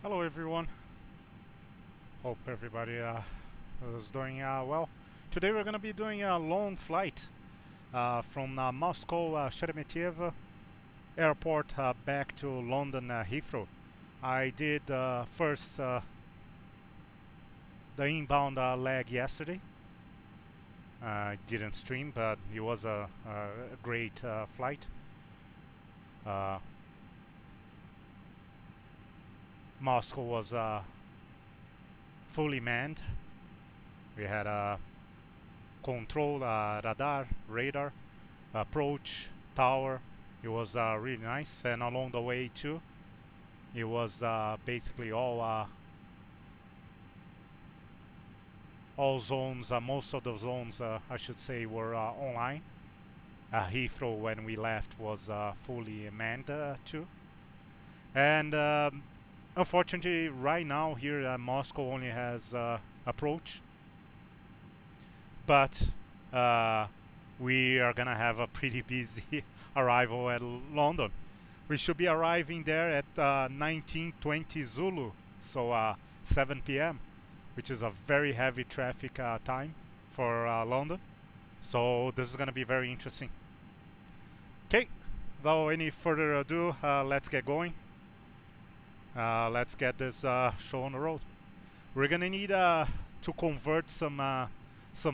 Hello everyone. Hope everybody is doing well. Today we're going to be doing a long flight from Moscow Sheremetyevo airport back to London Heathrow. I did first the inbound leg yesterday. I didn't stream, but it was a great flight. Moscow was fully manned. We had a control, radar, approach, tower. It was really nice, and along the way too, it was basically all zones. Most of the zones, I should say, were online. Heathrow, when we left, was fully manned too, and unfortunately, right now here Moscow only has approach, but we are gonna have a pretty busy arrival at London. We should be arriving there at 19:20 Zulu, so 7 p.m., which is a very heavy traffic time for London. So this is gonna be very interesting. Okay, without any further ado, let's get going. Let's get this show on the road. We're gonna need to convert some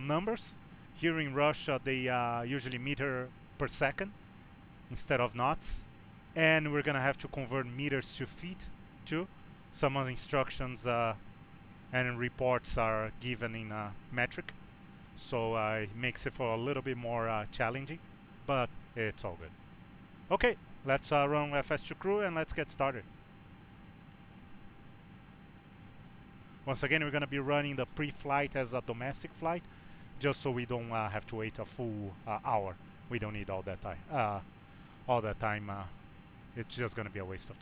numbers. Here in Russia, they usually meter per second instead of knots, and we're gonna have to convert meters to feet too. Some of the instructions and reports are given in metric, so it makes it for a little bit more challenging, but it's all good. Okay, let's run FS2 crew and let's get started. Once again, we're going to be running the pre-flight as a domestic flight, just so we don't have to wait a full hour. We don't need all that time. It's just going to be a waste of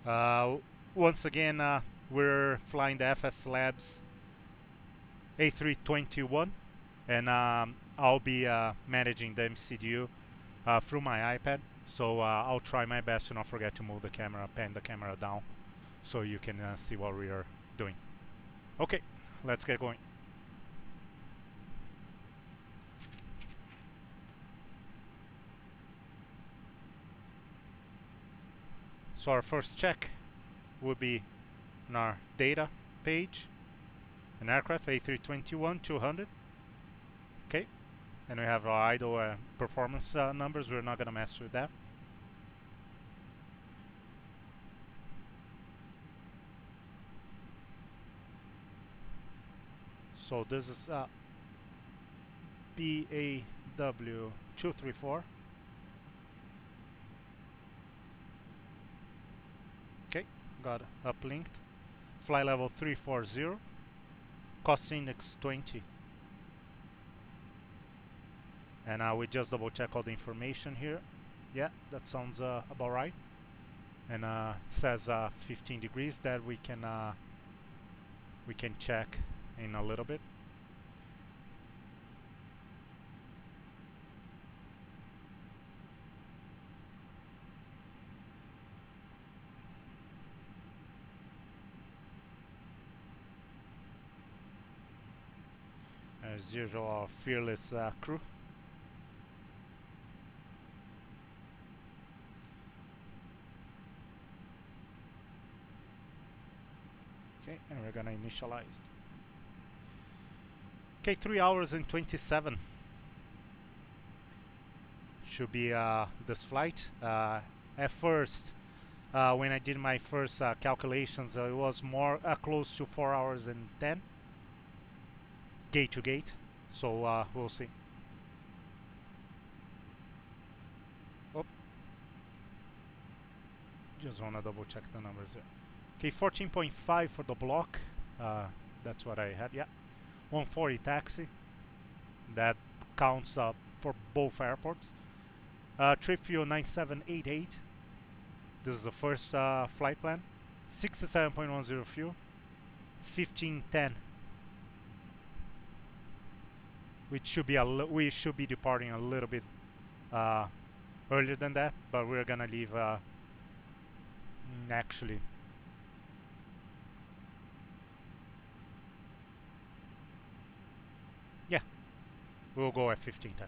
time. Once again, we're flying the FSLabs A321, and I'll be managing the MCDU through my iPad. So I'll try my best to not forget to move the camera, pan the camera down, so you can see what we are doing. Okay, let's get going. So our first check would be on our data page, an aircraft A321 200. Okay, and we have our idle performance numbers. We're not going to mess with that. So this is BAW234. Okay, got uplinked. Fly level 340. Cost index 20. And we just double check all the information here. Yeah, that sounds about right. And it says 15 degrees that we can check in a little bit. As usual, our fearless crew. Okay, and we're gonna initialize. Okay, 3 hours and 27 should be this flight. At first, when I did my first calculations, it was more close to 4 hours and 10 gate to gate. So we'll see. Oh, just wanna double check the numbers here. Okay, 14.5 for the block. That's what I had. Yeah. 140 taxi. That counts for both airports. Trip fuel 9788. This is the first flight plan. 67.10 fuel. 1510. which should be we should be departing a little bit earlier than that, but we're gonna leave actually yeah, we'll go at 1510.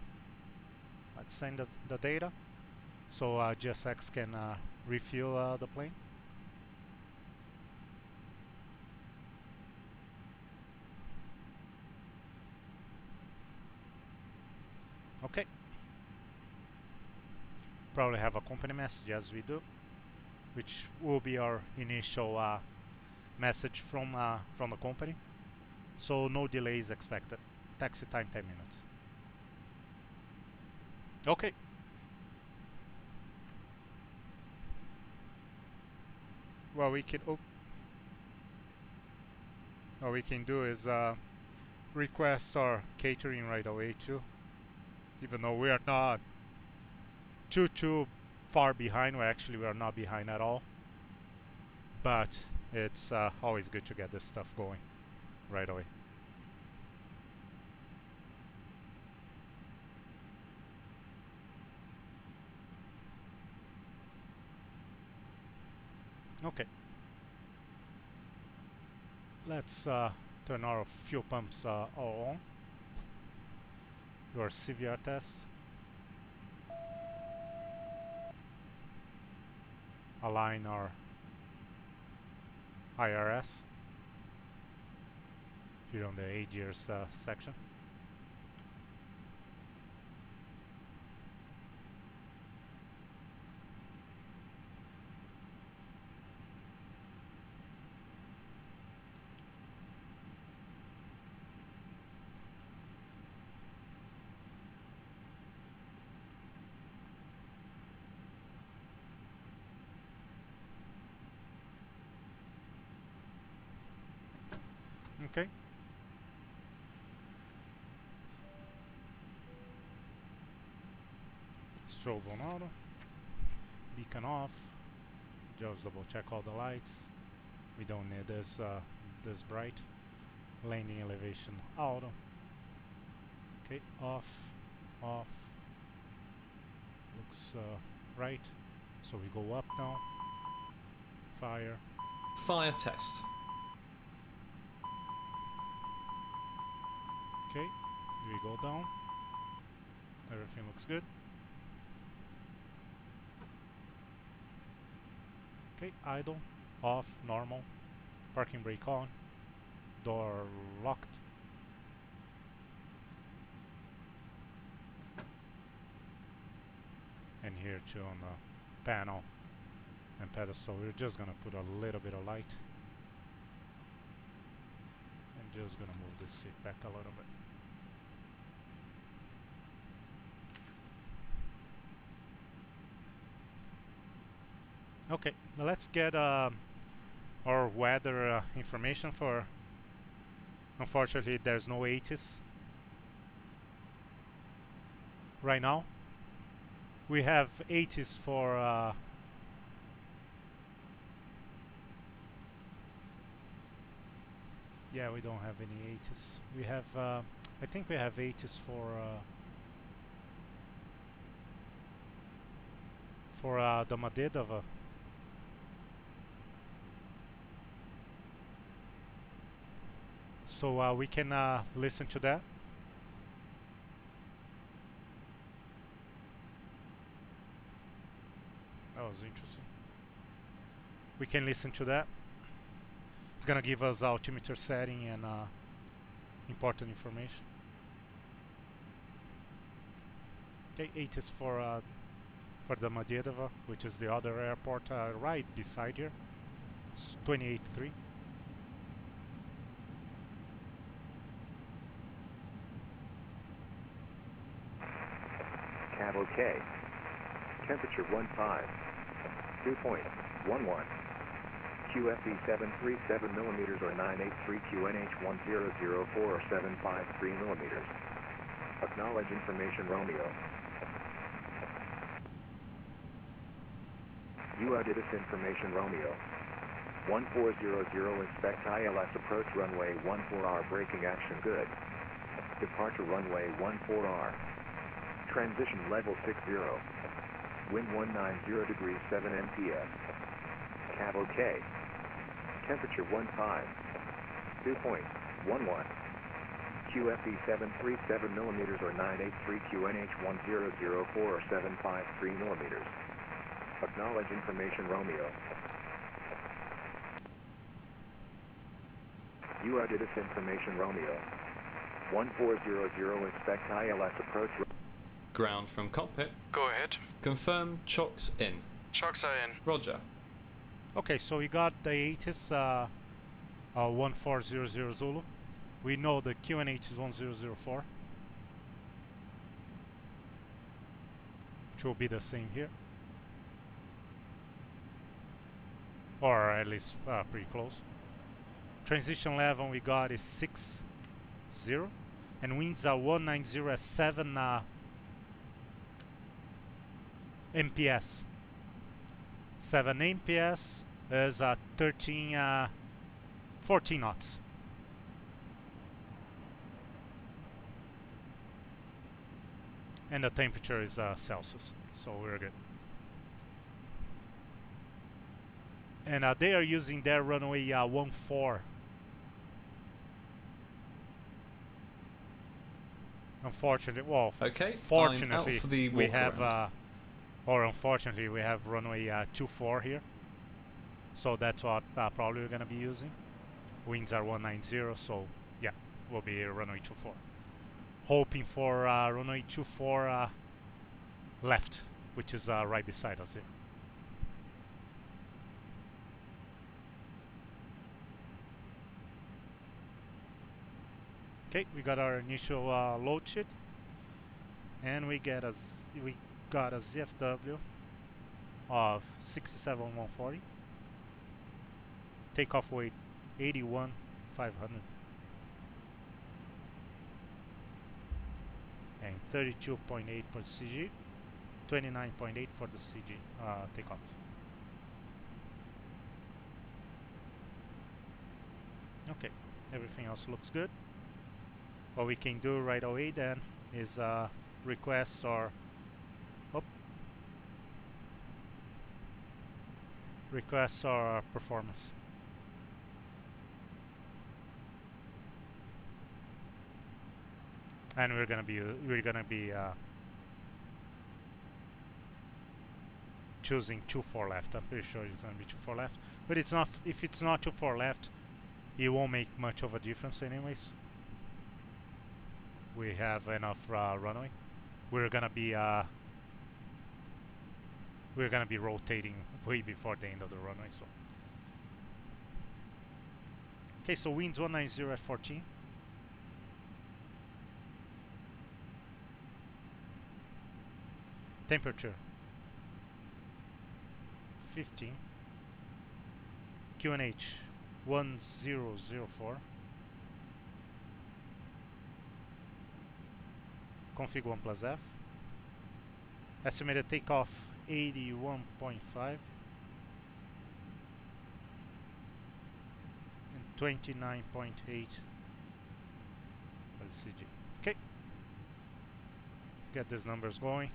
Let's send the data so GSX can refuel the plane. Okay. Probably have a company message as we do, which will be our initial message from the company. So no delays expected. Taxi time 10 minutes. Okay. What we can do is request our catering right away too, even though we are not too far behind. We are not behind at all, but it's always good to get this stuff going right away. Okay, let's turn our fuel pumps all on. Do our CVR test. Align our IRS here on the 8 years section. Okay. Strobe on auto. Beacon off. Just double check all the lights. We don't need this this bright. Landing elevation auto. Okay, off. Looks right. So we go up now. Fire. Fire test. Okay, we go down. Everything looks good. Okay, idle, off, normal. Parking brake on. Door locked. And here too on the panel and pedestal, we're just gonna put a little bit of light. And just gonna move this seat back a little bit. Okay, now let's get our weather information for. Unfortunately, there's no 80s right now. We have 80s for yeah, we don't have any 80s. We have I think we have 80s for the Medvedeva. So we can listen to that. That was interesting. We can listen to that. It's gonna give us altimeter setting and important information. Okay, 8 is for the Medvedeva, which is the other airport right beside here. It's 28.3. Cab OK. Temperature 15. Dew point 11. QFE 737 millimeters or 983 QNH 1004 or 753 millimeters. Acknowledge information Romeo. Addons information Romeo. 1400 inspect ILS approach runway 14R braking action good. Departure runway 14R. Transition level 60. Wind 190 degrees 7 MPS. Cab OK. Temperature 15. Dew point 11. QFE 737 millimeters or 983 QNH 1004 or 753 millimeters. Acknowledge information Romeo. You are Addons information Romeo. 1400 expect ILS approach. Ground from cockpit. Go ahead. Confirm chocks in. Chocks are in. Roger. Okay, so we got the ATIS 1400 Zulu. We know the QNH is 1004. Which will be the same here. Or at least pretty close. Transition level we got is 60. And winds are 190 at 7 MPS. 7 MPS is 14 knots. And the temperature is Celsius, so we're good. And they are using their runway 14. Unfortunately, well, okay, fortunately, for the we have, around. or unfortunately, we have runway 24 here. So that's what probably we're going to be using. Winds are 190, so yeah, will be runway 24. Hoping for runway 24 left, which is right beside us here. Okay, we got our initial load sheet, and we got a ZFW of 67,140. Takeoff weight 81,500. And 32.8 per CG, 29.8 for the CG takeoff. Okay, everything else looks good. What we can do right away then is request our performance. And we're gonna be choosing 2-4 left. I'm pretty sure it's gonna be 2-4 left, but it's not. If it's not 2-4 left, it won't make much of a difference, anyways. We have enough runway. We're gonna be rotating way before the end of the runway. So okay, so winds 190 at 14. Temperature 15. QNH 1004. Config 1 plus F. Estimated takeoff 81.5 and 29.8 for the CG. Okay, let's get these numbers going.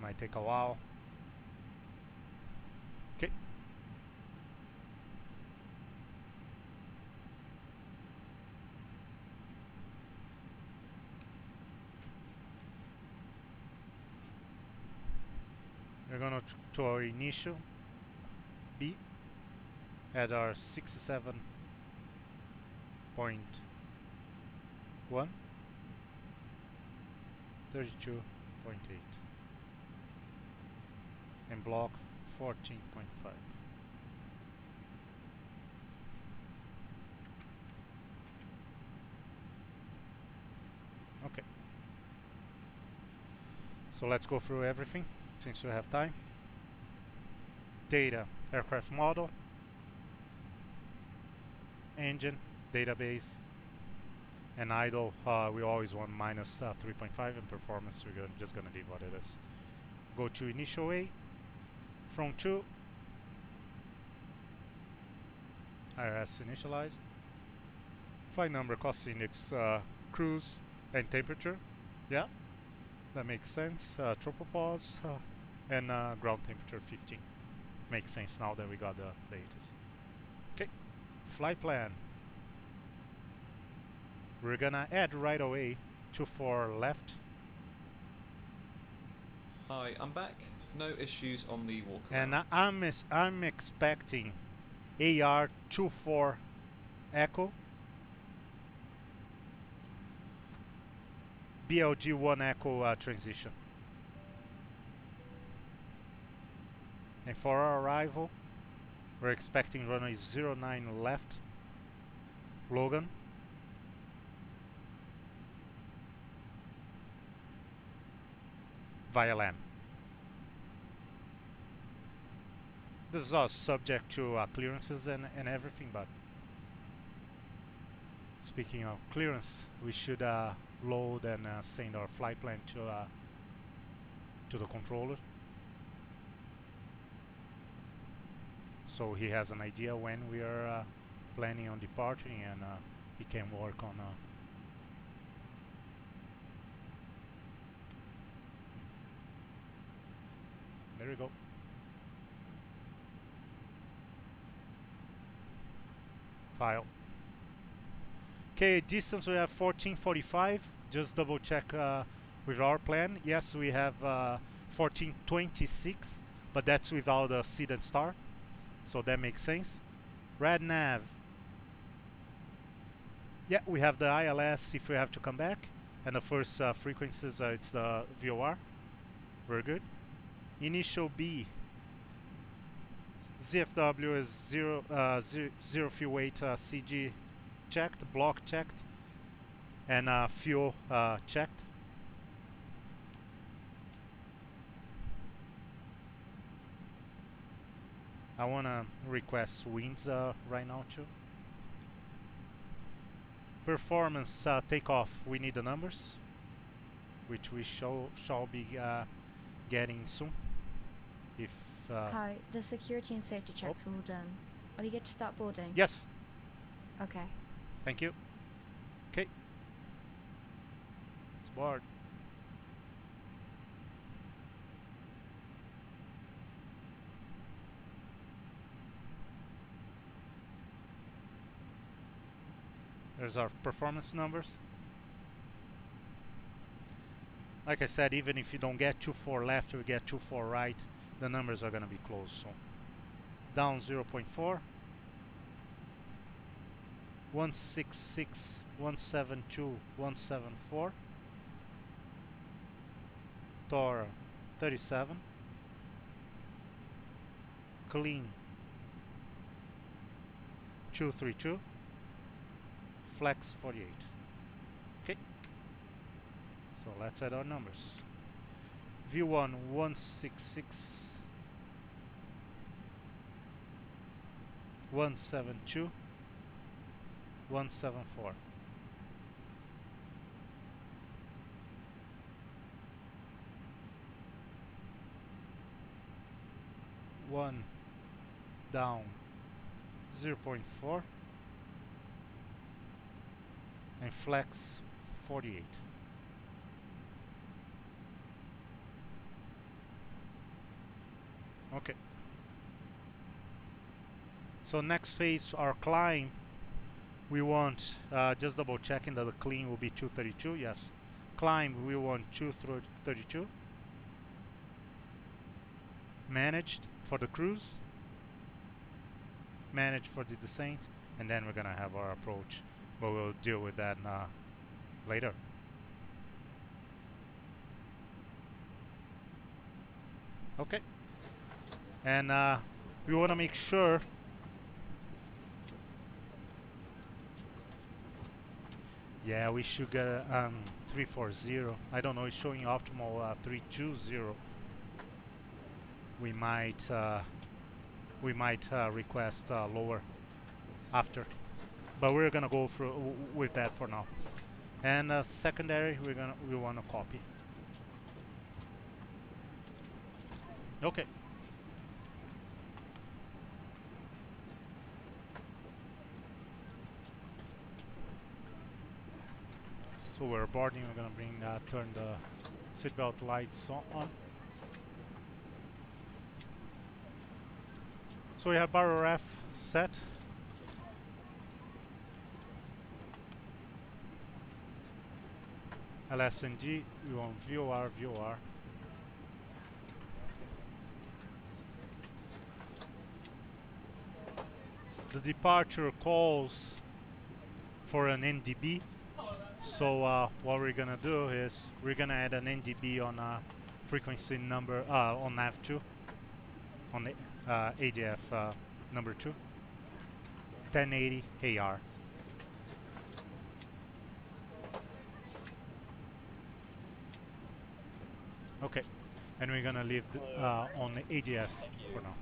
Might take a while. Okay. We're going to our initial B at our 67.1, 32.8. And block 14.5. Okay. So let's go through everything since we have time. Data, aircraft model, engine, database, and idle. We always want minus 3.5, and performance we're just gonna leave what it is. Go to initial A. From 2, IRS initialized, flight number, cost index, cruise, and temperature. Yeah. That makes sense. Tropopause and ground temperature 15. Makes sense now that we got the latest. Okay, flight plan. We're gonna add right away 24 left. Hi, I'm back. No issues on the walk And around. I'm expecting AR24 Echo, BLG1 Echo transition. And for our arrival, we're expecting runway 09 left, Logan. Via LAM. This is all subject to clearances and everything, but speaking of clearance, we should load and send our flight plan to the controller, so he has an idea when we are planning on departing, and he can work on there we go. File. Okay, distance we have 1445. Just double check with our plan. Yes, we have 1426, but that's without a seed and star, so that makes sense. Red nav. Yeah, we have the ILS if we have to come back, and the first frequencies it's the VOR. Very good. Initial B. ZFW is zero fuel weight CG checked, block checked, and fuel checked. I want to request winds right now too. Performance takeoff, we need the numbers, which we shall be getting soon. If Hi, the security and safety checks are all done. Are we good to start boarding? yes, Okay. thank you. Okay, it's board. There's our performance numbers. Like I said, even if you don't get 24 left or get 24 right, the numbers are going to be close. So down 0.4, 166, 172, 174, Tor 37, clean 232, flex 48. Okay, so let's add our numbers. V1 166, 172, 174. One down 0.4 and flex 48. Okay. So next phase, our climb, we want, just double checking that the clean will be 232. Yes. Climb, we want 232. Managed for the cruise. Managed for the descent. And then we're going to have our approach. But we'll deal with that later. Okay. And we want to make sure yeah, we should get 340. I don't know, it's showing optimal 320. We might request lower after, but we're gonna go through with that for now. And secondary, we want to copy. Okay. So we're boarding. We're gonna turn the Seatbelt lights on. So we have barrel ref set. LSNG, we want VOR. The departure calls for an NDB. So what we're gonna do is we're gonna add an NDB on frequency number on nav2 on the ADF number 2 1080 AR. Okay, and we're gonna leave on the ADF for now.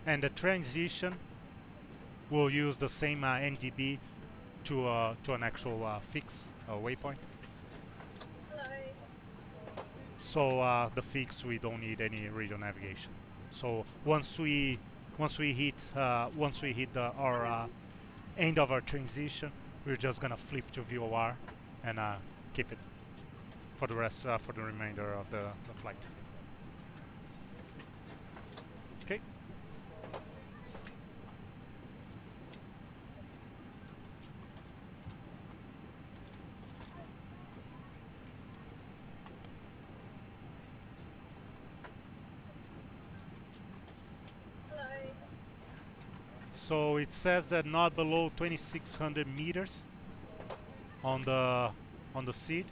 And the transition will use the same NDB to an actual fix waypoint. So the fix, we don't need any radio navigation. So once we hit our end of our transition, we're just gonna flip to VOR and keep it for the rest for the remainder of the flight. Okay. So it says that not below 2,600 meters on the seat.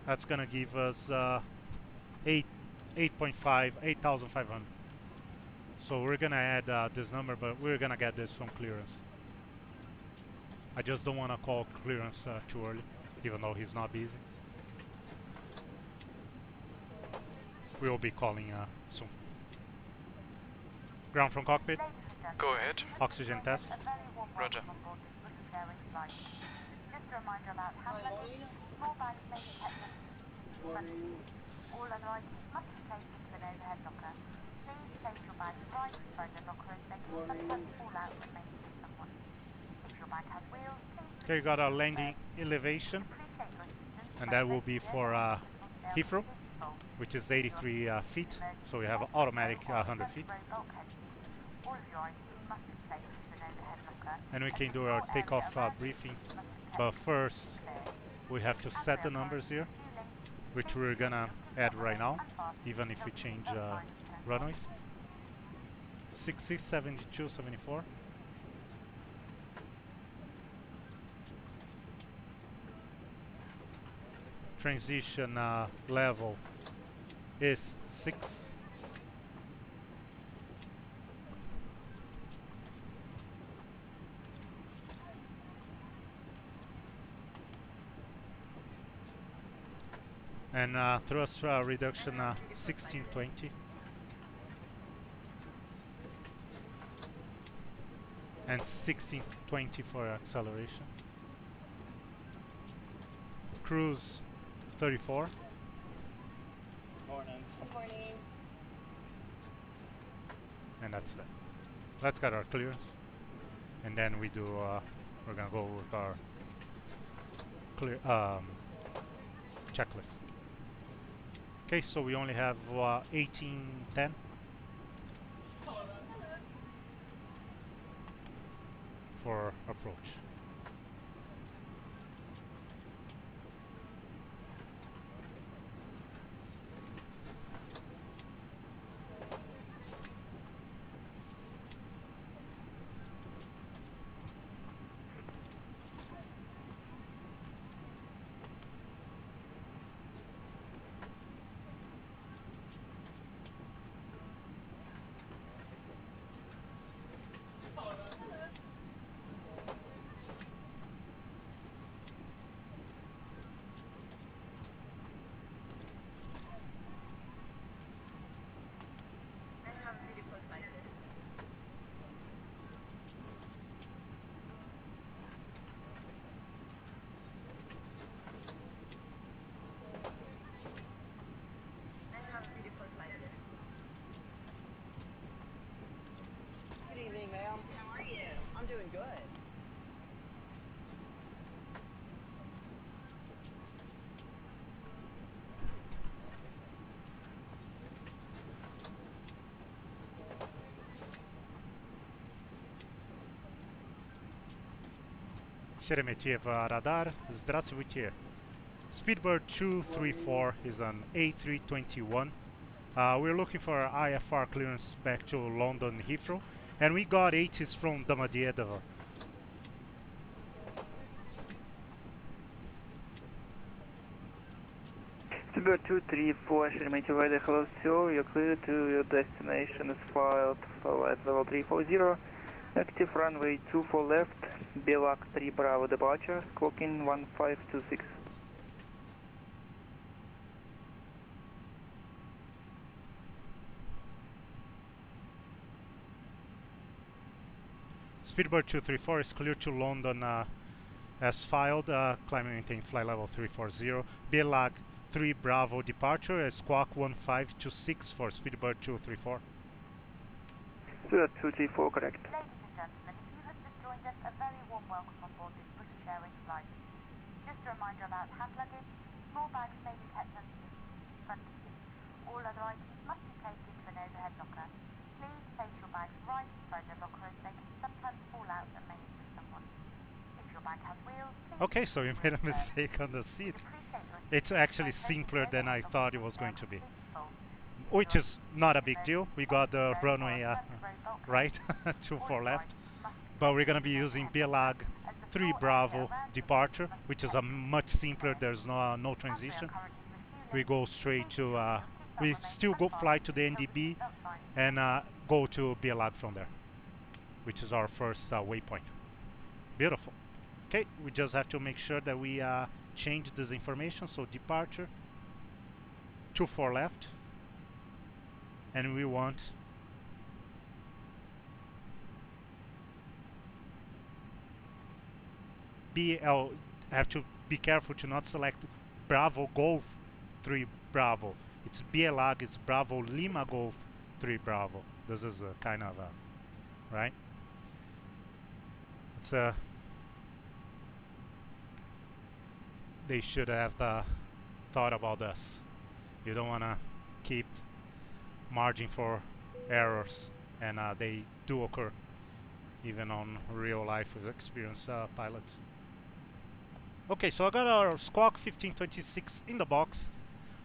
That's gonna give us 8,500. So we're gonna add this number, but we're gonna get this from clearance. I just don't want to call clearance too early, even though he's not busy. We will be calling soon. Ground from cockpit. Go ahead. Oxygen test. Roger. Just a reminder about hand luggage. Small bags may be kept next to the front seat. All other items must be placed into an overhead locker. Please place your bag right inside the locker as they can sometimes fall out when they hit someone. If your bag has wheels, please... Okay, you got our landing elevation. And that will be for Heathrow, which is 83 feet. So we have automatic 100 feet. And we can do our takeoff briefing, but first we have to set the numbers here, which we're gonna add right now, even if we change runways. 66, 72, 74. Transition level is 6. And thrust reduction 1620. And 1620 for acceleration. Cruise 34. Morning. Good morning. And that's that. Let's get our clearance. And then we do, we're gonna go with our clear checklist. Okay, so we only have 1810 for approach. Good evening, ma'am. How are you? I'm doing good. Sheremetyevo radar, Zdravstvuyte. Speedbird 234 is an A321. We're looking for IFR clearance back to London Heathrow, and we got 80s from Domodedovo. Speedbird 234, Sheremetyevo, hello sir, you're clear to your destination is filed for level 340. Active runway 24 left, Belak 3 Bravo departure, clocking 1526. Speedbird 234 is clear to London as filed, climb and maintain flight level 340. Belag 3 Bravo departure, squawk 1526 for Speedbird 234. Speedbird 234, correct. Ladies and gentlemen, if you have just joined us, a very warm welcome on board this British Airways flight. Just a reminder about hand luggage. Small bags may be kept underneath the seat in front of you. All other items must be placed into an overhead locker. Please place your bags right inside the locker as they can sometimes fall out and may injure someone. If your bag has wheels, please... Okay, so you made a mistake on the seat. It's actually simpler than I thought it was going to be. Which is not a big deal. We got the runway right, 24 left. But we're going to be using Belag 3 Bravo departure, which is a much simpler, there's no transition. We go straight to, we still go fly to the NDB and go to Belag from there, which is our first waypoint. Beautiful. Okay, we just have to make sure that we change this information. So departure, 24 left. And we want BL, have to be careful to not select Bravo Golf 3 Bravo. It's BLAG, it's Bravo Lima Golf 3 Bravo. This is a kind of a, right? It's a, they should have thought about this. You don't want to keep margin for errors, and they do occur even on real life with experienced pilots. Okay, so I got our squawk 1526 in the box.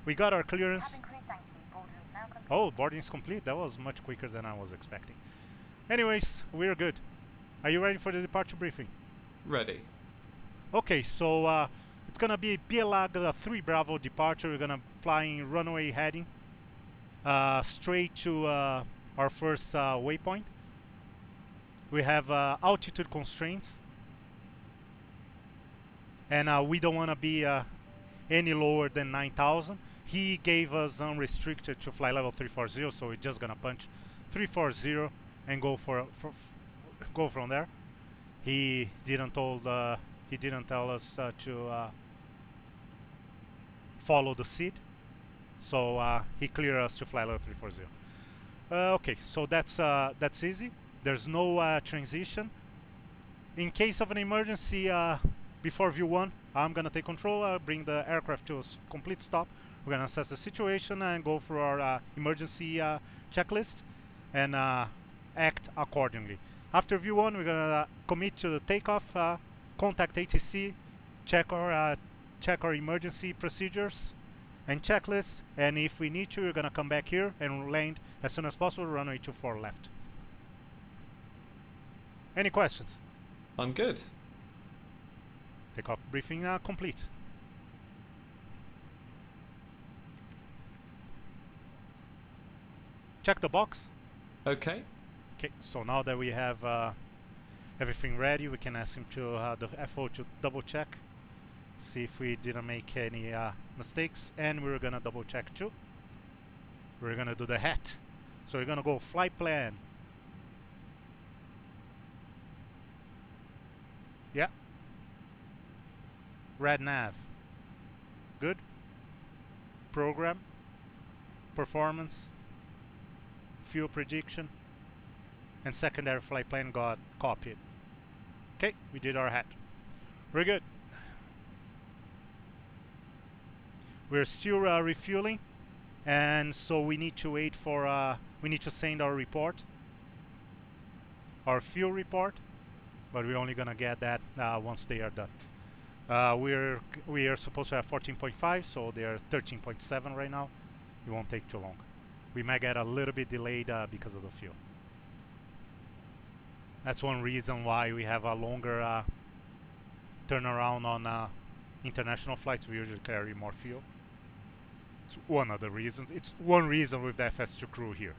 We got our clearance. Oh, boarding is complete. That was much quicker than I was expecting. Anyways, we're good. Are you ready for the departure briefing? Ready. Okay, so it's gonna be BLAG 3 Bravo departure. We're gonna fly in runway heading straight to our first waypoint. We have altitude constraints, and we don't want to be any lower than 9,000. He gave us unrestricted to fly level 340, so we're just gonna punch 340 and go go from there. He didn't tell us to follow the seat. So he cleared us to fly level 340. Okay, so that's easy. There's no transition. In case of an emergency, before view 1, I'm gonna take control, bring the aircraft to a complete stop. We're gonna assess the situation and go through our emergency checklist and act accordingly. After view 1, we're gonna commit to the takeoff, contact ATC, check our emergency procedures and checklist, and if we need to, we're gonna come back here and land as soon as possible, runway 24 left. Any questions? I'm good. Takeoff briefing complete. Check the box. Okay. Okay, so now that we have everything ready, we can ask him to the FO to double check, see if we didn't make any mistakes, and we're gonna double check too. We're gonna do the hat. So we're gonna go flight plan. Yeah. Red nav. Good. Program. Performance. Fuel prediction. And secondary flight plan got copied. Okay, we did our hat. We're good. We're still refueling, and so we need to wait for we need to send our report, our fuel report, but we're only gonna get that once they are done. We are supposed to have 14.5, so they're 13.7 right now. It won't take too long. We might get a little bit delayed because of the fuel. That's one reason why we have a longer turnaround on international flights. We usually carry more fuel. It's one of the reasons. It's one reason with the FS2 crew here,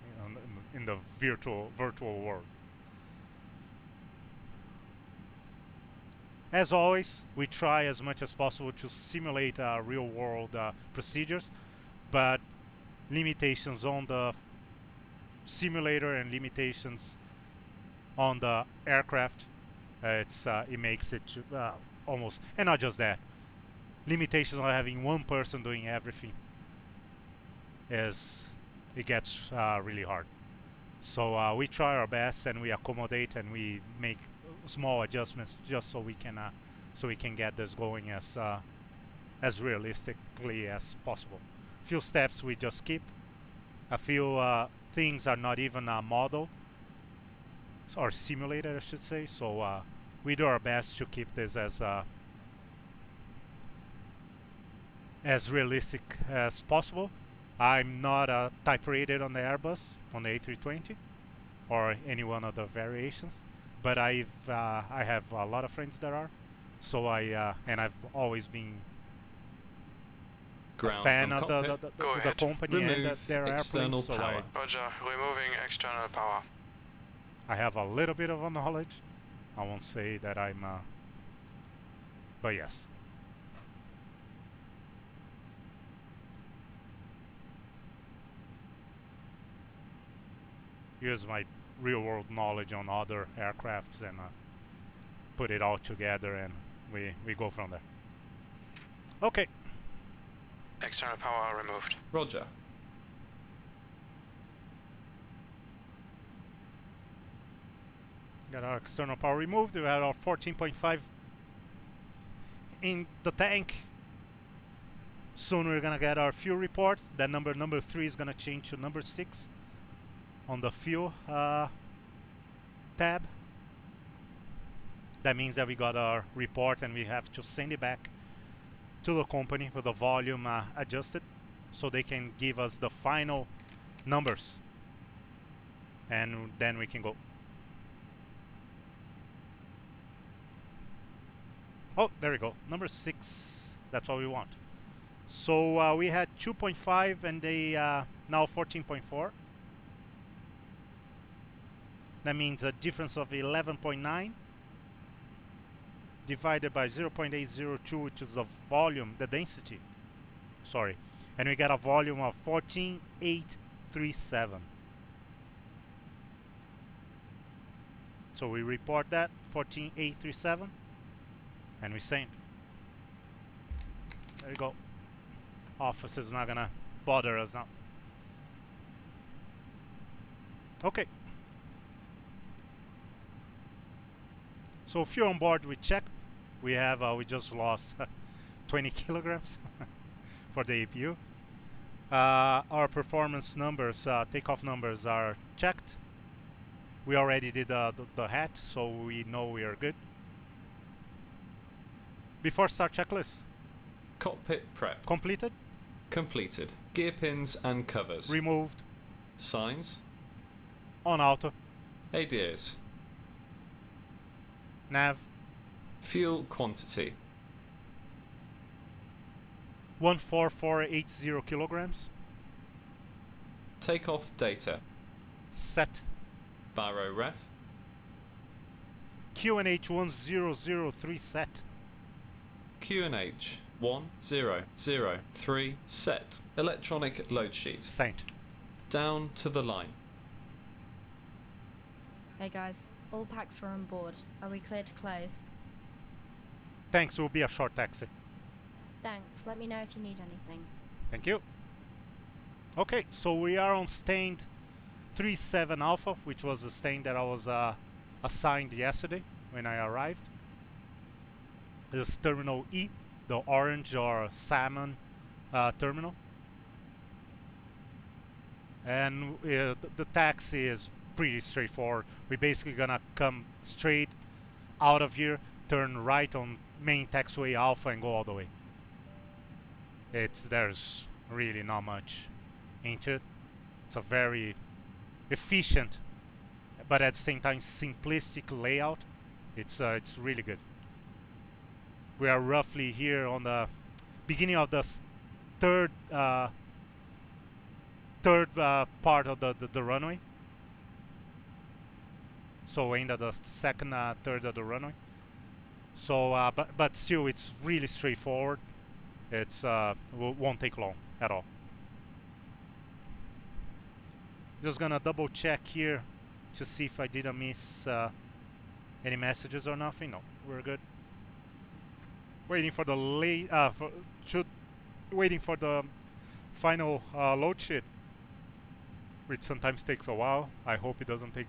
you know, in the virtual world. As always, we try as much as possible to simulate real-world procedures, but limitations on the simulator and limitations on the aircraft, it makes it almost, and not just that, limitations on having one person doing everything it gets really hard. So we try our best and we accommodate and we make small adjustments just so we can get this going as realistically as possible. A few steps we just skip. A few things are not even modeled or simulated, I should say. So we do our best to keep this as realistic as possible. I'm not type rated on the Airbus, on the A320, or any one of the variations. But I have a lot of friends that are, so and I've always been a fan of the company and their airplanes. So Roger, removing external power. I have a little bit of a knowledge. I won't say that I'm, but yes. Here's my real-world knowledge on other aircrafts and put it all together and we go from there. Okay. External power removed. Roger. Got our external power removed. We had our 14.5 in the tank. Soon we're gonna get our fuel report. That number 3 is gonna change to number 6 on the fuel tab. That means that we got our report and we have to send it back to the company with the volume adjusted so they can give us the final numbers and then we can go. Oh, there we go. Number 6. That's what we want. So we had 2.5 and they now 14.4. That means a difference of 11.9 divided by 0.802, which is the volume, the density. Sorry. And we got a volume of 14,837. So we report that, 14,837, and we send. There you go. Office is not gonna bother us now. Okay. So fuel on board we checked. We have we just lost 20 kilograms for the APU. Our performance numbers, takeoff numbers are checked. We already did the hat, so we know we are good. Before start checklist. Cockpit prep. Completed. Completed. Gear pins and covers. Removed. Signs. On auto. ADAs. Nav. Fuel quantity. 14480 kilograms. Takeoff data. Set. Baro ref. QNH 1003 set. QNH 1003 set. Electronic load sheet. Sent. Down to the line. Hey guys, all packs are on board. Are we clear to close? Thanks, it will be a short taxi. Thanks, let me know if you need anything. Thank you. Okay, so we are on stand 37 Alpha, which was the stand that I was assigned yesterday when I arrived. This is Terminal E, the orange or salmon terminal. And the taxi is pretty straightforward. We're basically gonna come straight out of here, turn right on main taxiway Alpha and go all the way. There's really not much into it. It's a very efficient, but at the same time simplistic layout. It's really good. We are roughly here on the beginning of the third part of the runway. So end of the second third of the runway. So but still it's really straightforward. It's won't take long at all. Just gonna double check here to see if I didn't miss any messages or nothing. No, we're good. Waiting for the waiting for the final load sheet, which sometimes takes a while. I hope it doesn't take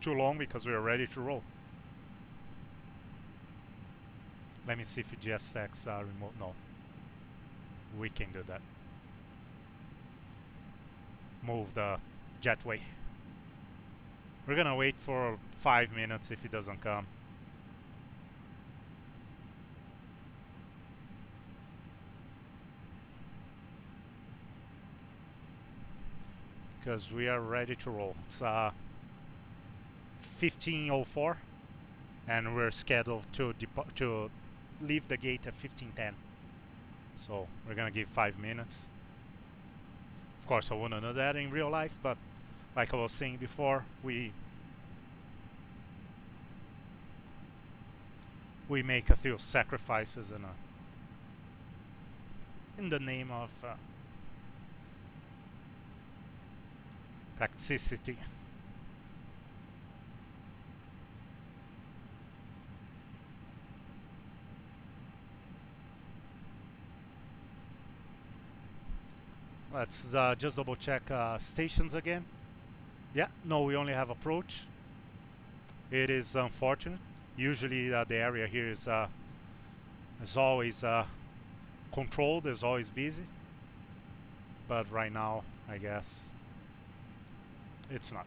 too long because we are ready to roll. Let me see if GSX remote. No, we can do that. Move the jetway. We're gonna wait for 5 minutes if it doesn't come. Because we are ready to roll. It's 15:04 and we're scheduled to leave the gate at 15:10. So we're gonna give 5 minutes. Of course I wouldn't know that in real life, but like I was saying before, we make a few sacrifices in the name of practicity. Let's just double check stations again. Yeah, no, we only have approach. It is unfortunate. Usually the area here is always controlled, is always busy. But right now, I guess it's not.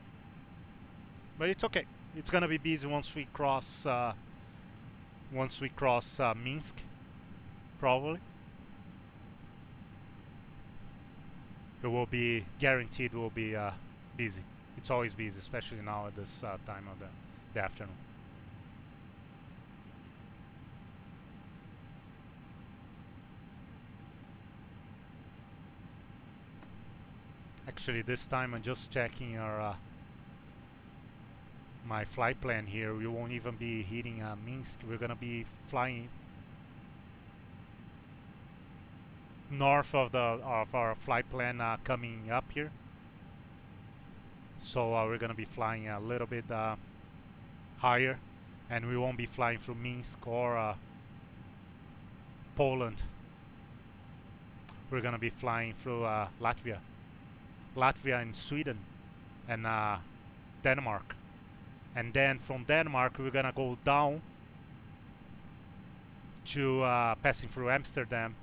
But it's okay. It's gonna be busy once we cross Minsk, probably. It will be guaranteed. Will be busy. It's always busy, especially now at this time of the afternoon. Actually, this time I'm just checking our my flight plan here. We won't even be hitting Minsk. We're gonna be flying north of our flight plan coming up here. So we're gonna be flying a little bit higher, and we won't be flying through Minsk or Poland. We're gonna be flying through Latvia and Sweden and Denmark, and then from Denmark we're gonna go down to passing through Amsterdam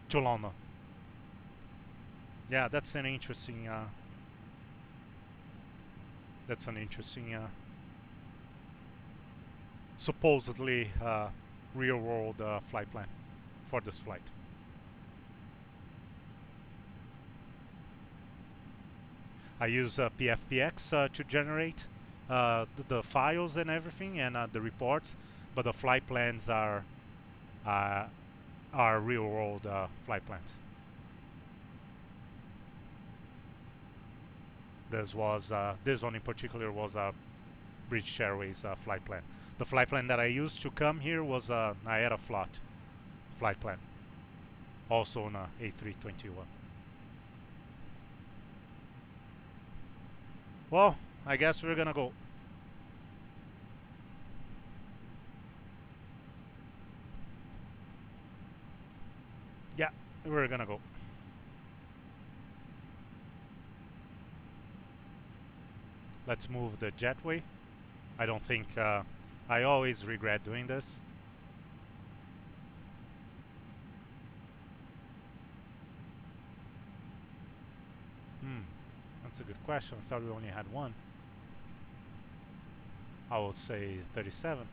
to London. Yeah, that's an interesting supposedly real world flight plan for this flight. I use PFPX to generate the files and everything and the reports, but the flight plans are real world flight plans. This one in particular was a British Airways flight plan. The flight plan that I used to come here was an Aeroflot flight plan, also on a A321. Well, I guess we're gonna go. Yeah, we're gonna go. Let's move the jetway. I don't think I always regret doing this. That's a good question. I thought we only had one. I would say 37.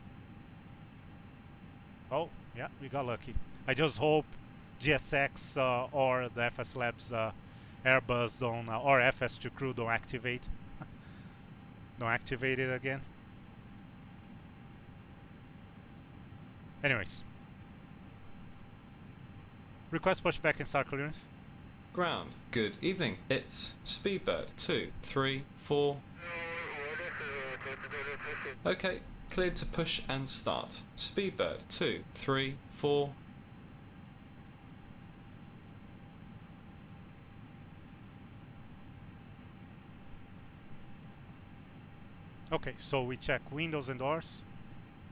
Oh, yeah, we got lucky. I just hope GSX or the FSLabs Airbus don't, or FS2 crew don't activate. Don't activate it again. Anyways. Request pushback and start clearance. Ground. Good evening. It's Speedbird 234. Okay, cleared to push and start. Speedbird 234. Okay, so we check windows and doors.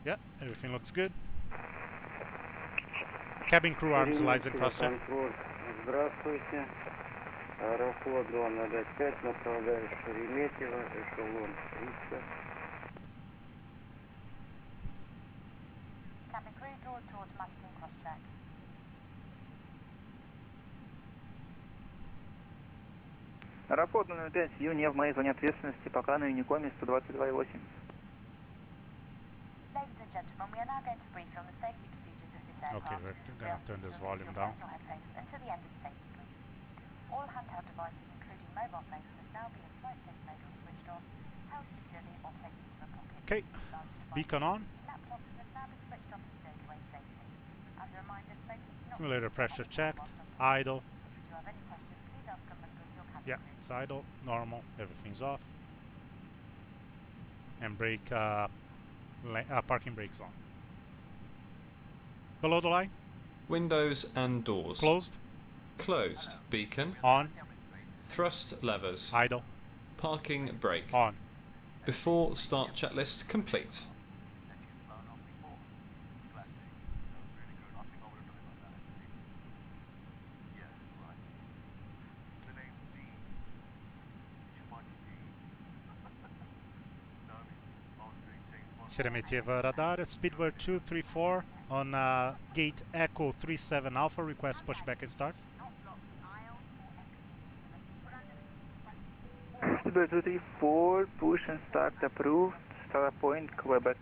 Yeah, everything looks good. Cabin crew arms, lights and cross-check. Здравствуйте. Аэрофлот 205, направляю Шереметьево, эшелон 300. Cabin crew doors to automatic and cross-check. Аэрофлот 005, Ю не в моей зоне ответственности, пока на Юникоме 122,8. Ladies and gentlemen, we are now going to brief you on the safety procedures of this aircraft. Okay, we're gonna turn this volume down. Personal headphones until the end of the safety brief. All handheld devices, including mobile phones, must now be in flight safety mode or switched off, held securely or placed into a pocket. Okay, beacon on. Laptops must now be switched off and stowed away safely. As a reminder, smoking is not Simulator pressure checked. Idle. If you do have any questions, please ask a member of your cabin Yeah, crew. it's idle, normal, everything's off. And brake, parking brakes on. Below the line, Windows and doors. closed, Closed. Beacon. on, Thrust levers. idle, Parking brake. on. Before start checklist complete. Sheremetyevo radar, Speedbird 234 on gate Echo 37 Alpha, request pushback and start. Speedbird 234, push and start approved. Start point, Quebec.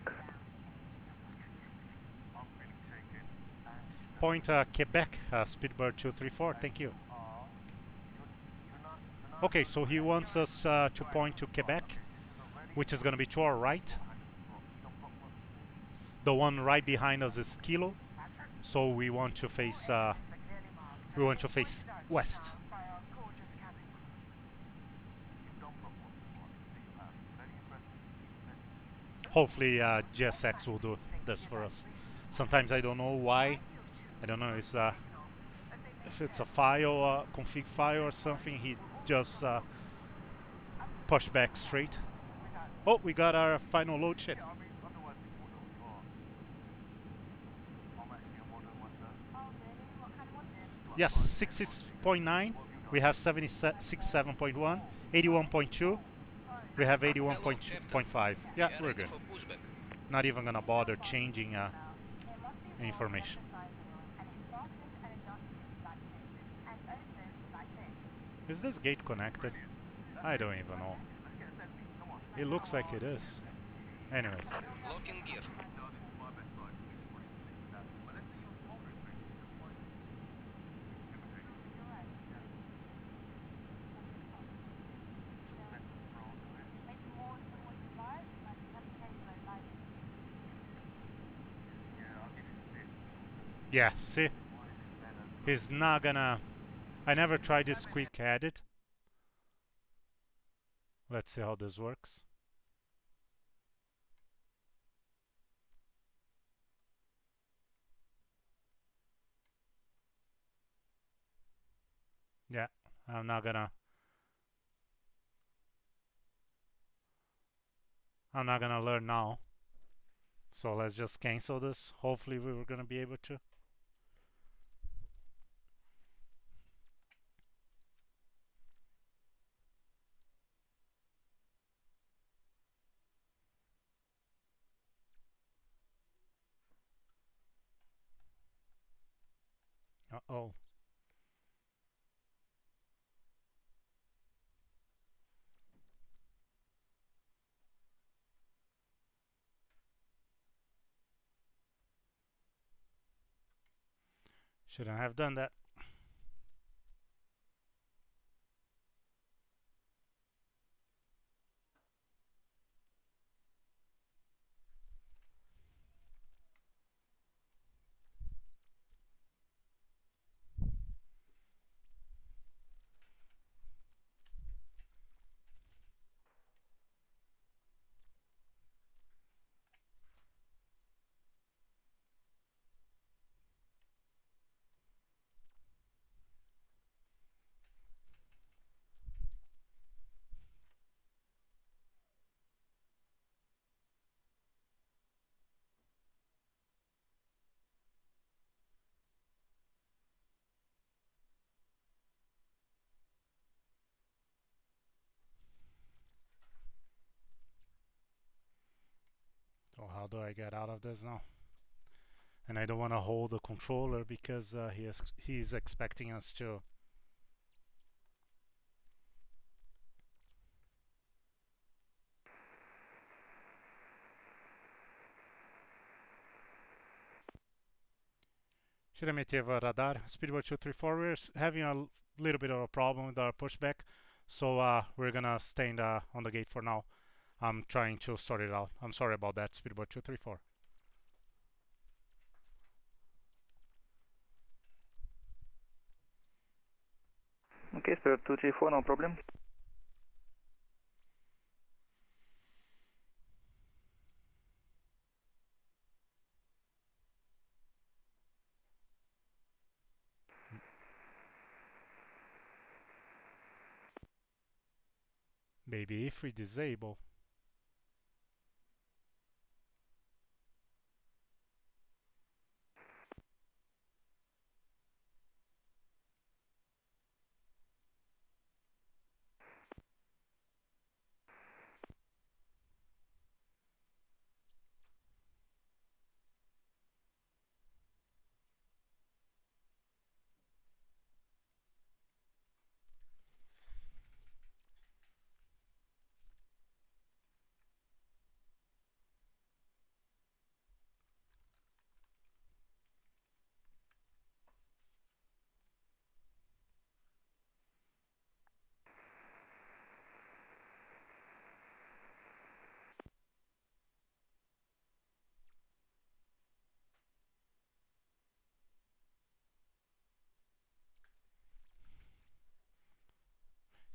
Point Quebec, Speedbird 234, thank you. Okay, so he wants us to point to Quebec, which is going to be to our right. The one right behind us is Kilo, so we want to face west. Hopefully GSX will do this for us. Sometimes I don't know why. I don't know if it's a file, config file or something. He just push back straight. Oh, we got our final load check. Yes, 66.9. We have 76.7.1, 81.2. We have 81.5. Yeah, we're good. Not even gonna bother changing information. Is this gate connected? I don't even know. It looks like it is. Anyways. Yeah, see? He's not gonna... I never tried this quick edit. Let's see how this works. Yeah, I'm not gonna learn now. So let's just cancel this. Hopefully we were gonna be able to. Uh-oh. Shouldn't have done that. So how do I get out of this now? And I don't want to hold the controller because he's expecting us to. Sheremetyevo radar, speedboat 234. We're having a little bit of a problem with our pushback, so we're gonna stay on the gate for now. I'm trying to sort it out. I'm sorry about that, speedboat 234. Okay, Spirit 234, no problem. Maybe if we disable.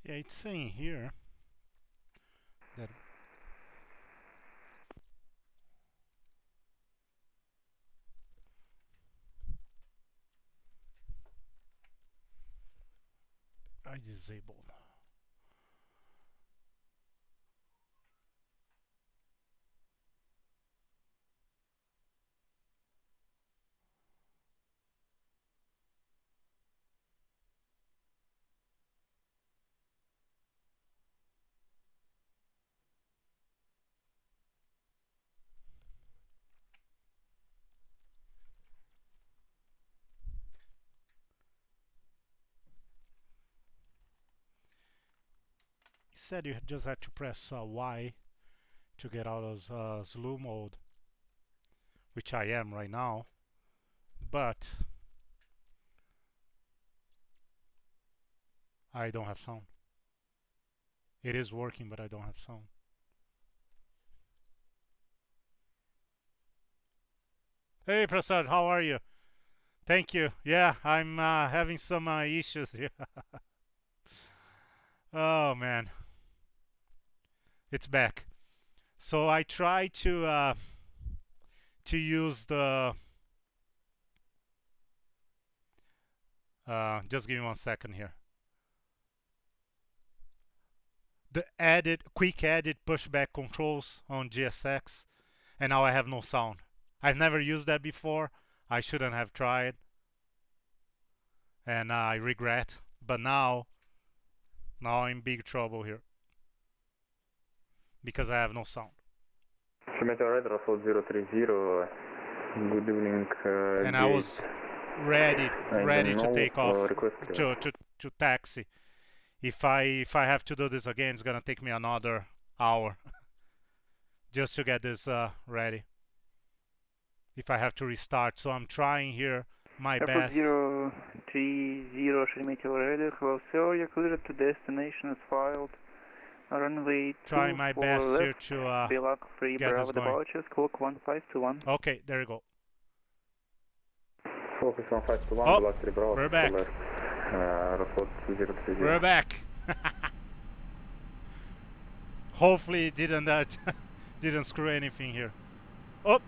Yeah, it's saying here that I disabled. It said you just had to press Y to get out of slew mode, which I am right now, but I don't have sound. It is working, but I don't have sound. Hey Prasad, how are you? Thank you. Yeah, I'm having some issues here. Oh man, it's back. So I try to use the. Just give me 1 second here. The quick edit pushback controls on GSX, and now I have no sound. I've never used that before. I shouldn't have tried, and I regret. But now I'm in big trouble here because I have no sound. Sheremetyevo Russell 030, good evening. And I was ready to take off to taxi. If I have to do this again, it's gonna take me another hour just to get this ready. If I have to restart, so I'm trying here my best. Sheremetyevo radar, hello sir, you're cleared to destination as filed. Runway Try 2 my for best here left, to Belak 3 get Bravo this going. departure, squawk 1521. Okay, there you go. Focus 1521, Oh, Belak 3 Bravo. we're back. Aeroflot 030. We're back. Hopefully it didn't didn't screw anything here. Oh.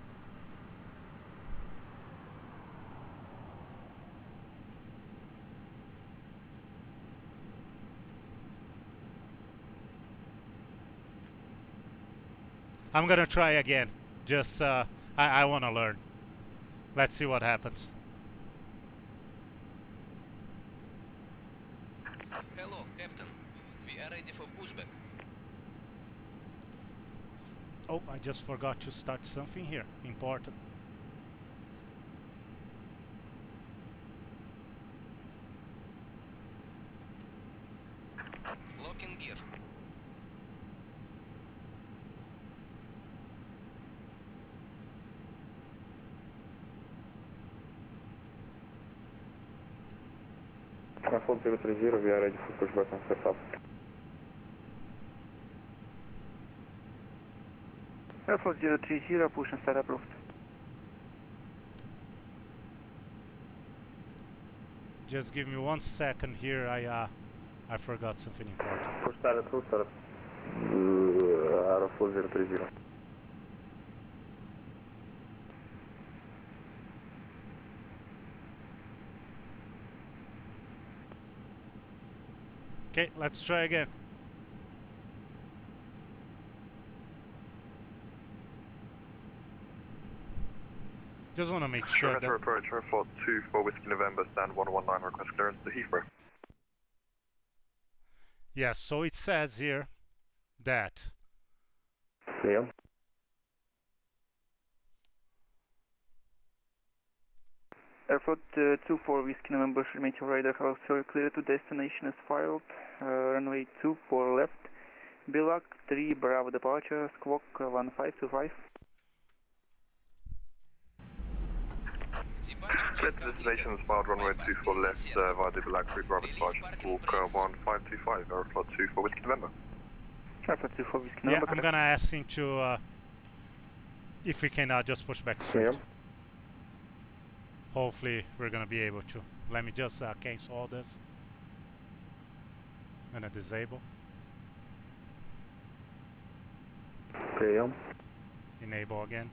I'm gonna try again. Just I want to learn. Let's see what happens. Hello, Captain. We are ready for pushback. Oh, I just forgot to start something here. Important. Lock in gear. Airflot 030, we are ready for pushback on step up. Airflot 030, push and start approved. Just give me 1 second here. I forgot something important. Push start, Airflot 030. Okay, let's try again. Just want to make sure that... approach, Airflot 2 for Whiskey November, stand 119, request clearance to Heathrow. Yes, so it says here that... Yeah. Airflot 2 for Whiskey November, Sheremetyevo radar, hello sir, clear to destination as filed. Runway 2 for left, Belak 3 Bravo departure, squawk 1525. Clear to destination is filed, runway 2 for left, via the Belak 3 Bravo departure, squawk 1525, Airflot 2 for Whiskey November. Airflot 2 for Whiskey Yeah, November. I'm gonna ask him to... if we can just push back straight. Yeah. Hopefully we're gonna be able to. Let me just cancel all this. I'm gonna disable. Okay, yeah. Enable again.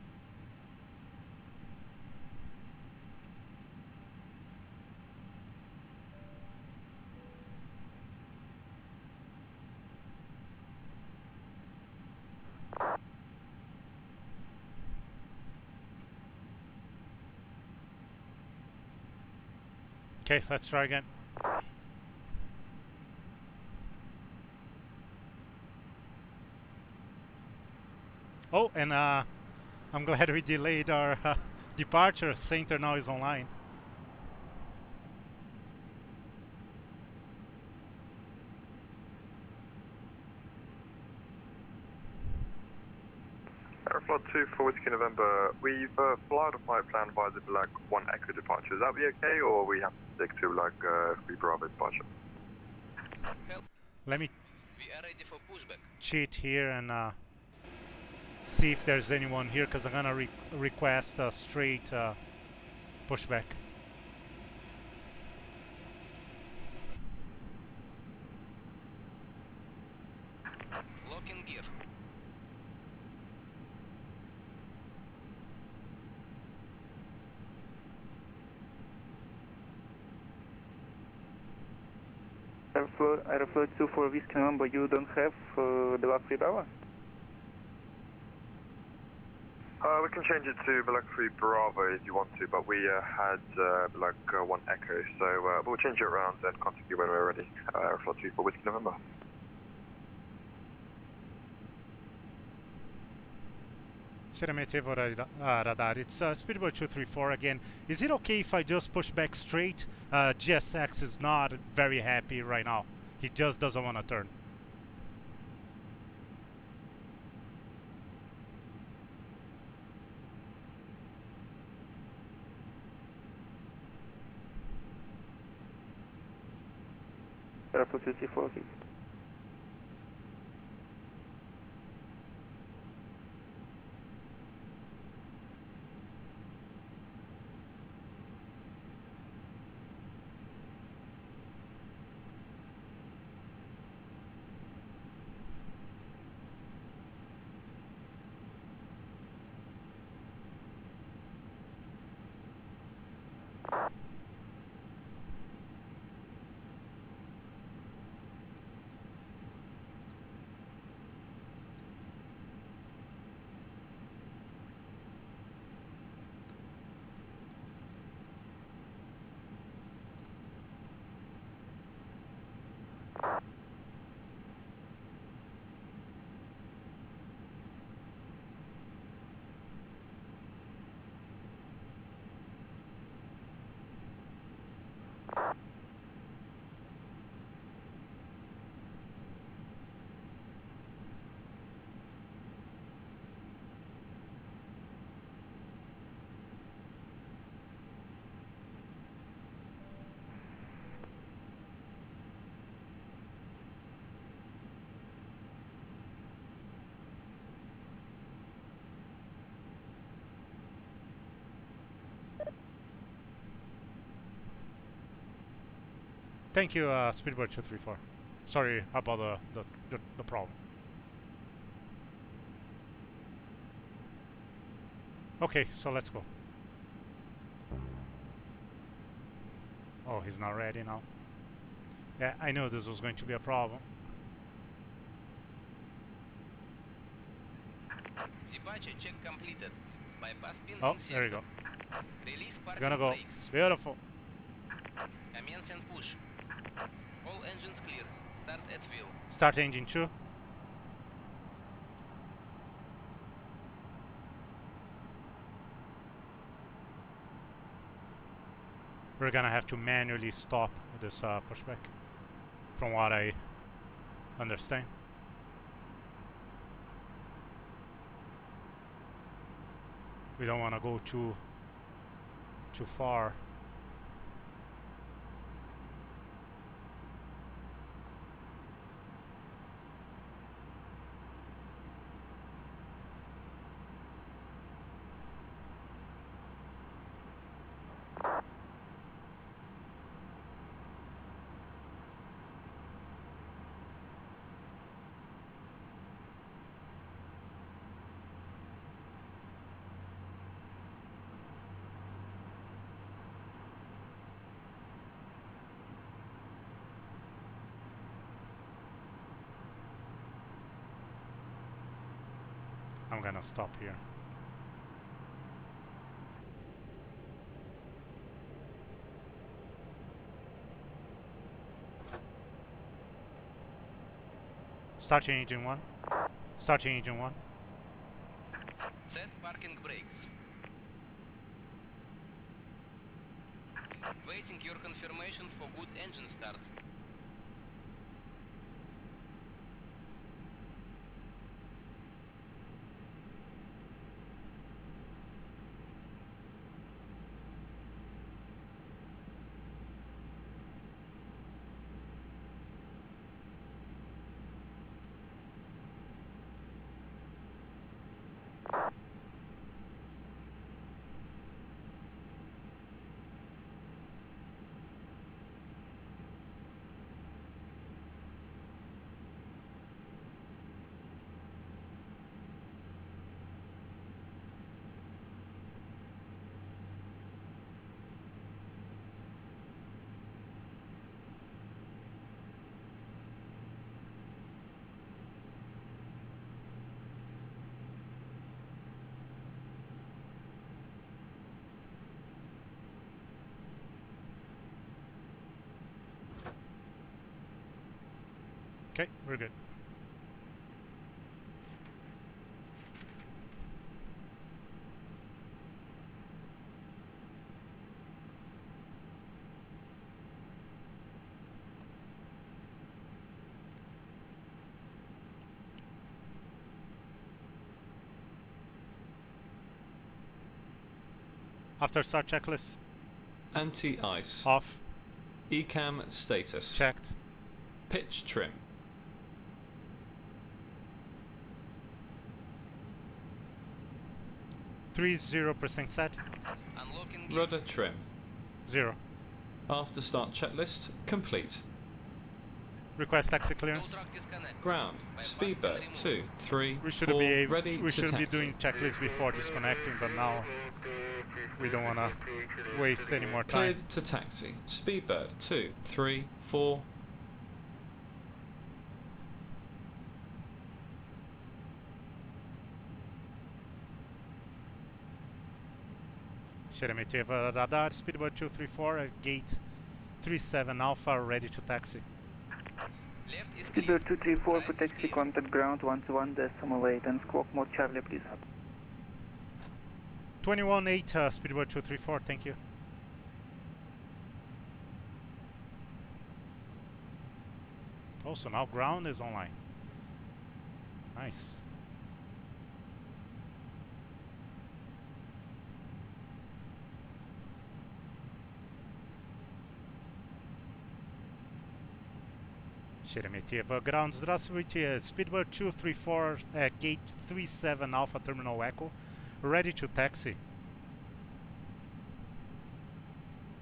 Okay, let's try again. Oh, and I'm glad we delayed our departure. Center now is online. Airflot 2 for Whiskey November, we've flight a flight plan via the Black 1 Echo departure. Is that be okay, or we have to stick to like 3 Bravo departure? Let me We are ready for pushback. cheat here and see if there's anyone here, because I'm gonna request a straight pushback. Lock in gear. Airflot 2 for Whiskey November, you don't have Belak 3 Bravo? We can change it to Black 3 Bravo if you want to, but we had Black 1 Echo, so we'll change it around and contact you when we're ready. Airflot 2 for Whiskey November. Sheremetyevo radar, it's Speedbird 234 again. Is it okay if I just push back straight? GSX is not very happy right now. He just doesn't want to turn. Airflow 234, okay. Thank you, Speedbird 234. Sorry about the problem. Okay, so let's go. Oh, he's not ready now. Yeah, I knew this was going to be a problem. Departure check completed. Bypass pin Oh, inserted. there you go. Release It's parking gonna go. brakes. Beautiful. Commence and push. All engines clear. Start at wheel. Start engine 2. We're gonna have to manually stop this pushback, from what I understand. We don't want to go too far. I'm gonna stop here. Start your engine 1. Start your engine 1. Set parking brakes. Waiting your confirmation for good engine start. Okay, we're good. After start checklist, Anti-ice. off, ECAM status. checked, Pitch trim. 30% set. Unlocking Rudder trim. 0. After start checklist complete. Request taxi Full clearance. truck disconnect. Ground. Speedbird 2, 3, We 4, should be able, ready we to should be taxi. doing checklist before disconnecting, but now we don't want to waste any more time. Cleared to taxi. Speedbird 2, 3, 4. Sheremetyevo radar, speedbird 234 at gate 37 Alpha, ready to taxi. Left is Speedbird clear. 234 Right for is taxi, clear. contact ground 121.8 and squawk mode Charlie, please. 21-8, speedbird 234, thank you. Also, now ground is online. Nice. Sheremetyevo ground, Drzewiecki, speedbird 234 at gate 37 Alpha Terminal Echo, ready to taxi.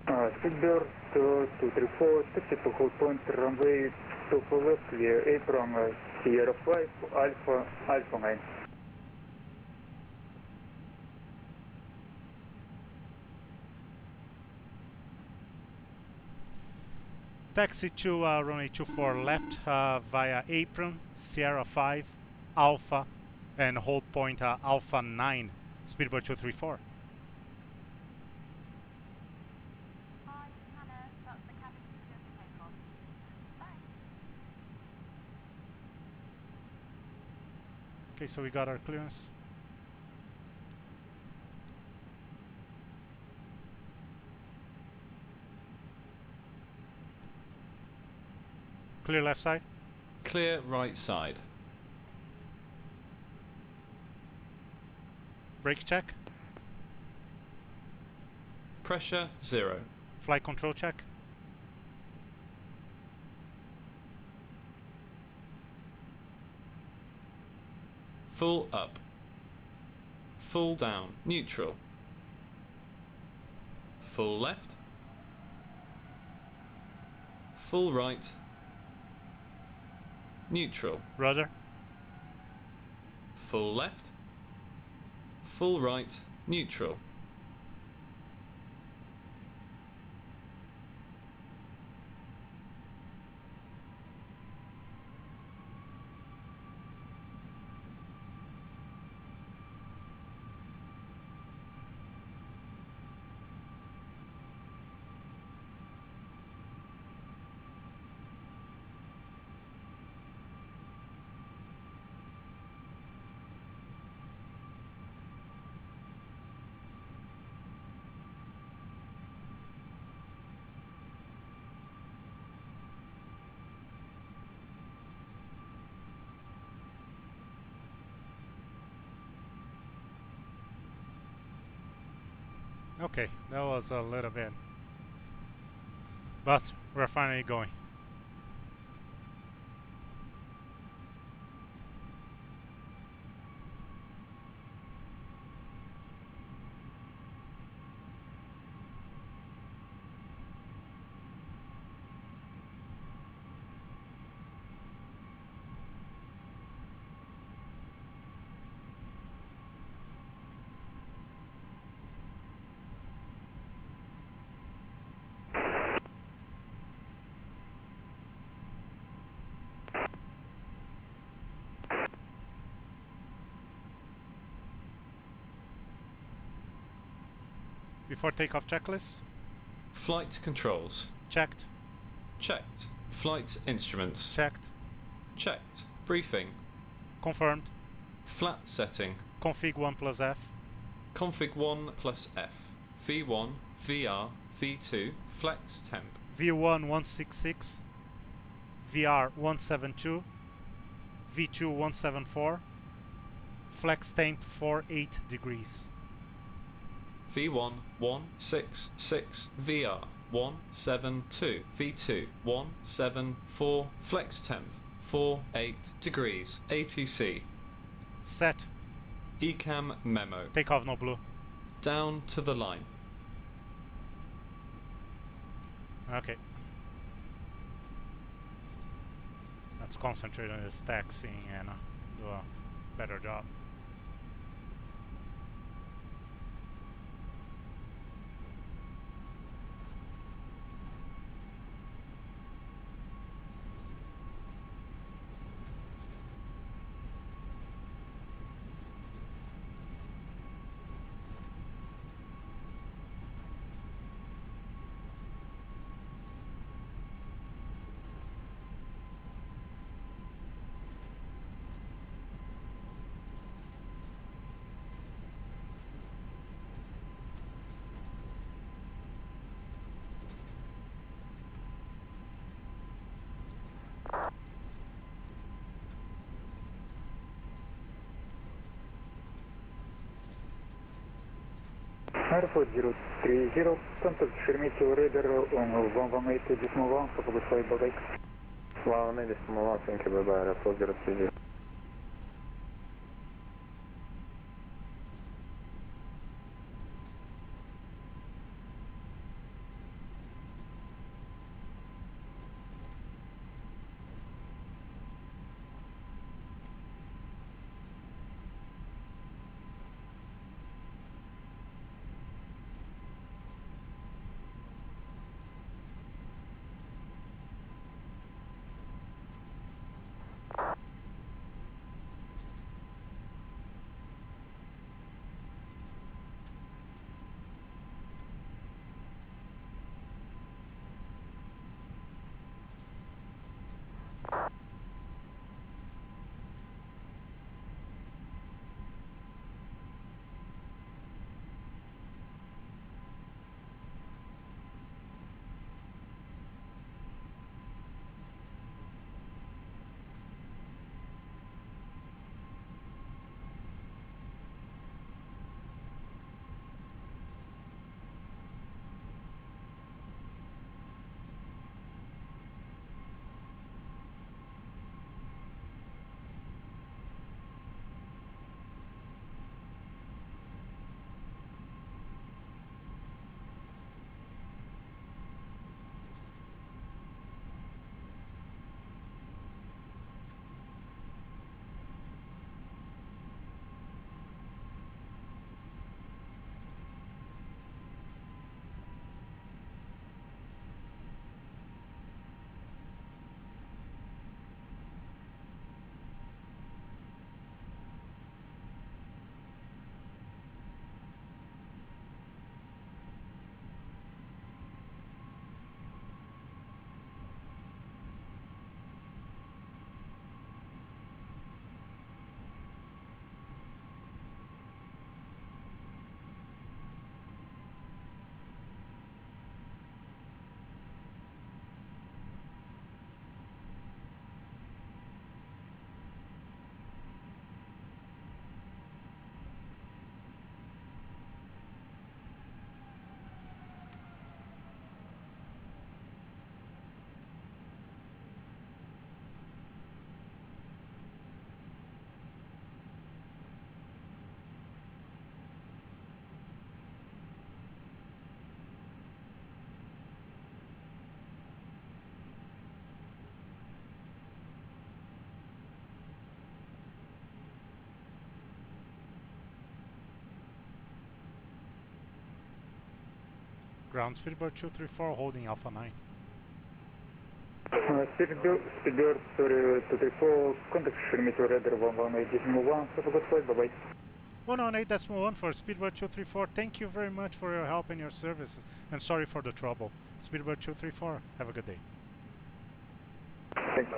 Speedbird 234, taxi to hold point runway 2 left, clear apron, Sierra 5, Alpha 9. Taxi to runway 24 left via apron, Sierra 5, Alpha, and hold point Alpha 9, speedbird 234. Hi, it's Hannah. That's the cabin secure for takeoff. Thanks. Okay, so we got our clearance. Clear left side. Clear right side. Brake check. Pressure 0. Flight control check. Full up. Full down. Neutral. Full left. Full right. Neutral. Rudder. Full left. Full right. Neutral. Okay, that was a little bit. But we're finally going. Before takeoff checklist. Flight controls. Checked. Checked. Flight instruments. Checked. Checked. Briefing. Confirmed. Flat setting. Config 1 plus F. Config 1 plus F. V1, VR, V2, flex temp. V1 166. VR 172. V2 174. Flex temp 48 degrees. V1 166 VR. 172, V2 174, flex temp 48 degrees, ATC. Set. ECAM memo. Take off, no blue. Down to the line. Okay. Let's concentrate on this taxiing and do a better job. Airport 030, contact Sheremetyevo radar on 118.1, focus flight bye-bye. 118.1, thank you, bye-bye, Airport 030. Ground speedbird 234 holding Alpha 9. Speedbird, sorry, 234, contact Sheremetyevo radar 118.1, have a good flight, bye-bye. 118.1 for Speedbird 234. Thank you very much for your help and your services, and sorry for the trouble. Speedbird 234, have a good day. Thanks.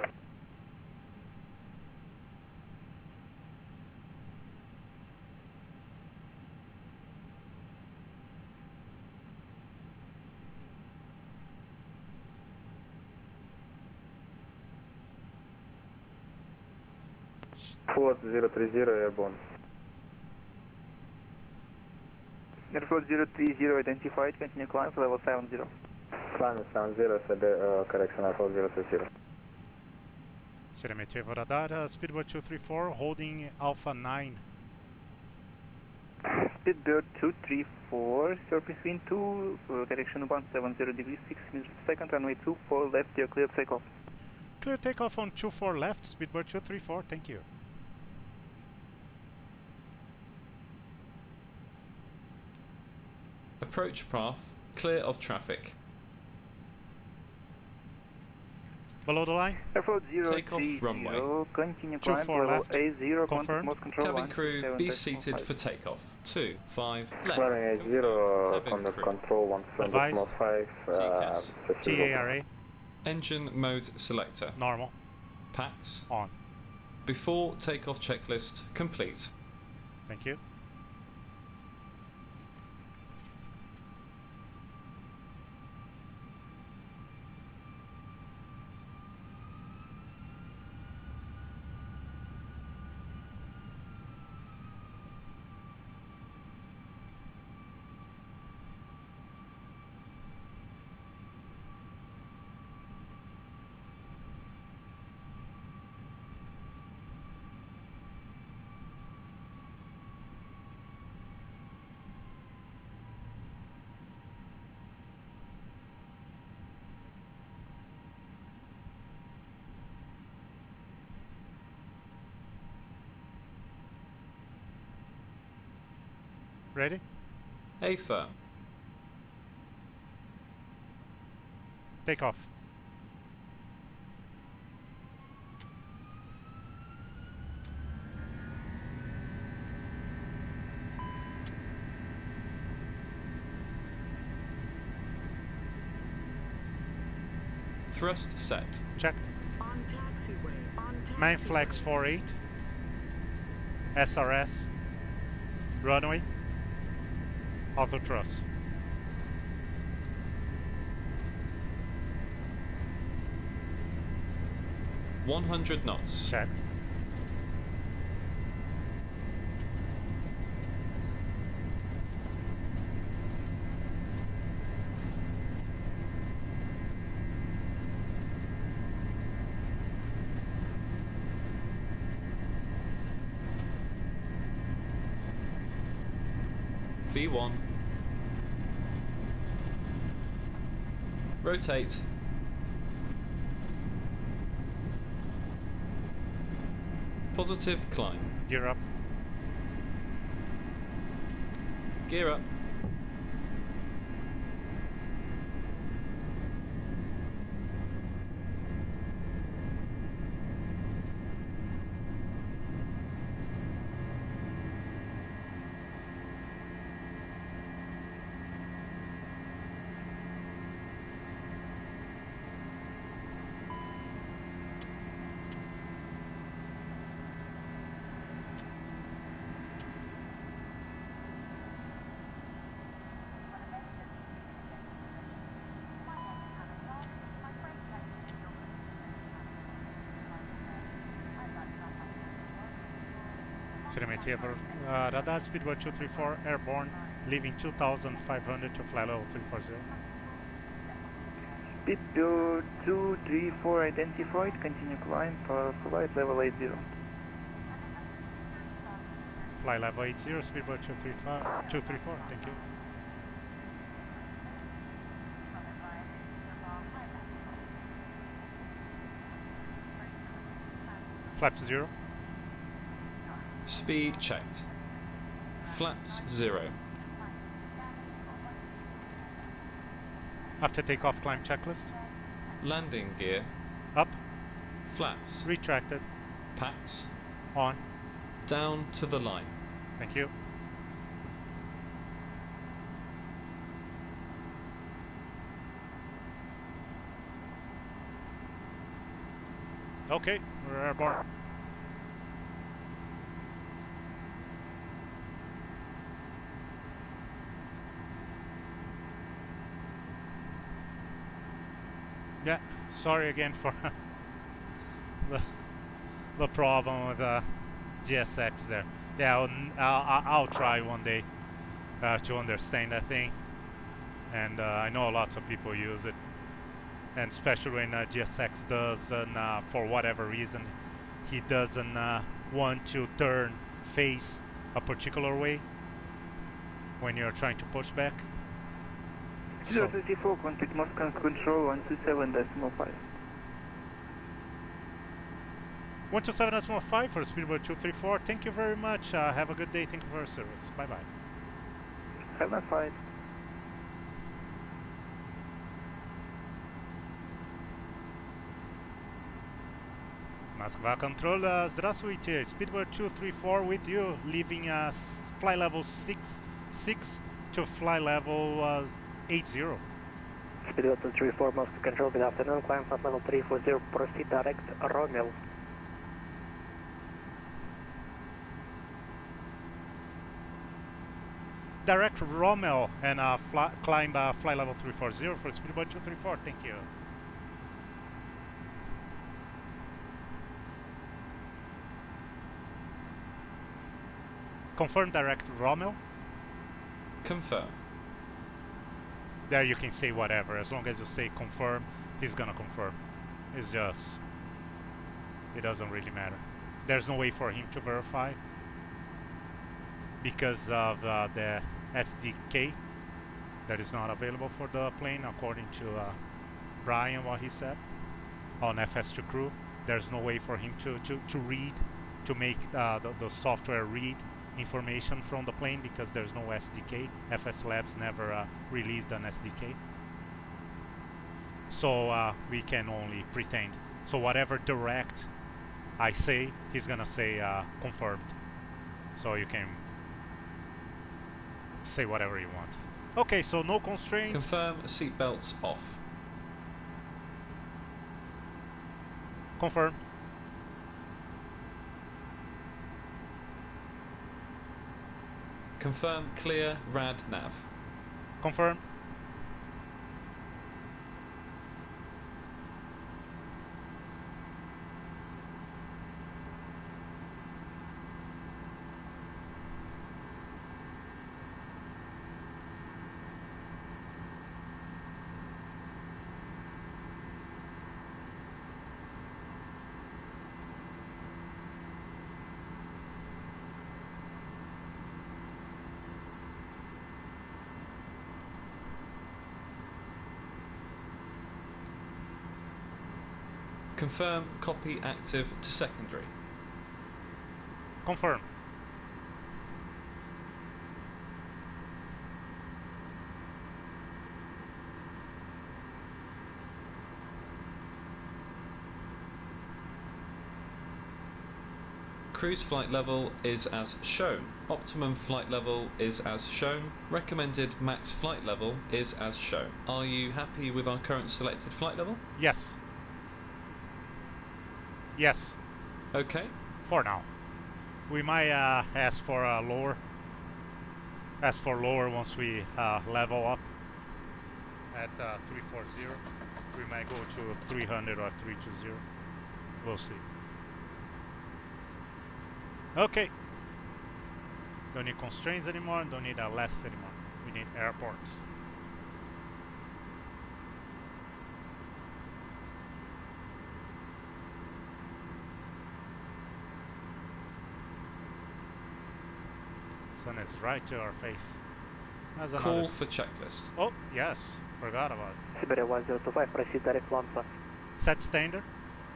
Float 030, airborne. Airfloat 030 identified, continue climb for level 70. Climate 70, correction Alpha 020. Sheremetyevo radar, speedbird 234, holding Alpha 9. Speedbird 234, surface wind 2, direction 170 degrees 6 meters per second, runway 24 left, you're clear takeoff. Clear takeoff on 24 left, speedbird 234, thank you. Approach path clear of traffic. Below the line? Airfield Take off 030, runway. continue 24 climb, level left. A0, Confirmed. most control Cabin line, crew, 7 be decimal seated 5. for takeoff. 2-5 left. Runway Confirmed. 0, Cabin under crew. control 17.5. TCAS. TARA, Engine mode selector. normal, Packs. on. Before takeoff checklist complete. Thank you. Ready? A firm. Take off. Thrust set. Checked. On taxiway. On taxiway. Main flex 48. SRS. Runway. Auto thrust. $100 knots. Checked. V1. Rotate. Positive climb. Gear up. Gear up. Sheremetyevo, radar speedbird 234, airborne, leaving 2,500 to fly level 340. Speedbird 234 identified, continue climb, flight level 80. Fly level 80, speedbird 234, thank you. Flaps 0. Speed checked. Flaps 0. After takeoff, climb checklist. Landing gear. Up, Flaps. retracted, Packs. on, Down to the line. thank you. Okay, we're airborne. Yeah, sorry again for the problem with GSX there. Yeah, I'll try one day to understand that thing. and I know lots of people use it, and especially when GSX does, and for whatever reason he doesn't want to face a particular way when you're trying to push back. 034, contact Moscow control 127.5. 127.5 for speedboat 234. Thank you very much. Have a good day. Thank you for your service. Bye bye. Have a fight. Moskva Control, здравствуйте. Speedboat 234 with you, leaving fly level 66 to fly level 80. Speedboat 234, Moscow Control, good afternoon. Climb flight level 340, proceed direct Rommel. Direct Rommel and climb fly level 340 for Speedboat 234. Thank you. Confirm direct Rommel. Confirm. There you can say whatever. As long as you say confirm, he's gonna confirm. It's just, it doesn't really matter. There's no way for him to verify because of the SDK that is not available for the plane, according to Brian, what he said on FS2 crew. There's no way for him to read, to make the software read information from the plane because there's no SDK. FSLabs never released an SDK. So we can only pretend. So whatever direct I say, he's gonna say confirmed. So you can say whatever you want. Okay, so no constraints. Confirm seatbelts off. Confirm. Confirm clear rad nav. Confirm. Confirm copy active to secondary. Confirm. Cruise flight level is as shown. Optimum flight level is as shown. Recommended max flight level is as shown. Are you happy with our current selected flight level? Yes. Yes. Okay. For now. We might ask for lower. Ask for lower once we level up at 340. We might go to 300 or 320. We'll see. Okay. Don't need constraints anymore. Don't need less anymore. We need airports. Sun is right to our face. That's Call another. for checklist. Oh, yes. Forgot about it. Siberia 1025, proceed direct Lanza. Set standard.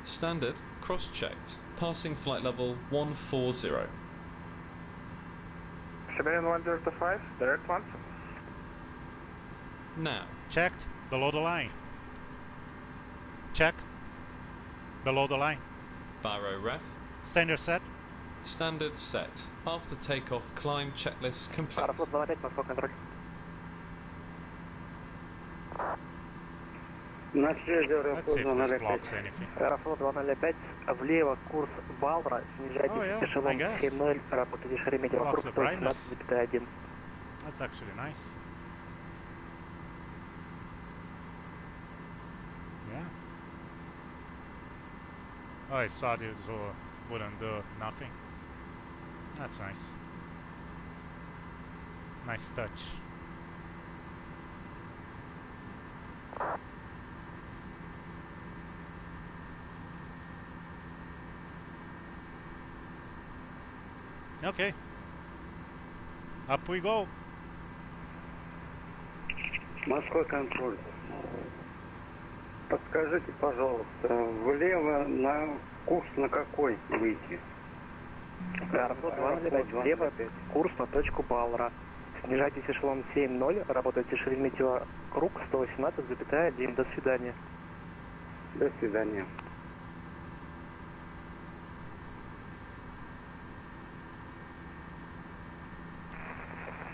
Standard, cross-checked. Passing flight level 140. Siberian 1025, direct Lanza. Now. Checked. Below the line. Check. Below the line. Baro ref. Standard set. Standard set. After takeoff, climb checklist complete. Аэрофлот 25, Москва контроль. На связи Let's see if this blocks anything. Аэрофлот 205, влево курс Валра, снижайтесь эшелон 7-0, работайте Шереметьево, Blocks курс the brightness. 117.1. That's actually nice. Yeah. Oh, I saw this wouldn't do nothing. That's nice. Nice touch. Okay. Up we go. Морской контроль. Подскажите, пожалуйста, влево на курс на какой выйти? Аэрофлот 209, влево, курс на точку Балра. Снижайтесь эшелон 7.0, работайте Шереметьево, круг 118,1. До свидания. До свидания.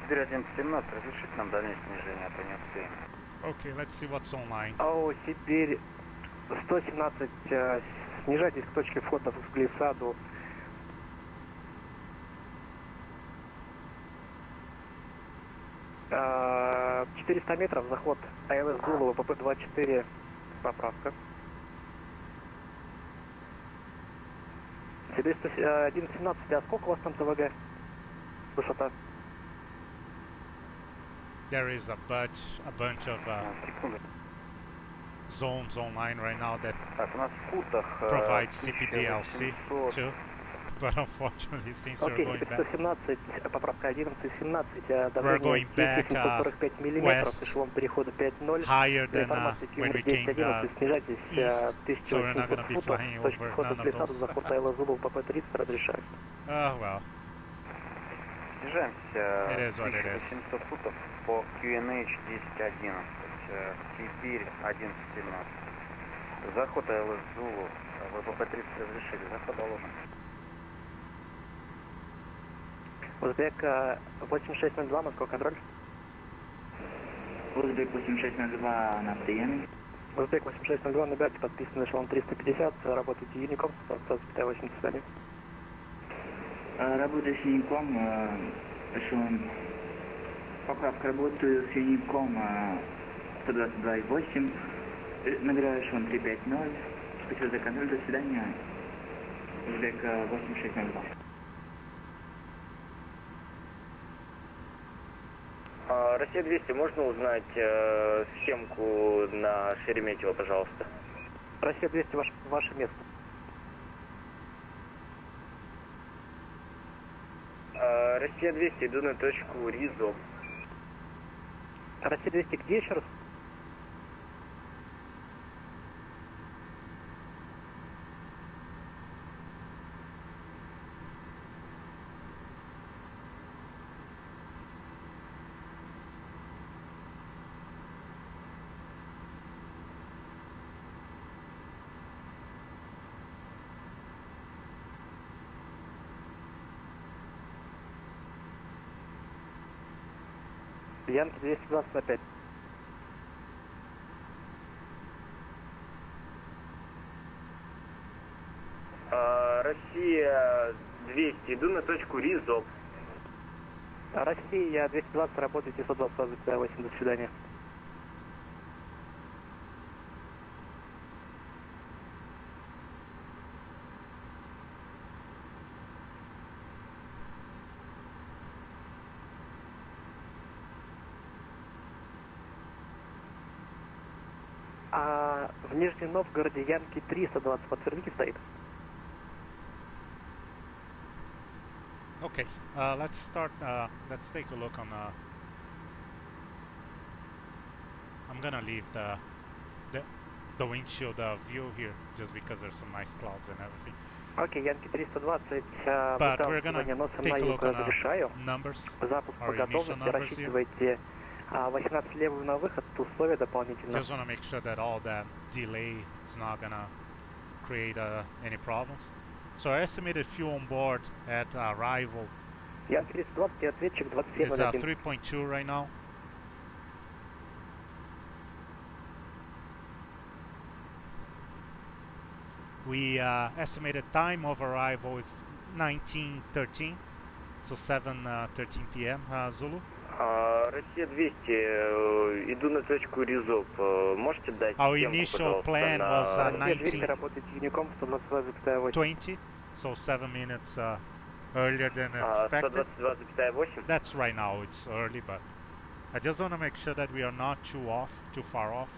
Теперь 11.17, разрешите нам дальнее снижение, а то не успеем. Okay, let's see what's online. О, Сибирь 117, снижайтесь к точке входа в глиссаду. А, 400 метров, заход АЛС Зулу, ПП-24, поправка. Сибирь 11.17, а сколько у вас там ТВГ? Высота? There is a bunch of zones online right now that Так, у нас в футах provide CPDLC too, but unfortunately since we're Окей, going Сибирь back, 117, поправка 11.17, we're давление going back 745 миллиметров, west, эшелон перехода 5.0. higher than Информация when we came 1011, снижайтесь east, so we're not going 1800 to be футов, flying точка over входа none of глиссаду, those. заход АЛС Зулу, ПП-30 разрешаю. Oh well, снижаемся it is what it is. 1700 футов по QNH 10.11, Сибирь 11.17. Заход АЛС Зулу, ВПП-30 разрешили, заход доложен. Узбек 8602, Москва, контроль. Узбек 8602 на приеме. Узбек 8602, набирайте подписанный эшелон 350, работайте UNICOM, 128, до свидания. Работаю с UNICOM, эшелон. Поправка, работаю с UNICOM 122,8. Набираю эшелон 350. Спасибо за контроль, до свидания. Узбек 8602. Россия 200, можно узнать схемку на Шереметьево, пожалуйста? Россия 200, ваше место. Россия 200, иду на точку Ризо. Россия 200, где еще раз? Янки 225. Россия 200, иду на точку Ризо. Россия 220, работайте 122,8, до свидания. А в Нижнем Новгороде Янки 320, подтвердите, стоит? Okay, let's start. Let's take a look on. I'm gonna leave the windshield view here just because there's some nice clouds and everything. Окей, Янки 320, But we're gonna носом take на a юг look on разрешаю. numbers, Запуск по our initial готовности, numbers here. рассчитывайте 18 левую на выход, условия дополнительно. Just want to make sure that all that delay is not gonna create any problems. So our estimated fuel on board at arrival Янки 320, ответчик is 2701. 3.2 right now. We estimated time of arrival is 19:13, so 7:13 p.m. Zulu. Россия 200, иду на точку Ризоп. Можете дать Our схемку, initial пожалуйста, plan на... was Россия 200, работайте UNICOM 122,8. 19:20, so 7 minutes earlier than expected. 122,8? That's right now, it's early, but I just want to make sure that we are not too far off.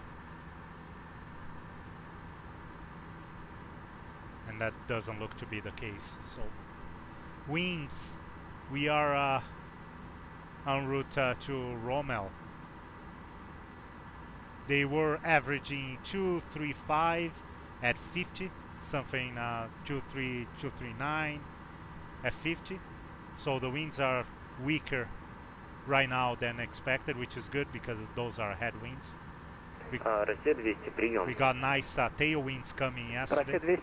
And that doesn't look to be the case. So winds we are en route to Rommel. They were averaging 235 at 50, something 239 at 50. So the winds are weaker right now than expected, which is good because those are headwinds. We got nice tailwinds coming yesterday.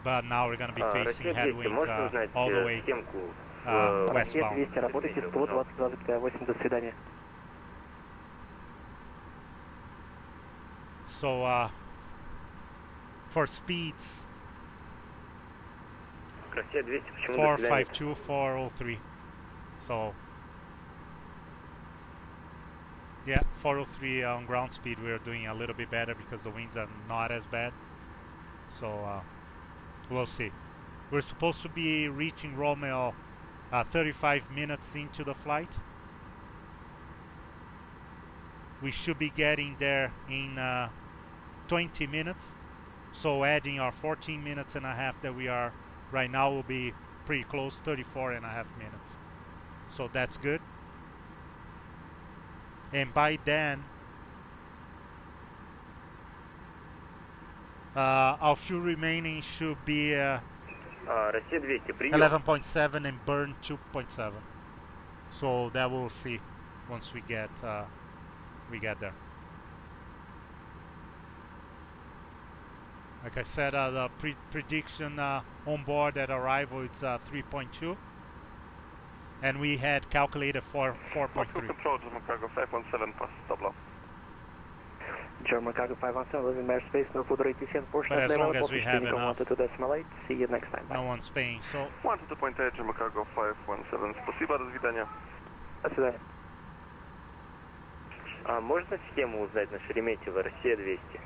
But now we're going to be facing headwinds all the way westbound. So for speeds, 452, 403. So yeah, 403 on ground speed. We're doing a little bit better because the winds are not as bad. So we'll see. We're supposed to be reaching Rommel 35 minutes into the flight. We should be getting there in 20 minutes. So adding our 14 minutes and a half that we are right now will be pretty close, 34 and a half minutes. So that's good. And by then, our fuel remaining should be 11.7 and burn 2.7. So that we'll see once we get there. Like I said, the prediction on board at arrival is 3.2, and we had calculated for 4.3. Control, German cargo 517, pass double. German cargo 517, leaving airspace, no further ATC, but as long as we have enough, 122.8, see you next time. No one's paying, so... 122.8, German cargo 517, спасибо, до свидания. До свидания. Можно систему узнать на Шереметьево, Россия 200?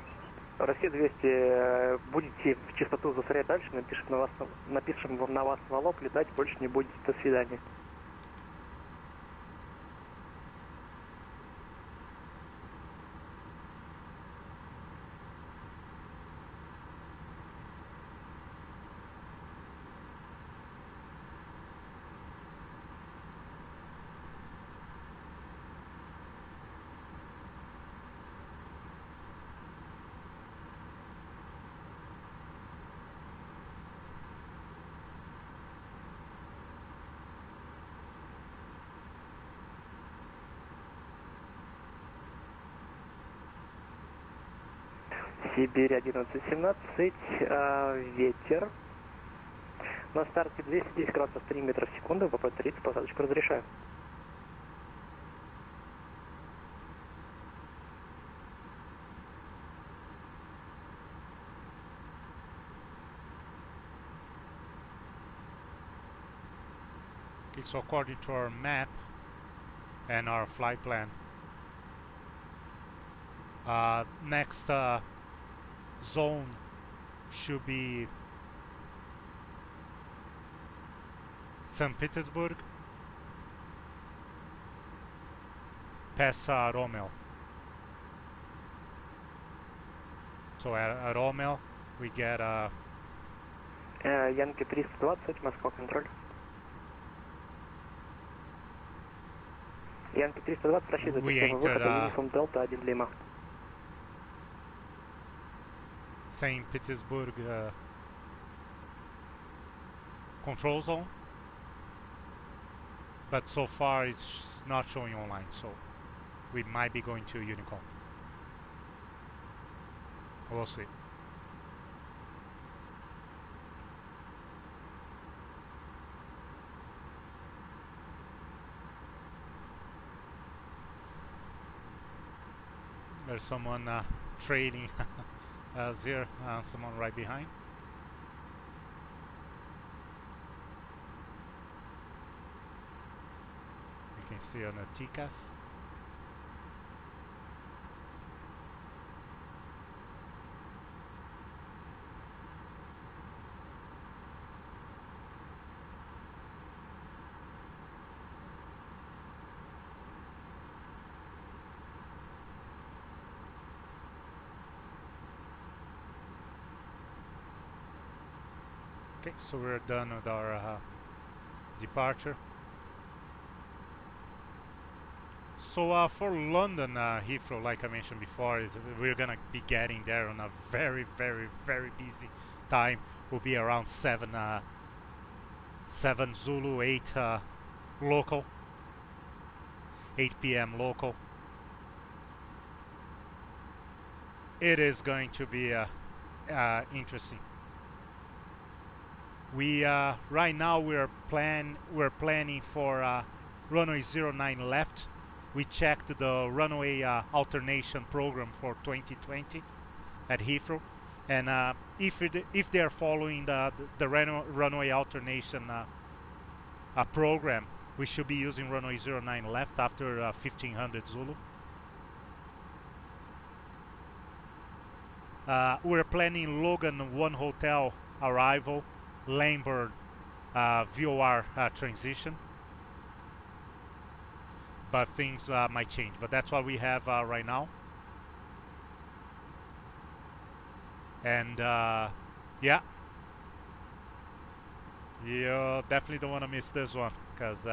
Россия 200, будете в частоту засорять дальше, напишем вам на вас на лоб, летать больше не будете. До свидания. Сибирь 1117, ветер. На старте 210 градусов 3 метра в секунду, ВП 30, посадочку разрешаю. Okay, so according to our map and our flight plan, next zone should be St. Petersburg past Rommel. So at Rommel we get Янки 320, Москва, контроль. Янки 320, рассчитывайте систему выхода, UNICOM Delta 1 Lima. St. Petersburg control zone, but so far it's not showing online, so we might be going to UNICOM. We'll see. There's someone trailing us here, someone right behind. You can see on the TCAS. Okay, so we're done with our departure. So for London Heathrow, like I mentioned before, we're gonna be getting there on a very, very, very busy time. Will be around 7 Zulu, 8 local, 8 p.m. local. It is going to be interesting. We right now we're planning for runway 09 left. We checked the runway alternation program for 2020 at Heathrow, and if they're following the runway alternation program, we should be using runway 09 left after 1500 Zulu. We're planning Logan 1 Hotel arrival, Lambert VOR transition. But things might change. But that's what we have right now. And yeah, you definitely don't want to miss this one, because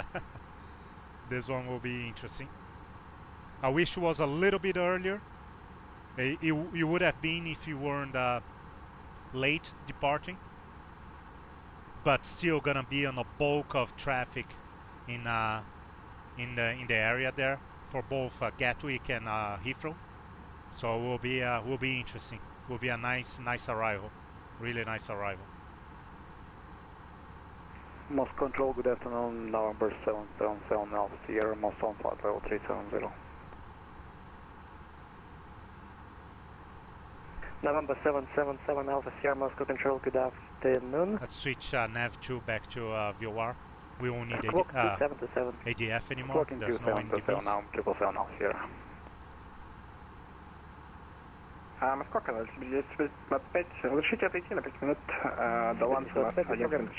this one will be interesting. I wish it was a little bit earlier. You would have been if you weren't late departing, but still gonna be on a bulk of traffic in the area there for both Gatwick and Heathrow. So will be interesting. Will be a nice arrival, really nice arrival. Most Control, good afternoon. November 777 Alpha Sierra, most on flight level 370. November 777 Alpha Sierra, Moscow Control, good afternoon. Let's switch nav2 back to VOR. We won't need ADF anymore. There's no NDBs. Now, 777 Alpha Sierra. Москва, канал 1025, разрешите отойти на 5 минут до ланца у нас 11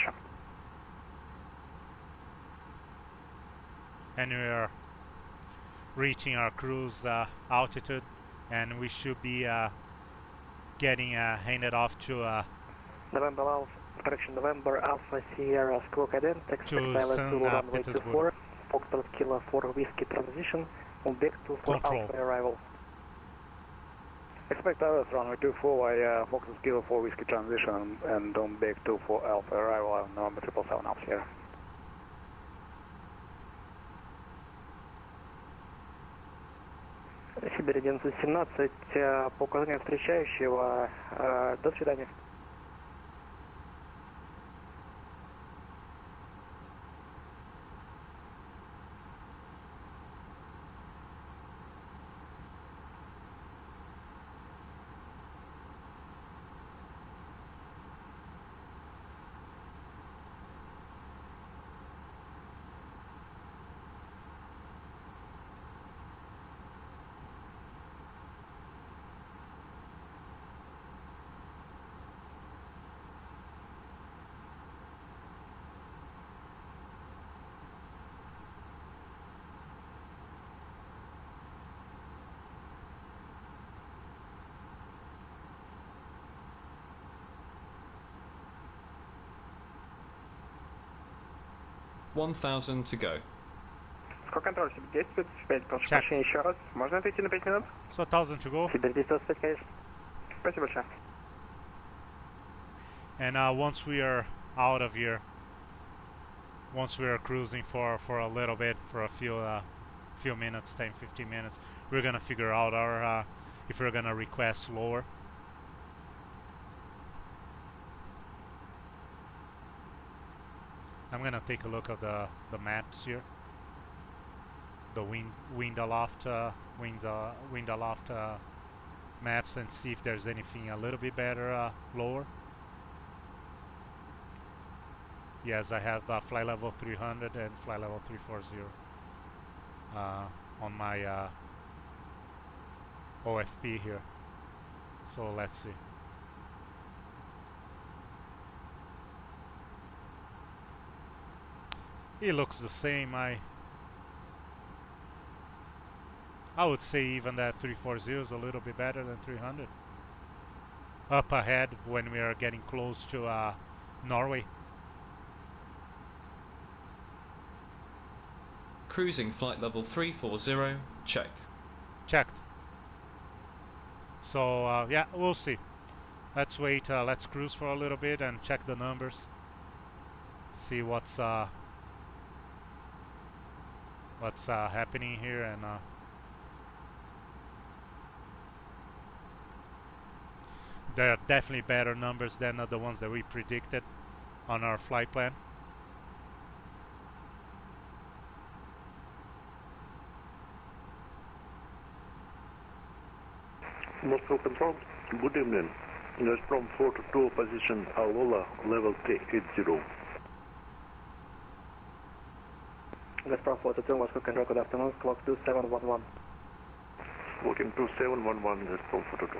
And we are reaching our cruise altitude, and we should be getting handed off to November Alpha Sierra Squawk Addons, expect pilot Zulu runway 24, Foxtrot Kilo 4 Whiskey transition, on deck 24 Alpha arrival. Expect pilot runway 24 Foxtrot Kilo 4 Whiskey transition and on deck 24 Alpha arrival on November 777 Alpha Sierra. Сибирь 1117, по указанию встречающего, до свидания. $1,000 to go. Сколько контроль? Сибирь 1025, прошу прощения еще раз. Можно отойти на 5 минут? So 1000 to go. Сибирь 1025, конечно. Спасибо большое. And once we are out of here, once we are cruising for a little bit, for a few minutes, 10-15 minutes, we're gonna figure out our if we're gonna request lower. I'm gonna take a look at the maps here, the wind aloft maps, and see if there's anything a little bit better lower. Yes, I have flight level 300 and flight level 340 on my OFP here. So let's see. It looks the same. I would say even that 340 is a little bit better than 300. Up ahead, when we are getting close to Norway. Cruising flight level 340, check. Checked. So yeah, we'll see. Let's wait. Let's cruise for a little bit and check the numbers. See what's happening here, and there are definitely better numbers than the ones that we predicted on our flight plan. Moscow Control, good evening. Gazprom 422 position Alola, level 380. Gazprom 422, Moscow Control, good afternoon, clock 2711. Walking 2711, Gazprom 422.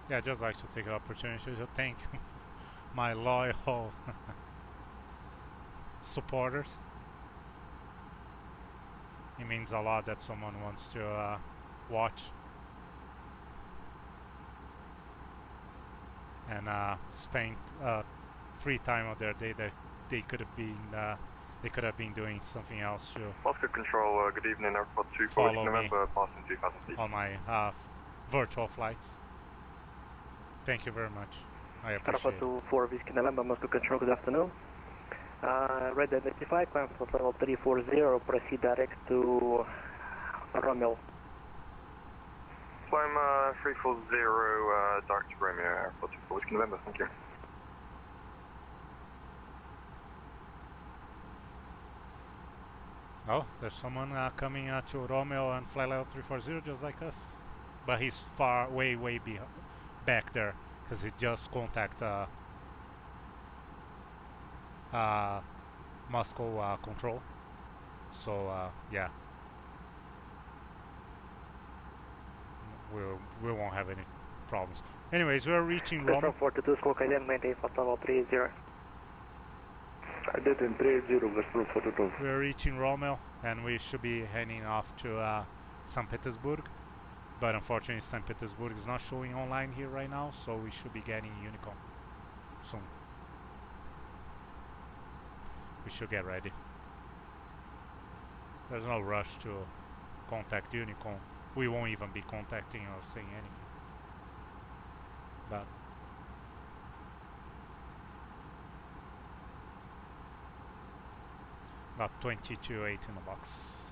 Yeah, I'd just like to take the opportunity to thank my loyal supporters. It means a lot that someone wants to watch and spend free time of their day that they could have been doing something else to Moscow Control, good evening, Airport 24, follow November, passing 2000 feet. on my virtual flights. Thank you very much. I appreciate it. 4 Whiskey November, Moscow Control, good afternoon. Red identify, climb for level 340, proceed direct to Romeo. Climb 340, direct to Romeo, Airport 24, Whiskey November, thank you. Oh, there's someone coming to Romeo and flight level 340 just like us. But he's far, way back there, because he just contacted Moscow Control. So yeah, we won't have any problems. Anyways, we're reaching Romeo. 42, squawk again, maintain flight level 30. I did in 30, Gazprom 42. We're reaching Romeo, and we should be heading off to St. Petersburg. But unfortunately, St. Petersburg is not showing online here right now, so we should be getting UNICOM soon. We should get ready. There's no rush to contact UNICOM. We won't even be contacting or saying anything. But about 22.8 in the box.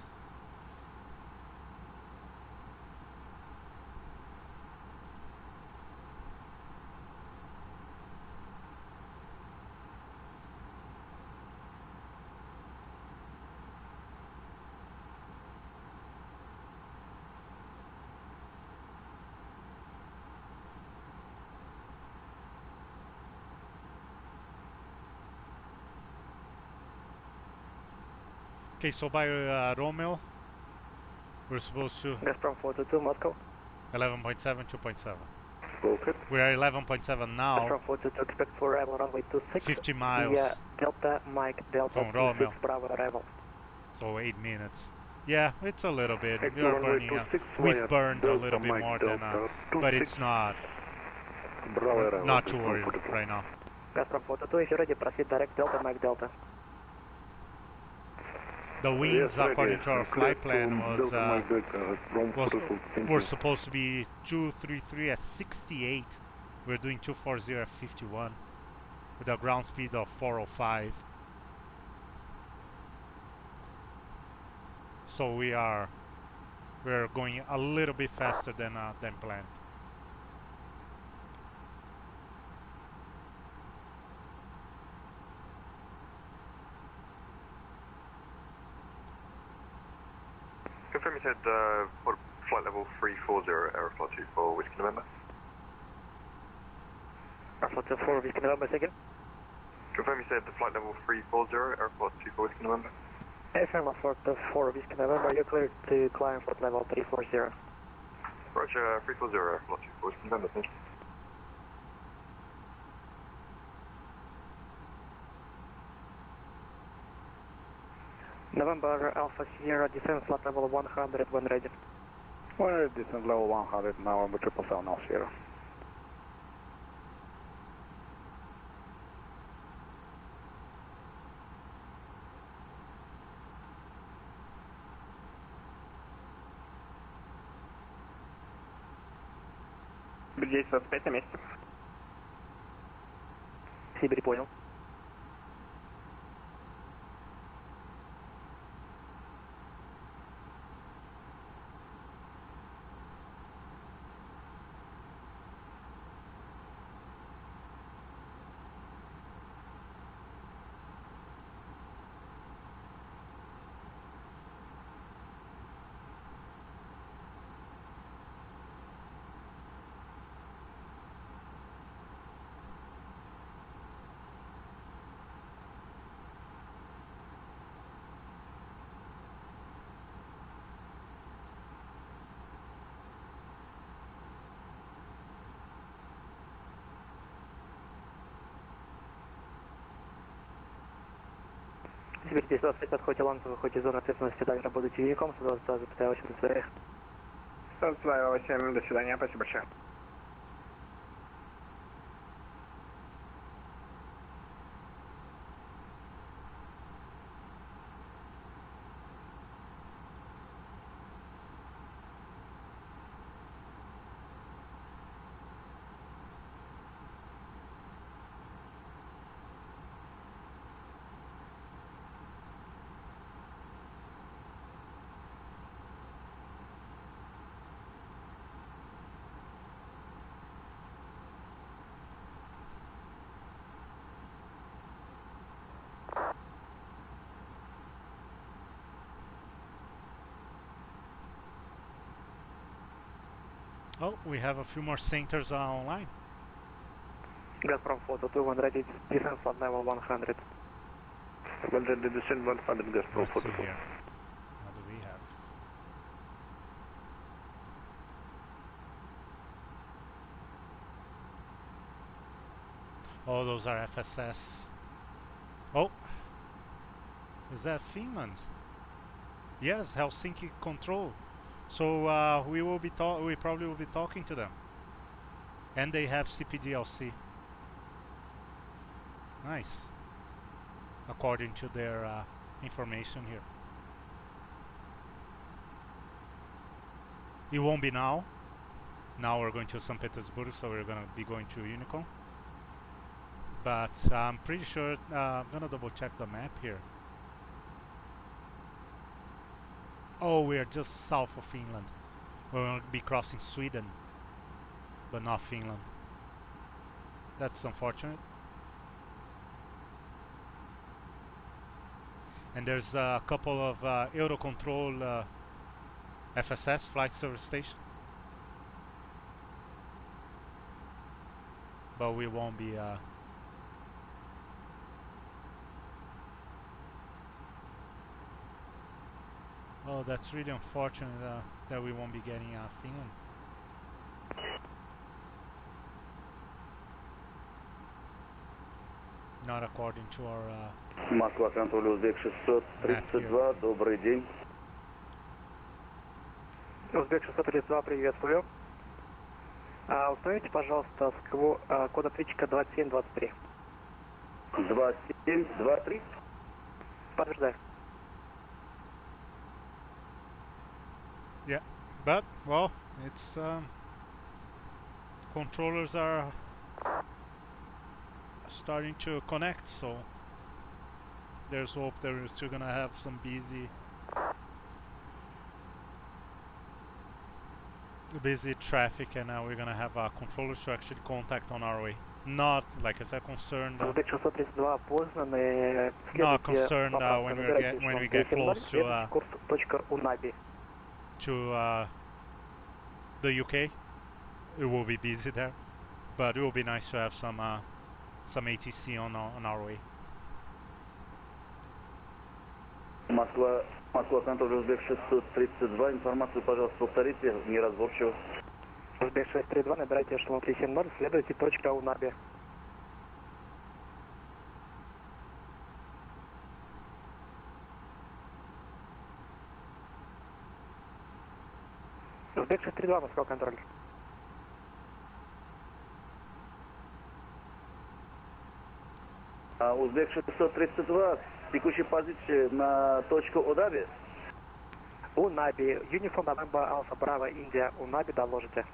Okay, so by Romeo, we're supposed to... Gazprom 422, Moscow. 11.7, 2.7. Okay. We are 11.7 now. Gazprom 422, expect for arrival runway 26. 50 miles. Yeah, Delta, Mike, Delta from 26, Romeo. Bravo arrival. So 8 minutes. Yeah, it's a little bit. Head We are runway burning. 26 We've via burned a Delta, little bit Mike, more Delta, than, but it's not. Bravo arrival. Not too worried right now. Gazprom 422, if you're ready, proceed direct Delta, Mike, Delta. The winds, Yes, according ready. to our flight plan, was Thank were you. supposed to be 233 at 68. We're doing 240 at 51 with a ground speed of 405. So we're going a little bit faster than planned. Confirm you said for flight level 340, Aeroflot 24, Whiskey November. Airflow 24, Whiskey November, second. Confirm you said the flight level 340, Aeroflot 24, Whiskey November. FM Airflow 4, Whiskey November, you're cleared to climb flight level 340. Roger, 340, Aeroflot 24, Whiskey November, thank you. November Alpha Sierra, descent flight level 100 when ready. 100, descent level 100, now on the 777 Alpha Sierra. Бюджет 25 на месте. Сибирь, понял. Сибирь 1025, отходите Ланцево, выходите из зоны ответственности, далее работаете UNICOM, 122,8 до свидания. 122,8, до свидания, спасибо большое. Oh, we have a few more centers online. Gazprom Photo 200, descent flight level 100. 100, descent 100, Gazprom Let's see Photo 4. here. What do we have? Oh, those are FSS. Oh, is that Finland? Yes, Helsinki Control. So we probably will be talking to them, and they have CPDLC. Nice, according to their information here. It won't be now. Now we're going to St. Petersburg, so we're gonna be going to UNICOM. But I'm pretty sure. I'm gonna double check the map here. Oh, we are just south of Finland. We're going to be crossing Sweden, but not Finland. That's unfortunate. And there's a couple of Eurocontrol FSS flight service station, but we won't be. Oh, that's really unfortunate that we won't be getting Finland. Not according to our Москва, контроль Узбек 632, добрый день. Узбек 632, приветствую. Установите, пожалуйста, код ответчика 2723. 2723? Подтверждаю. Yeah, but well, it's controllers are starting to connect, so there's hope that we're still gonna have some busy busy traffic, and we're gonna have controllers to actually contact on our way. Not, like I said, concerned. Not concerned when we get close to the UK. It will be busy there, but it will be nice to have some ATC on our way. Москва, контроль Узбек 632, информацию, пожалуйста, повторите, неразборчиво. Узбек 632, набирайте эшелон 370, следуйте точка Унаби. Узбек 632, Москва, контроль. Узбек 632, текущая позиция на точку Унаби. Унаби, Uniform November Alpha Bravo India, Унаби доложите.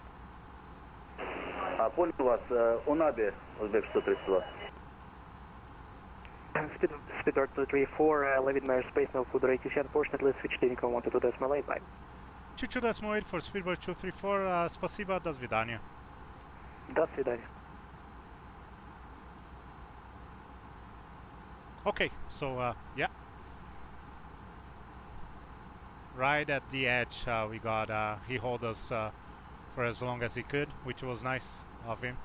Понял вас, Унаби, Узбек 632. Speedbird 234, leaving my space, no food rate, unfortunately switch to UNICOM 122.8, bye. 22.8 for Speedbird 234, спасибо, до свидания. До свидания. Okay, so yeah. Right at the edge, we got, he held us for as long as he could, which was nice of him.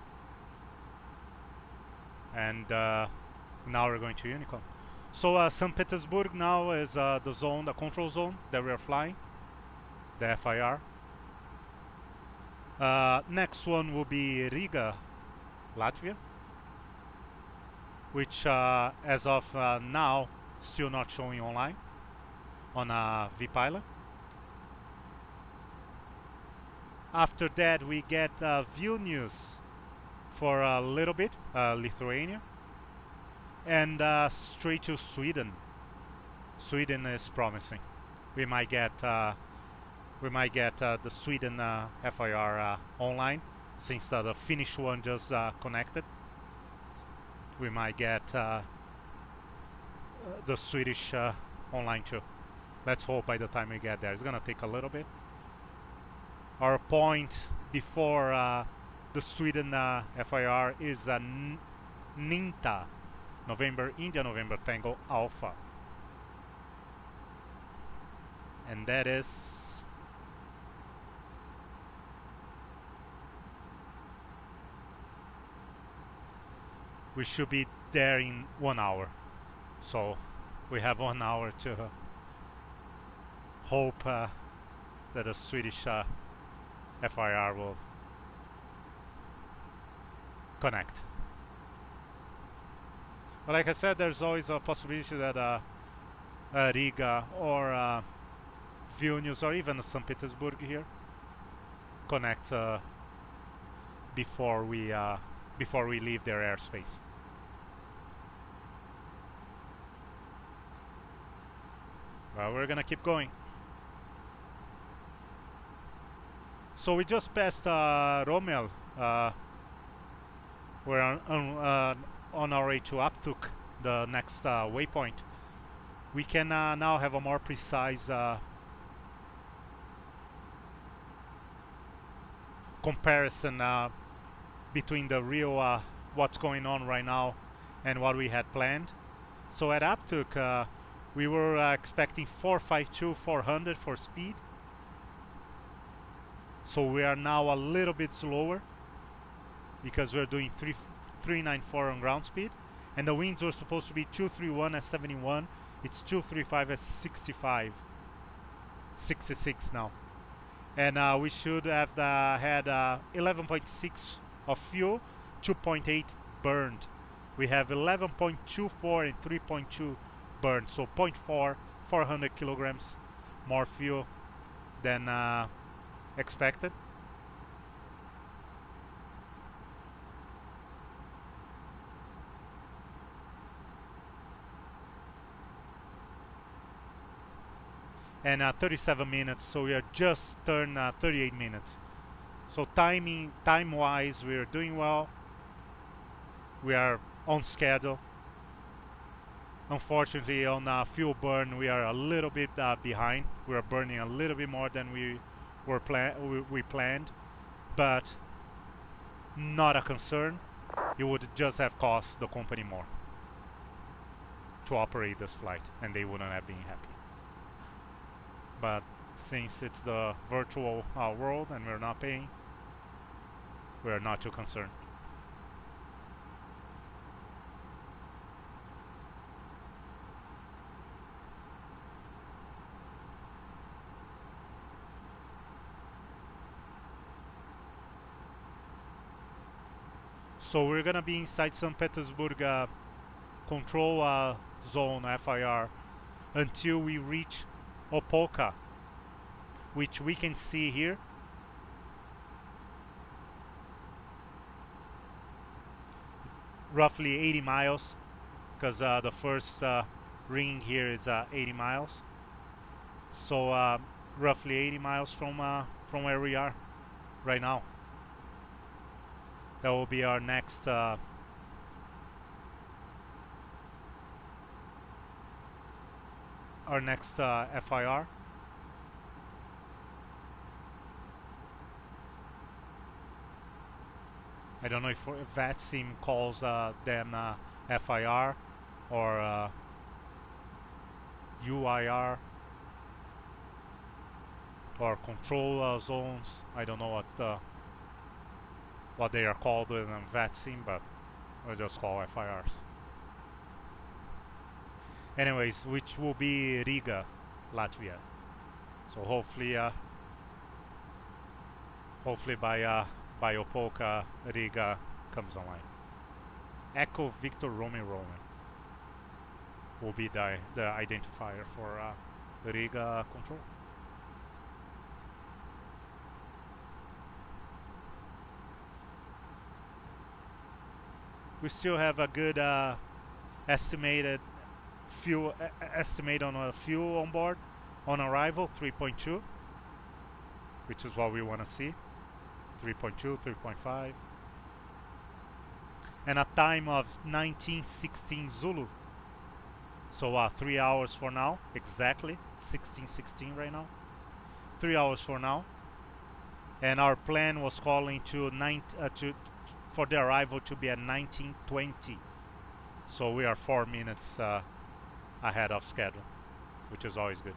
And now we're going to UNICOM. So St. Petersburg now is the zone, the control zone that we are flying, the FIR. Next one will be Riga, Latvia, which as of now still not showing online on vPilot. After that we get Vilnius for a little bit, Lithuania, and straight to Sweden. Sweden is promising. We might get the Sweden FIR online, since the Finnish one just connected. We might get the Swedish online too. Let's hope by the time we get there. It's gonna take a little bit. Our point before the Sweden FIR is Ninta, November India November Tango Alpha, and that is we should be there in 1 hour. So we have 1 hour to hope that the Swedish FIR will connect. But like I said, there's always a possibility that Riga or Vilnius or even St. Petersburg here connect before we leave their airspace. Well, we're gonna keep going. So we just passed Rommel. We're on our way to Aptuk, the next waypoint. We can now have a more precise comparison between the real what's going on right now and what we had planned. So at Aptuk, we were expecting 452, 400 for speed. So we are now a little bit slower because we're doing 394 on ground speed, and the winds were supposed to be 231 at 71. It's 235 at 65, 66 now, and we should have had 11.6 of fuel, 2.8 burned. We have 11.24 and 3.2 burned, so 0.4, 400 kilograms more fuel than expected. And 37 minutes, so we are just turned 38 minutes. So time-wise, we are doing well. We are on schedule. Unfortunately, on fuel burn, we are a little bit behind. We are burning a little bit more than we we planned, but not a concern. It would just have cost the company more to operate this flight, and they wouldn't have been happy. But since it's the virtual world and we're not paying, we're not too concerned. So we're gonna be inside St. Petersburg control zone FIR until we reach Opolka, which we can see here. Roughly 80 miles, because the first ring here is 80 miles. So roughly 80 miles from where we are right now. That will be our next FIR. I don't know if VATSIM calls them FIR or UIR or control zones. I don't know what they are called in VATSIM, but we'll just call FIRs. Anyways, which will be Riga, Latvia. So hopefully by Opolka, Riga comes online. Echo Victor Roman will be the identifier for Riga control. We still have a good estimate on a fuel on board on arrival, 3.2, which is what we want to see. 3.2, 3.5, and a time of 1916 Zulu. So 3 hours for now, exactly 16:16 right now. 3 hours for now, and our plan was calling for the arrival to be at 19:20. So we are 4 minutes ahead of schedule, which is always good.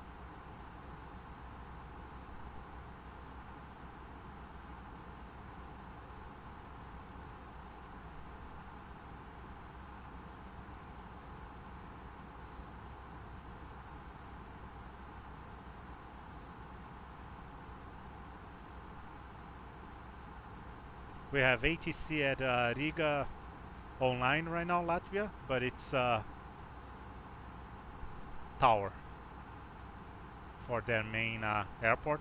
We have ATC at Riga online right now, Latvia, but it's tower for their main airport,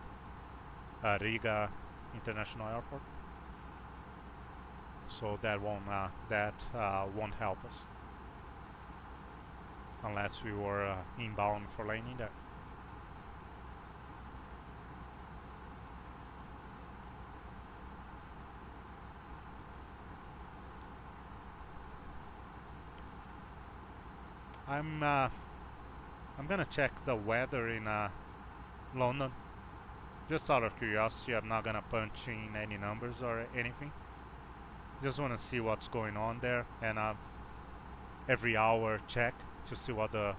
Riga International Airport. So that won't help us unless we were inbound for landing there. I'm gonna check the weather in London, just out of curiosity. I'm not gonna punch in any numbers or anything. Just want to see what's going on there, and every hour check to see what the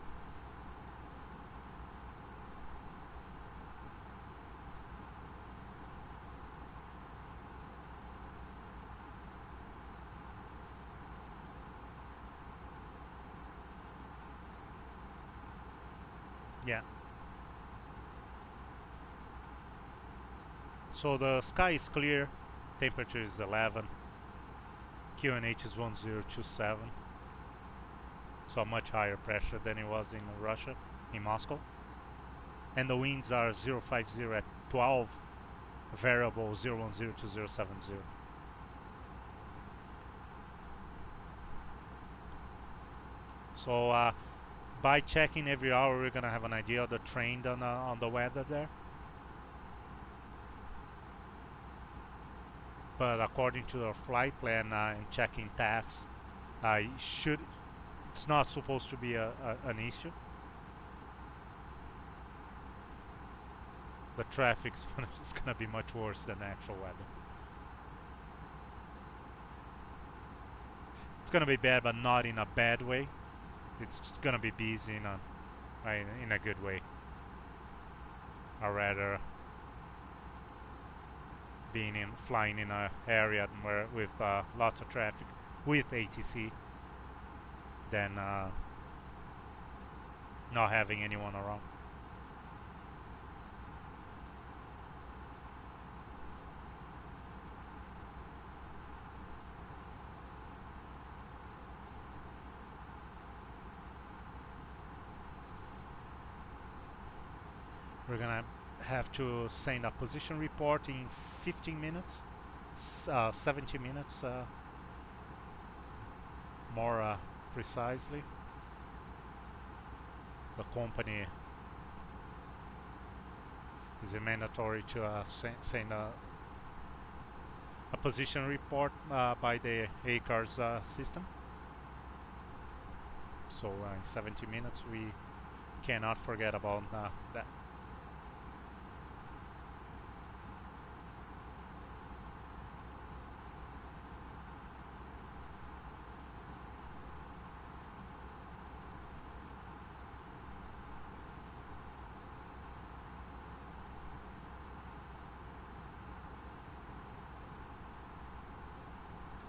yeah. So the sky is clear, temperature is 11, QNH is 1027, so much higher pressure than it was in Russia, in Moscow. And the winds are 050 at 12, variable 010 to 070. So by checking every hour, we're gonna have an idea of the trend on the weather there. But according to the flight plan and checking TAFs, it's not supposed to be an issue. the traffic's is gonna be much worse than the actual weather. It's gonna be bad, but not in a bad way. It's just gonna be busy in a good way. Or rather, flying in an area where with lots of traffic with ATC than not having anyone around. We're gonna have to send a position report in 15 minutes, 70 minutes more precisely. The company is mandatory to send a position report by the ACARS system. So in 70 minutes we cannot forget about that.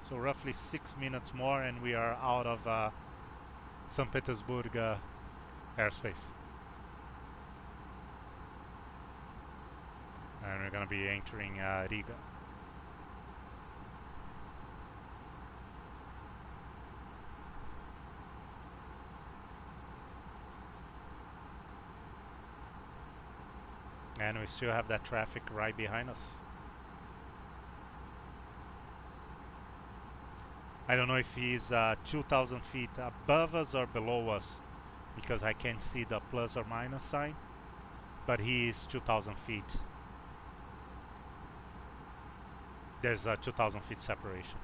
So roughly 6 minutes more and we are out of St. Petersburg airspace. And we're gonna be entering Riga. And we still have that traffic right behind us. I don't know if he's 2,000 feet above us or below us because I can't see the plus or minus sign, but he is 2,000 feet. There's a 2,000 feet separation.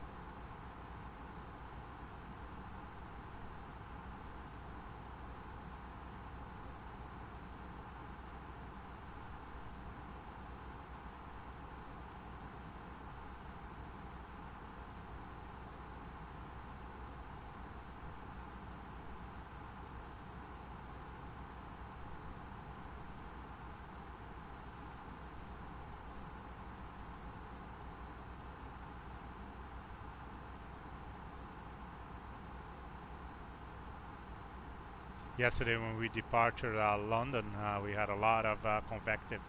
Yesterday when we departed London, we had a lot of convective.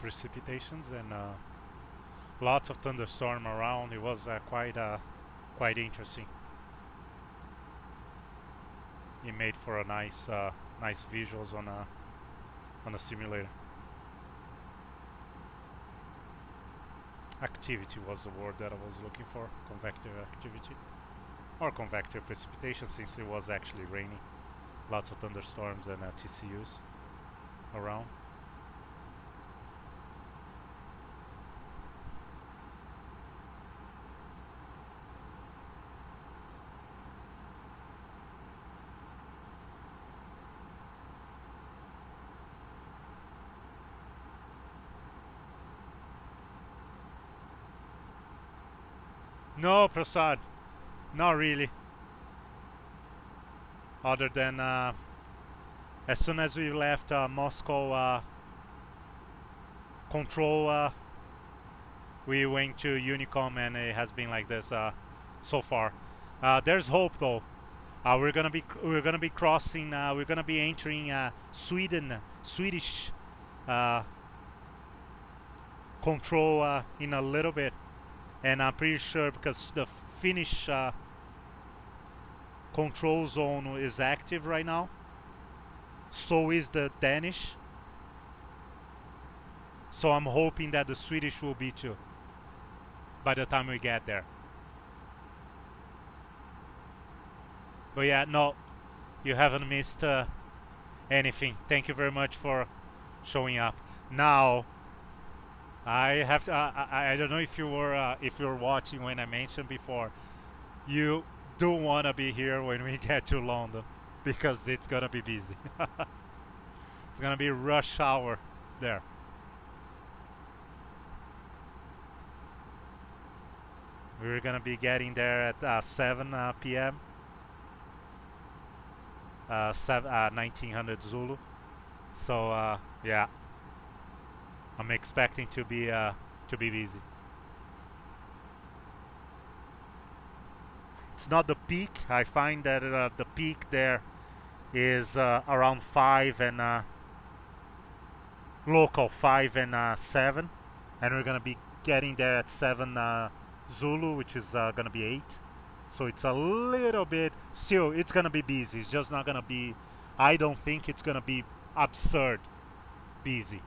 Precipitations and lots of thunderstorm around. It was quite interesting. It made for a nice visuals on a simulator. Activity was the word that I was looking for. Convective activity or convective precipitation, since it was actually raining. Lots of thunderstorms and TCUs around. No, Prasad, not really. Other than as soon as we left Moscow control, we went to UNICOM, and it has been like this so far. There's hope though. We're gonna be crossing. We're gonna be entering Swedish control in a little bit. And I'm pretty sure because the Finnish control zone is active right now, So is the Danish. So I'm hoping that the Swedish will be too by the time we get there. But yeah, no, you haven't missed anything. Thank you very much for showing up. Now, I have to. I don't know if you were watching when I mentioned before. You do want to be here when we get to London because it's gonna be busy. It's gonna be rush hour there. We're gonna be getting there at 7 p.m. 1900 Zulu. So yeah, I'm expecting to be busy. It's not the peak. I find that the peak there is around 5 and local 5 and 7, and we're gonna be getting there at 7 Zulu, which is gonna be 8. So it's a little bit, still it's gonna be busy. It's just not gonna be, I don't think it's gonna be absurd busy,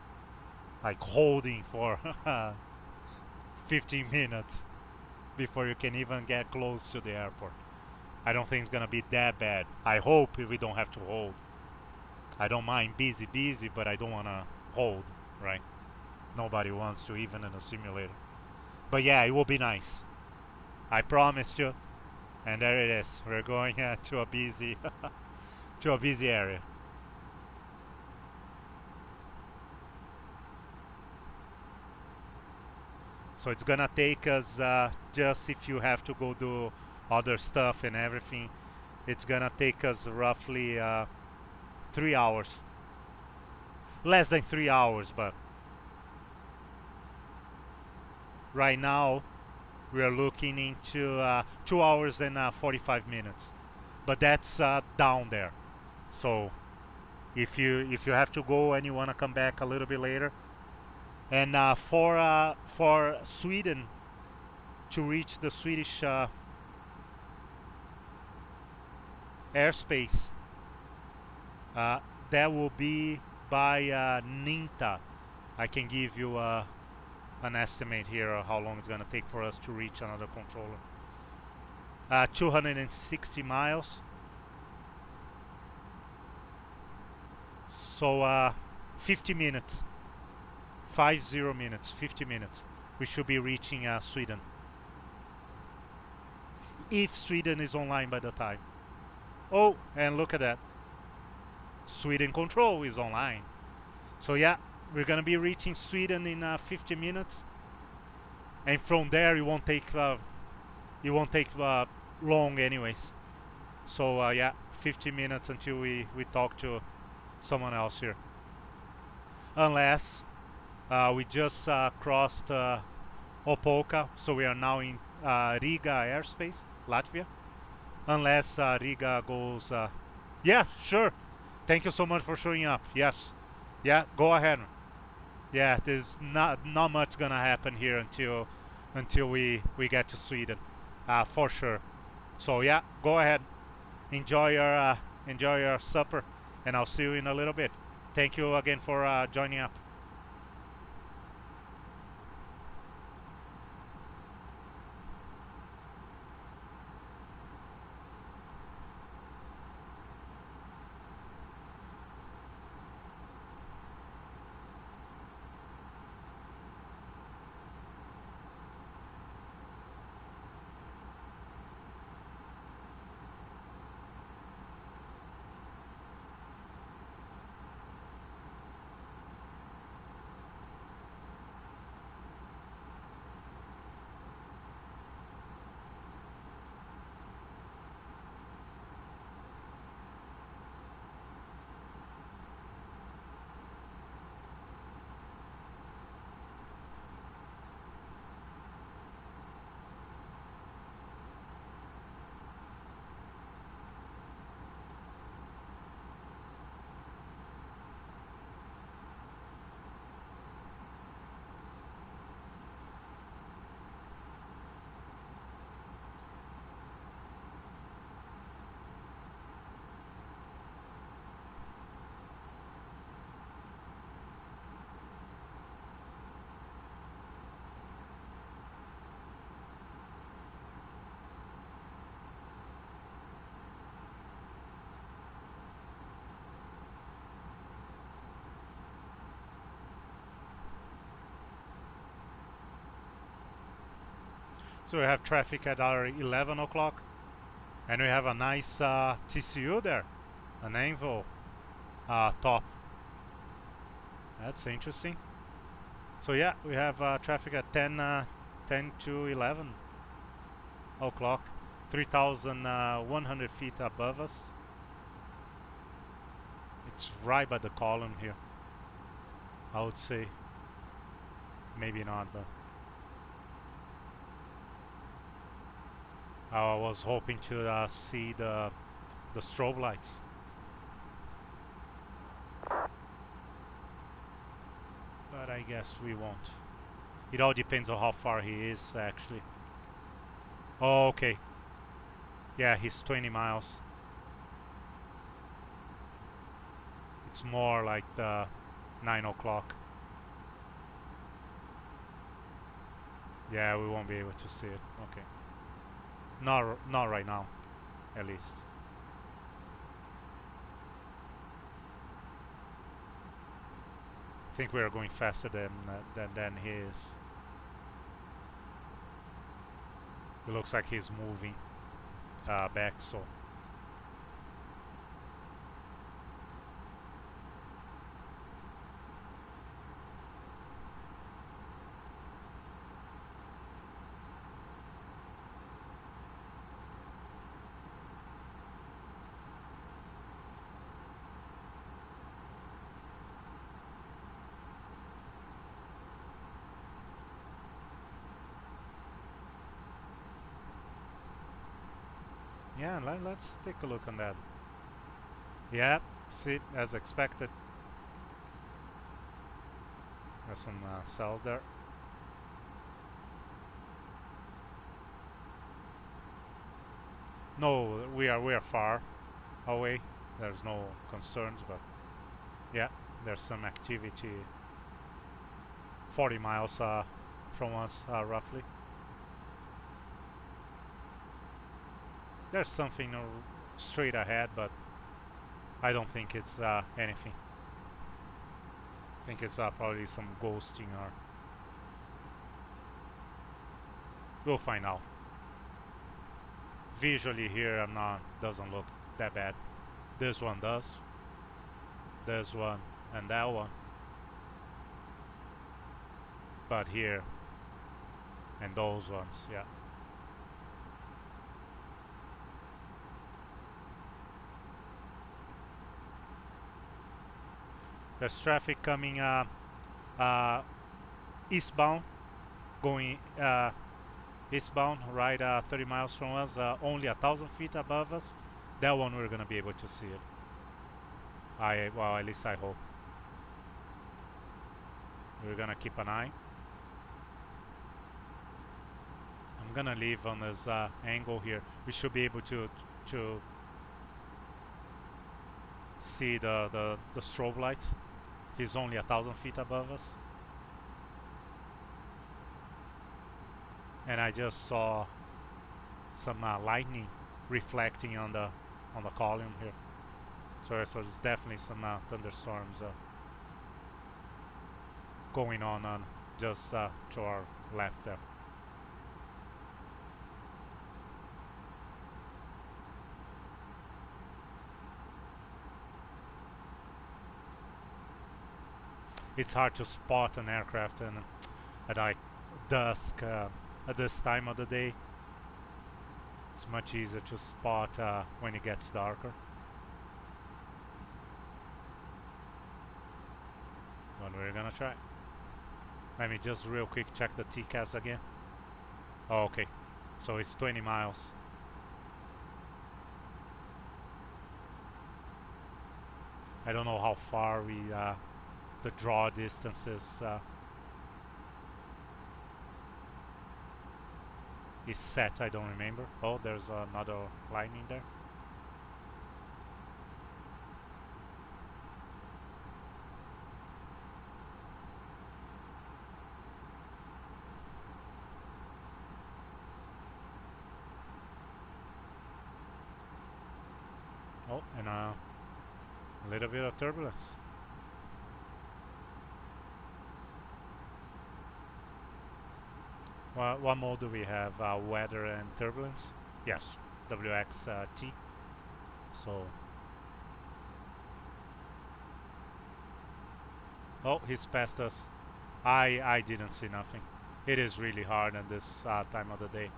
like holding for 15 minutes before you can even get close to the airport. I don't think it's gonna be that bad. I hope we don't have to hold. I don't mind busy, but I don't wanna hold, right? Nobody wants to, even in a simulator. But yeah, it will be nice. I promised you. And there it is. We're going to a busy to a busy area. So it's gonna take us just if you have to go do other stuff and everything, it's gonna take us roughly 3 hours. Less than 3 hours, but right now we are looking into 2 hours and 45 minutes, but that's down there. So if you have to go and you want to come back a little bit later, and for Sweden to reach the Swedish airspace, that will be by Ninta. I can give you an estimate here of how long it's going to take for us to reach another controller. 260 miles. So 50 minutes. 50 minutes. 50 minutes. We should be reaching Sweden. If Sweden is online by the time. Oh, and look at that. Sweden control is online. So yeah, we're gonna be reaching Sweden in 50 minutes, and from there it won't take long anyways. So yeah, 50 minutes until we talk to someone else here. Unless we just crossed Opolka, so we are now in Riga airspace, Latvia. Unless Riga goes, yeah, sure. Thank you so much for showing up. Yes, yeah, go ahead. Yeah, there's not much gonna happen here until we get to Sweden, for sure. So yeah, go ahead, enjoy your supper, and I'll see you in a little bit. Thank you again for joining up. So we have traffic at our 11 o'clock, and we have a nice TCU there, an anvil top. That's interesting. So yeah, we have traffic at 10 to 11 o'clock, 3,100 feet above us. It's right by the column here, I would say. Maybe not, but I was hoping to see the strobe lights. But I guess we won't. It all depends on how far he is, actually. Oh, okay. Yeah, he's 20 miles. It's more like 9 o'clock. Yeah, we won't be able to see it. Okay. Not right now, at least. I think we are going faster than he is. It looks like he's moving back, so. Yeah, let's take a look on that. Yeah, see, as expected. There's some cells there. No, we are far away. There's no concerns, but yeah, there's some activity 40 miles from us, roughly. There's something straight ahead, but I don't think it's anything. I think it's probably some ghosting, or we'll find out. Visually here, doesn't look that bad. This one does. This one and that one. But here and those ones, yeah. There's traffic coming eastbound, going eastbound, right 30 miles from us, only 1,000 feet above us. That one we're gonna be able to see it. Well, at least I hope. We're gonna keep an eye. I'm gonna leave on this angle here. We should be able to see the strobe lights. He's only 1,000 feet above us. And I just saw some lightning reflecting on the column here. So there's definitely some thunderstorms going on just to our left there. It's hard to spot an aircraft at like dusk at this time of the day. It's much easier to spot when it gets darker. But we're gonna try. Let me just real quick check the TCAS again. Oh, okay, so it's 20 miles. I don't know how far the draw distance is set. I don't remember. Oh, there's another lightning there. Oh, and a little bit of turbulence. What mode do we have? Weather and turbulence? Yes, WXT. So, oh, he's passed us. I didn't see nothing. It is really hard at this time of the day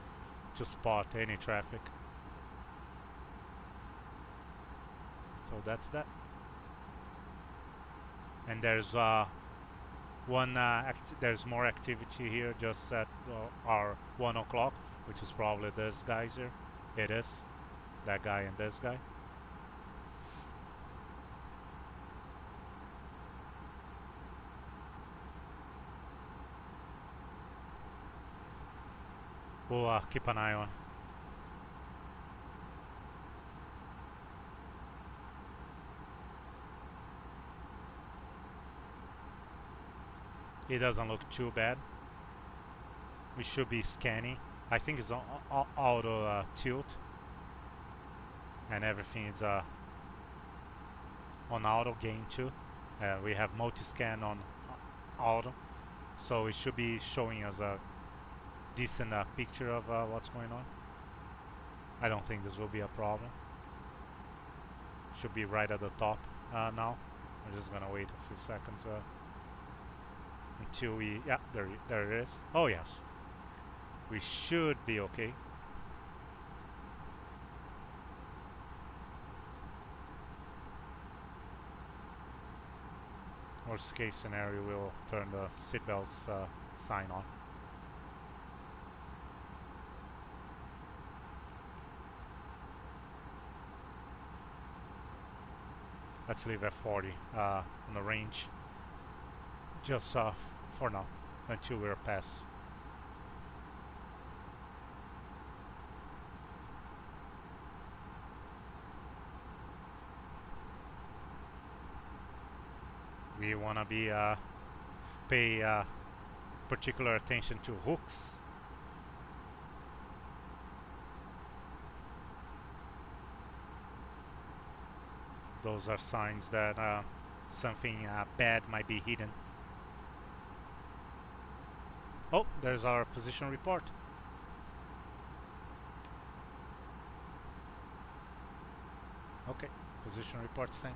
to spot any traffic. So that's that. And there's there's more activity here just at our 1 o'clock, which is probably this guy's here. It is that guy and this guy. We'll keep an eye on. It doesn't look too bad. We should be scanning. I think it's on auto tilt, and everything is on auto gain too. We have multi-scan on auto, so it should be showing us a decent picture of what's going on. I don't think this will be a problem. Should be right at the top now. I'm just gonna wait a few seconds until we, yeah, there it is. Oh yes, we should be okay. Worst case scenario, we'll turn the seatbelts sign on. Let's leave at 40 on the range, just for now, until we're past. We want to be pay particular attention to hooks. Those are signs that something bad might be hidden. Oh, there's our position report. Okay, position report sent.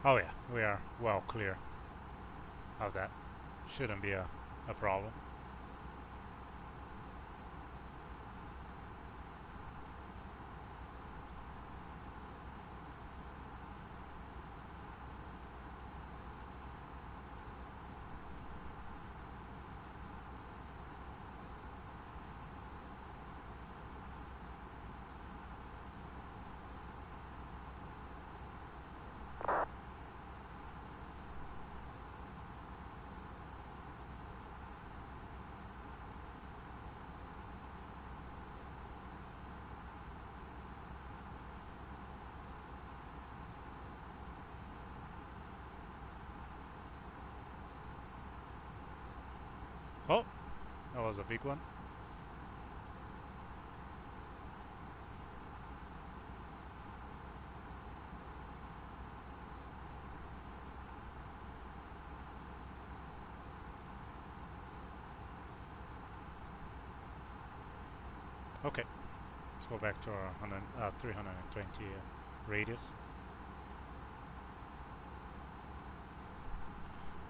Oh yeah, we are well clear of that. Shouldn't be a problem. Oh, that was a big one. Okay, let's go back to our 320 radius.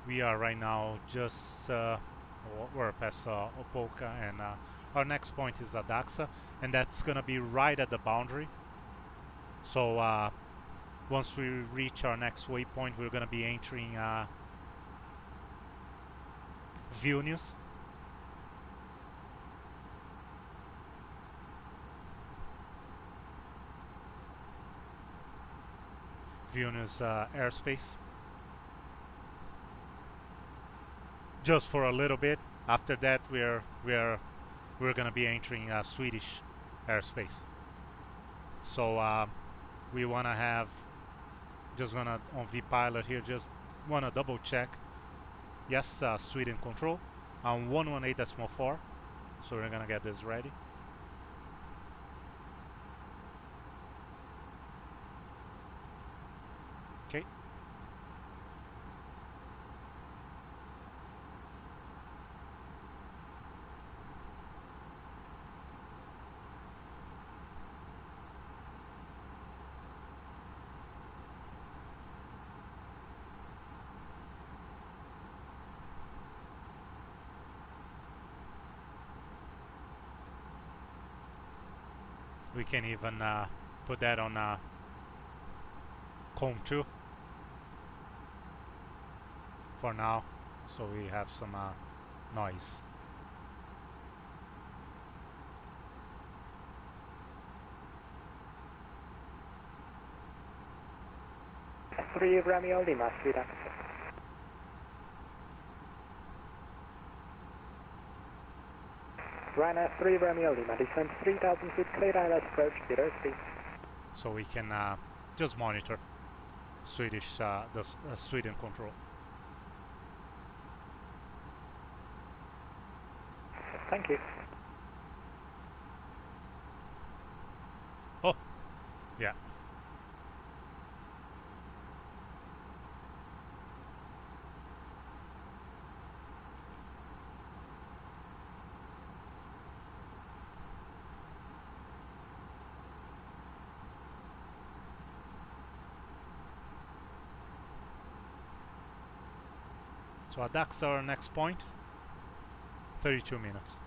We are right now just we're past Opolka, and our next point is Adaxa, and that's gonna be right at the boundary. So once we reach our next waypoint, we're gonna be entering Vilnius. Vilnius airspace. Just for a little bit. After that, we're gonna be entering Swedish airspace. So we wanna have on vPilot here. Just wanna double check. Yes, Sweden control on 118.4. So we're gonna get this ready. Okay. We can even put that on COM 2 for now, so we have some noise. Three Romeo Lima, Sweden. Ryanair 3 Romeo Lima, descent 3,000 feet, clear ILS approach 03. So we can just monitor Swedish, Sweden control. Thank you. Oh, yeah. So that's our next point. 32 minutes.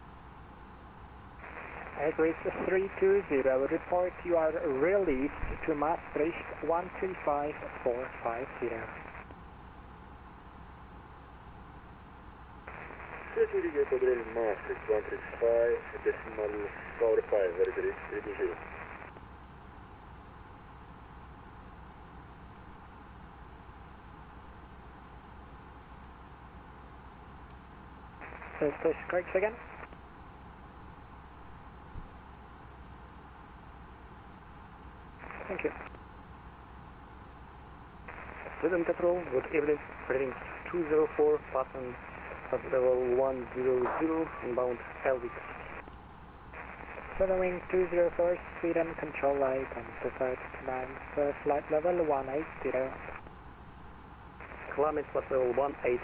Airways 320, report you are released to Maastricht 135450. Maastricht 135.45, very good, 320. Station correct again. Thank you. Sweden Petrol, good evening, reading 204, pattern at level 100, inbound Helvik. Sweden Wing 204, Sweden, control light on preferred command, flight level 180. Climate flight level 180,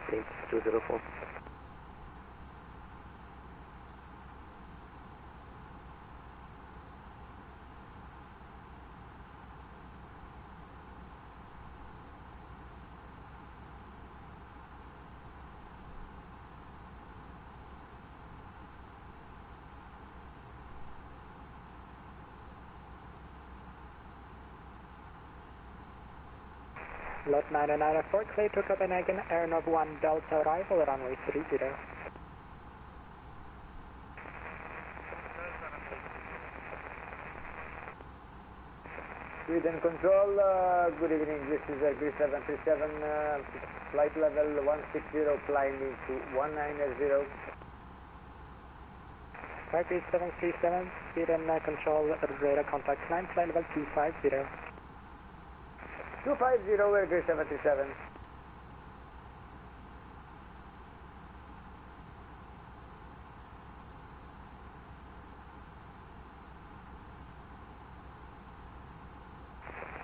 please, 204. Lot 994, clear to Copenhagen, Airnav 1 Delta arrival, runway 30. Sweden Control, good evening, this is Airways 737, flight level 160, climbing to 190. Airways 737, Sweden Control, radar contact line, flight level 250. 250, Airways 737.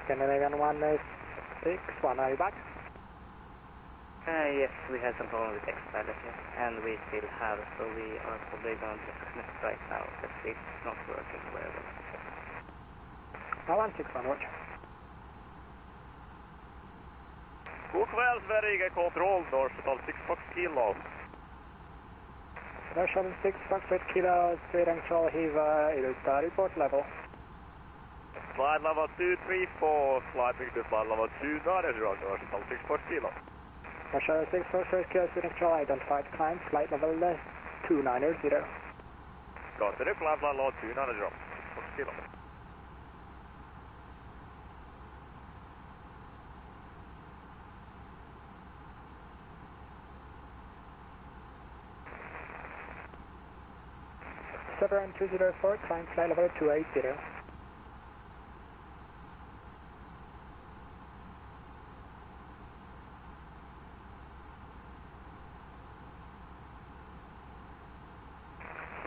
Scandinavian 161, are you back? Yes, we had some problem with X-pilot here, and we still have, so we are probably going to disconnect right now, but it's not working well. 161, watch. God kväll Sverige, kontroll, Northshuttle 6 Fox Kilo. Northshuttle 6 Fox Kilo, Sweden Control, HiFi, it is the report level. Flight level 234, flight big to flight level 290, Northshuttle 6 Fox Kilo. Northshuttle 6 Fox Kilo, Sweden Control, identified climb, flight level 290. Continue, flight level 290, Fox Kilo. Severin 204, climb flight level 280.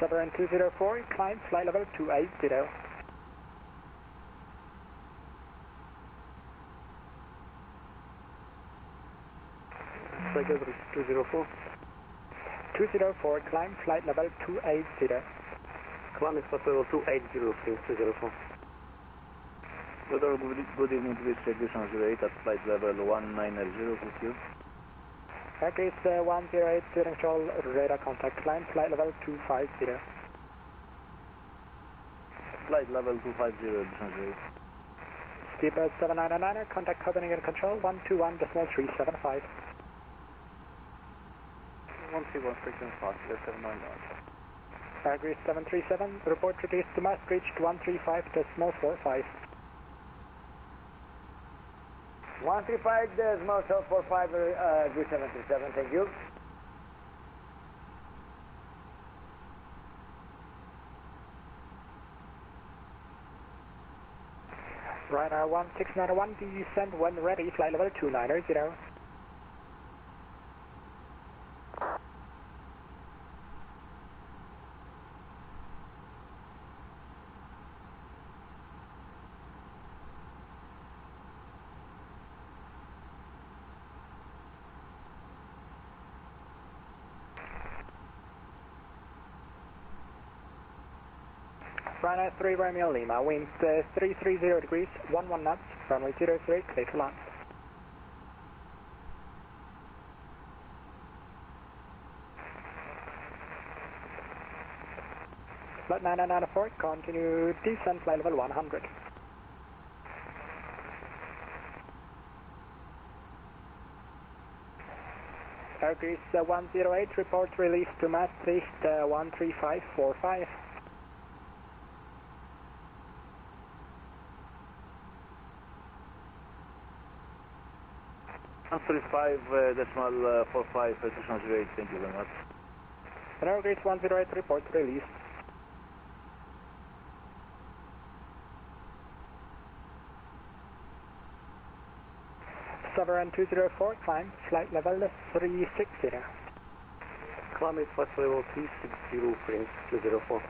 Severin 204, climb flight level 280. Flight level 204. 204, climb flight level 280. Climb is flight level 280, please, 204. Good evening, please check this on 08 at flight level 190 with you. Airways 108, Sweden Control, radar contact, climb flight level 250. Flight level 250, this on 08. Steeper 799, contact Copenhagen Control, 121.375. 131, frequency fast, 799. Airways 737, report release to mast reached 135.45. 135.45, good 737, thank you. Ryanair 1691, descend when ready, flight level 290. Ryanair 3 Romeo Lima, winds 330 degrees, 11 knots, runway 03, clear for launch. Flight 9994, continue descent, flight level 100. Airways 108, report release to mast reached 135.45. 135.45, 608, thank you very much. Airways 108, report release. Sovereign 204, climb, flight level 360. Climb is flight level 360, Prince 204.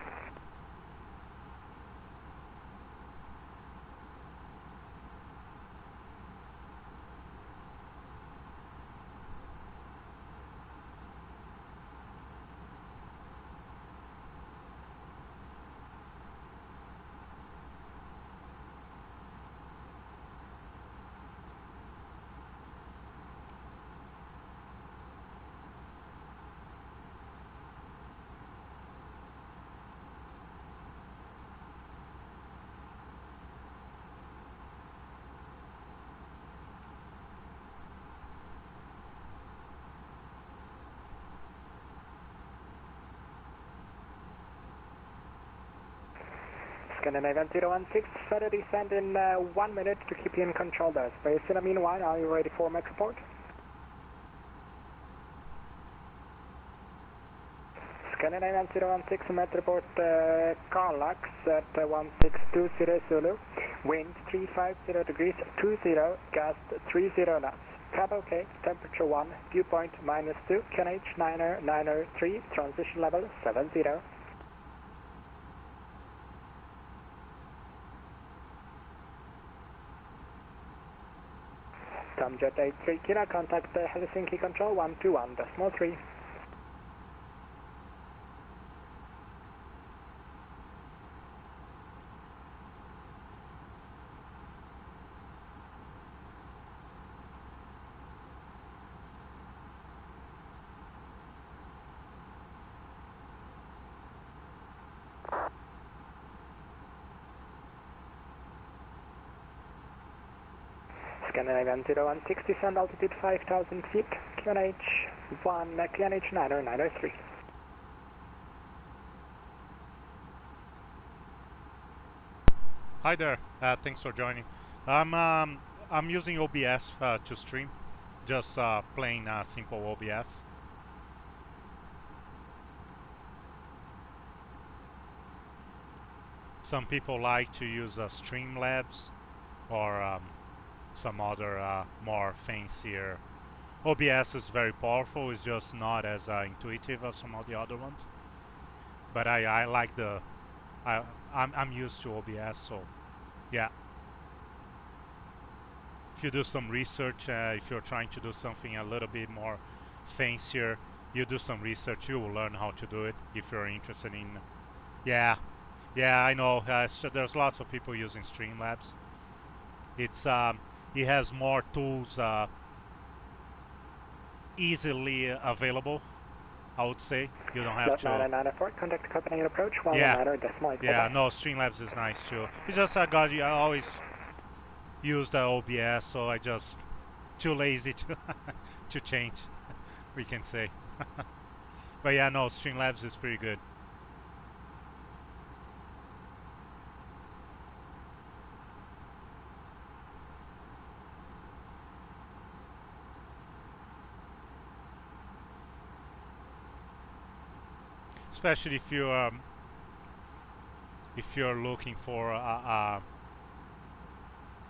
Scandinavian 016, further descend in 1 minute to keep you in control there. Space in the meanwhile, are you ready for max report? Scandinavian 016, met report Carlax at 1620 Zulu, wind 350 degrees, 20, gas 30 knots. Cab OK, temperature 1, viewpoint -2, QNH 903, transition level 70. Scramjet 83 Kilo, contact Helsinki Control 121.3. Scandinavian 0160, descend altitude 5,000 feet, QNH 1, QNH 90903. Hi there. Thanks for joining. I'm using OBS to stream, just plain simple OBS. Some people like to use Streamlabs or some other more fancier. OBS is very powerful. It's just not as intuitive as some of the other ones. But I like the. I'm used to OBS, so yeah. If you do some research, if you're trying to do something a little bit more fancier, you do some research. You will learn how to do it if you're interested in. Yeah, I know. So there's lots of people using Streamlabs. It's it has more tools easily available. I would say you don't have to. 994, contact Copenhagen approach 1 Yeah, yeah. No, Streamlabs is nice too. It's just I always use the OBS, so I just too lazy to to change. We can say, but yeah, no, Streamlabs is pretty good. Especially if you're looking for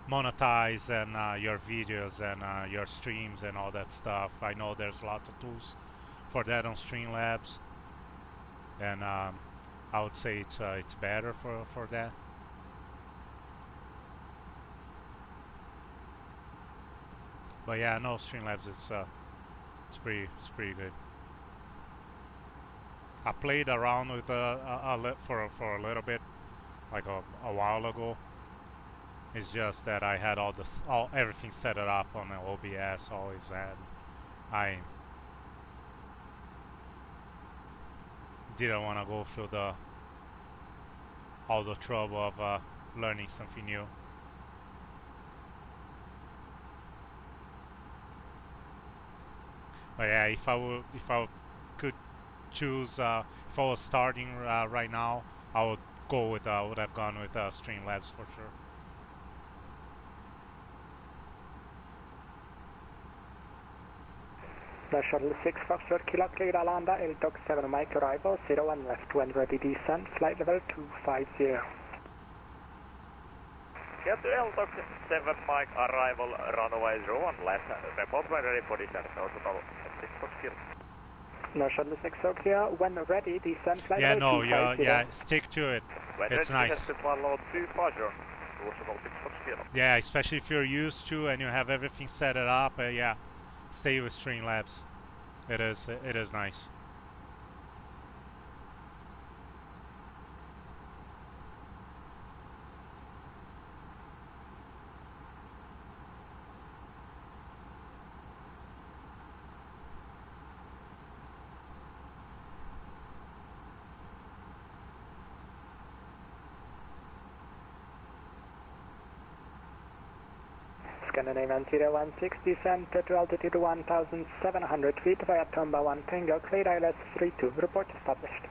monetize and your videos and your streams and all that stuff. I know there's lots of tools for that on Streamlabs, and I would say it's better for that. But yeah, no, Streamlabs it's pretty good. I played around with for a little bit, like a while ago. It's just that I had everything set it up on the OBS. Always had. I didn't want to go through all the trouble of learning something new. But yeah, if I could choose, if I was starting right now, I would have gone with Streamlabs for sure. The shuttle 6 Foxtrot Kilo, cleared Alanda, LTOC 7 Mike arrival, 01 left, when ready descent, flight level 250. Get to LTOC 7 Mike arrival, runway 01 left, report when ready for descent, no total 6 Fox Kilo. No, shuttle 6 clear, when ready descent, flight yeah, level no, 250. yeah, stick to it. When it's ready, nice. Yeah, especially if you're used to and you have everything set it up. Yeah, stay with Streamlabs. It is nice. Scandinavian 0160, descent to altitude 1,700 feet via Tomba 1 Tango, cleared ILS 32, report established.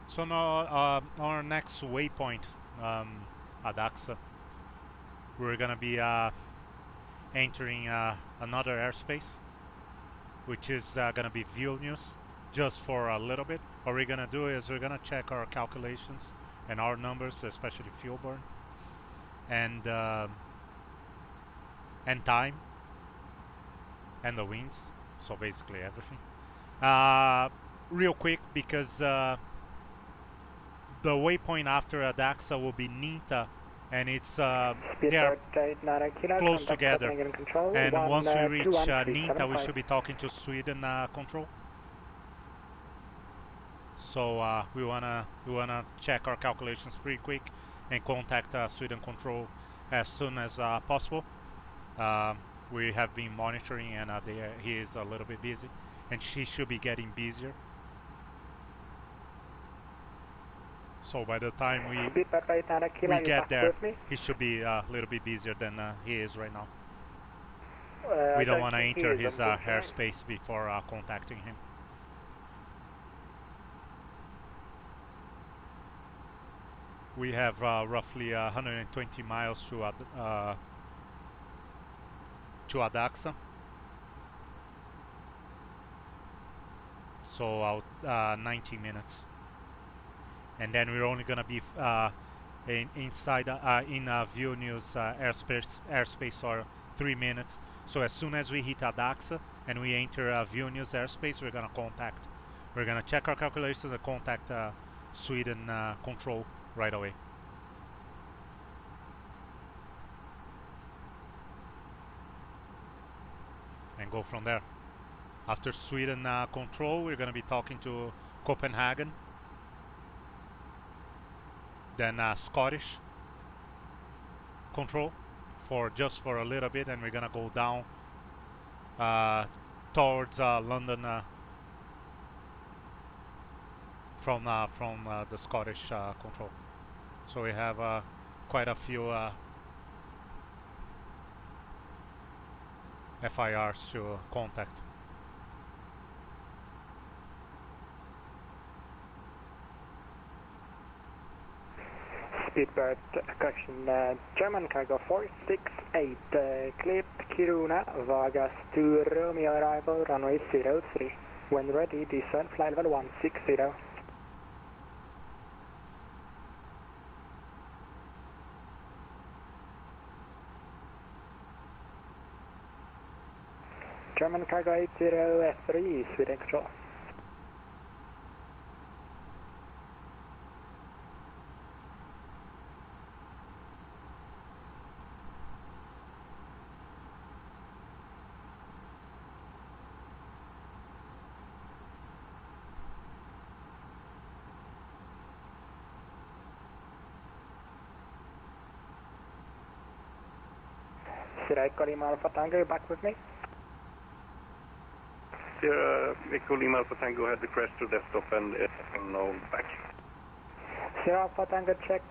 So now our next waypoint at ACTA, we're gonna be entering another airspace, which is gonna be Vilnius, just for a little bit. What we're gonna do is we're gonna check our calculations and our numbers, especially fuel burn and time and the winds, so basically everything. Real quick, because the waypoint after ADAXA will be NITA, and it's they're close together. And once we reach NITA, we should be talking to Sweden control. So we wanna check our calculations pretty quick and contact Sweden control as soon as possible. We have been monitoring, and he is a little bit busy, and she should be getting busier. So by the time we get there, he should be a little bit busier than he is right now. We don't want to enter his airspace before contacting him. We have roughly 120 miles to ADAXA. So 19 minutes. And then we're only gonna be inside in Vilnius airspace for 3 minutes. So as soon as we hit ADAXA and we enter Vilnius airspace, we're gonna contact. We're gonna check our calculations and contact Sweden control right away. And go from there. After Sweden control, we're gonna be talking to Copenhagen. Then Scottish control for just for a little bit, and we're gonna go down towards London from the Scottish control. So we have quite a few FIRs to contact. Speedbird correction, German cargo 468, cleared Kiruna, Vargas to Romeo arrival, runway 03. When ready, descend flight level 160. German cargo 80 Sweden control. Sierra Lima Alpha Tango, back with me. Sierra Echo Lima Alpha Tango had the crash to desktop and now back. Sierra Alpha Tango, check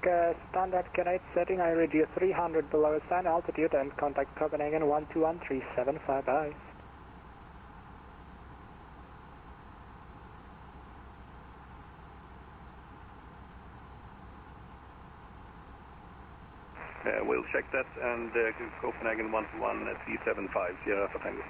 standard Canate setting. I read you 300 below assigned altitude and contact Copenhagen 121.375. Bye. We'll check that and Copenhagen 121.375 Sierra Alpha Tango.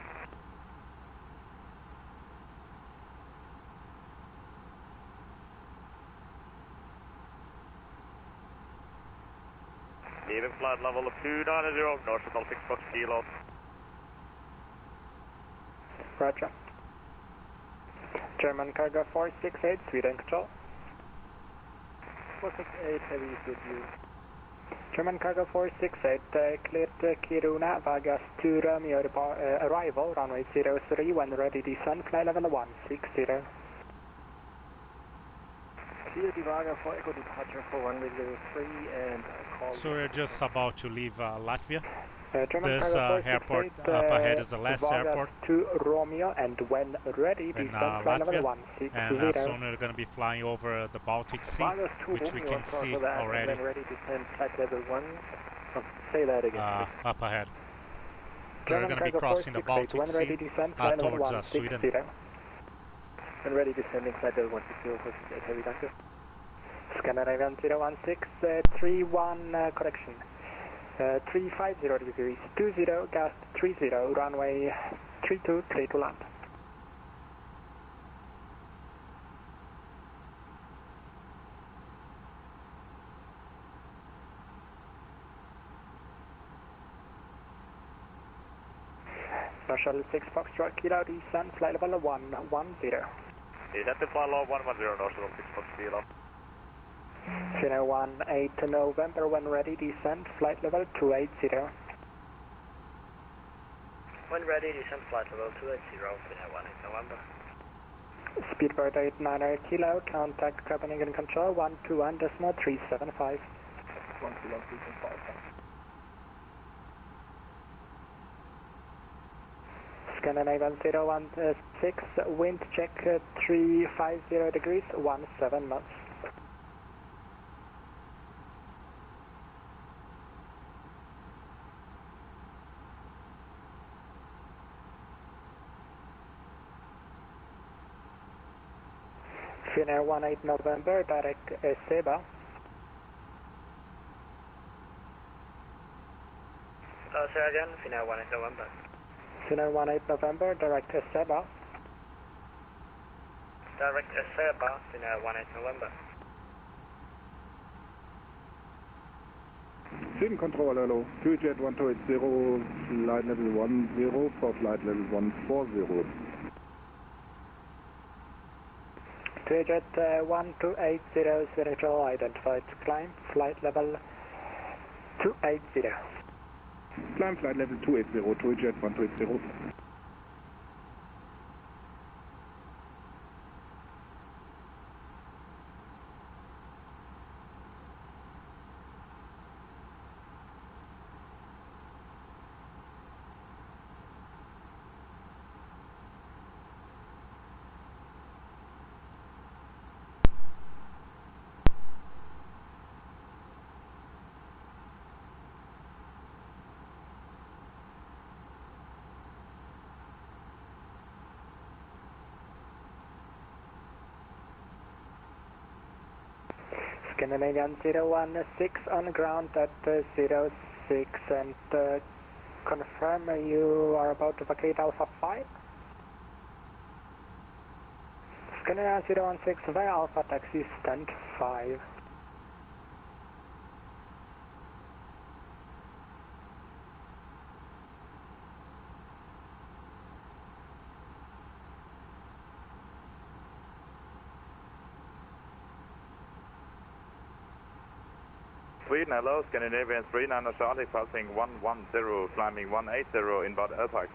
Leaving flight level 290, Nautical 6 Fox Kilo. Roger. German cargo 468, Sweden control. 468, heavy is with you. German cargo 468, cleared Kiruna, Vargas to Romeo arrival, runway 03, when ready descend, flight level 160. Clear Divaga for Echo departure for runway 03 and call... So we're just about to leave Latvia. This airport up ahead is the last airport to Romeo, and when ready descend, flight level 160. And soon we're going to be flying over the Baltic Sea, which we can see already. When ready descend, flight level 1. Say that again. Up ahead. We're going to be crossing the Baltic Sea towards Sweden. When ready descending, flight level 160, heavy doctor. Scandinavian 016, 31 correction. 350 degrees, 20, gas 30, runway 32, clear to land. Shuttle 6 Foxtrot Kilo, descent, flight level 110. Descent to follow 110, North Shuttle 6 Fox Kilo. Finnair 18 November, when ready, descent, flight level 280. When ready, descent flight level 280, Finnair 18 November. Speedbird 89 Kilo, contact Copenhagen Control 121.375. 121.375. Scandinavian 016, wind check 350 degrees, 17 knots. Finnair 18 November, direct Seba. Say again, Finnair 18 November. Finnair 18 November, direct Seba. Direct Seba, Finnair 18 November. Fin control, hello. 2Jet 1280, flight level 10 for flight level 140. 2Jet 1280, Spiritual identified, climb, flight level 280. Climb flight level 280, 2Jet 1280. Scandinavian 016 on ground at 06 and confirm you are about to vacate Alpha 5. Scandinavian 016 via Alpha taxi stand 5. Sweden, hello, Scandinavian 39 Charlie, passing 110, climbing 180, inbound airport.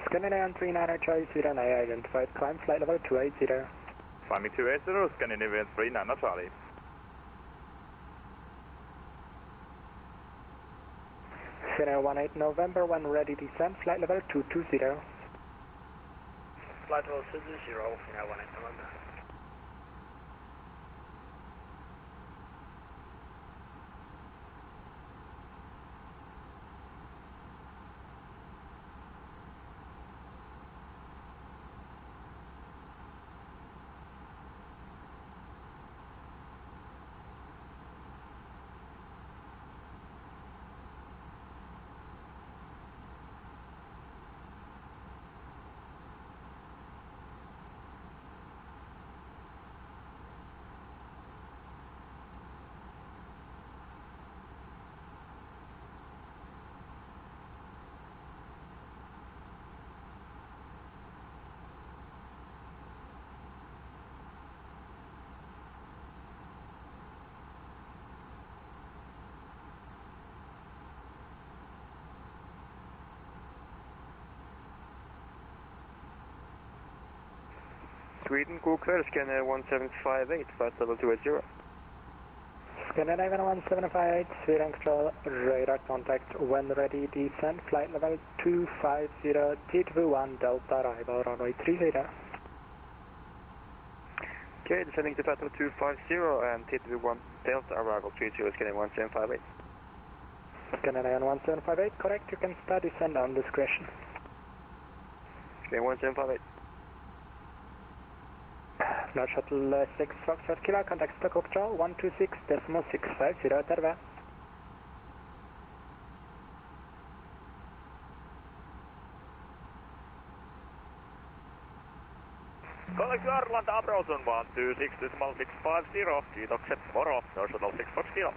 Scandinavian 39 Charlie, Sweden, I identified, climb flight level 280. Climbing 280, Scandinavian 39 Charlie. Finnair 18 November, when ready, descent, flight level 220. Flight level 220, Finnair 18 November. Sweden, god kväll, Scanner 1758, flight level 280. Scandinavian 1758, Sweden Control, radar contact, when ready, descent, flight level 250, T21, Delta, arrival, runway 30. Okay, descending to flight level 250 and T21, Delta, arrival 30, Scandinavian 1758. Scandinavian 1758, correct, you can start descent on discretion. Scandinavian 1758. North Shuttle 6 Foxtrot Kilo, contact Stockholm Control 126.650, terve. Contact Arland Abroson 126.650, kiitokset, moro, North Shuttle 6 Fox Kilo.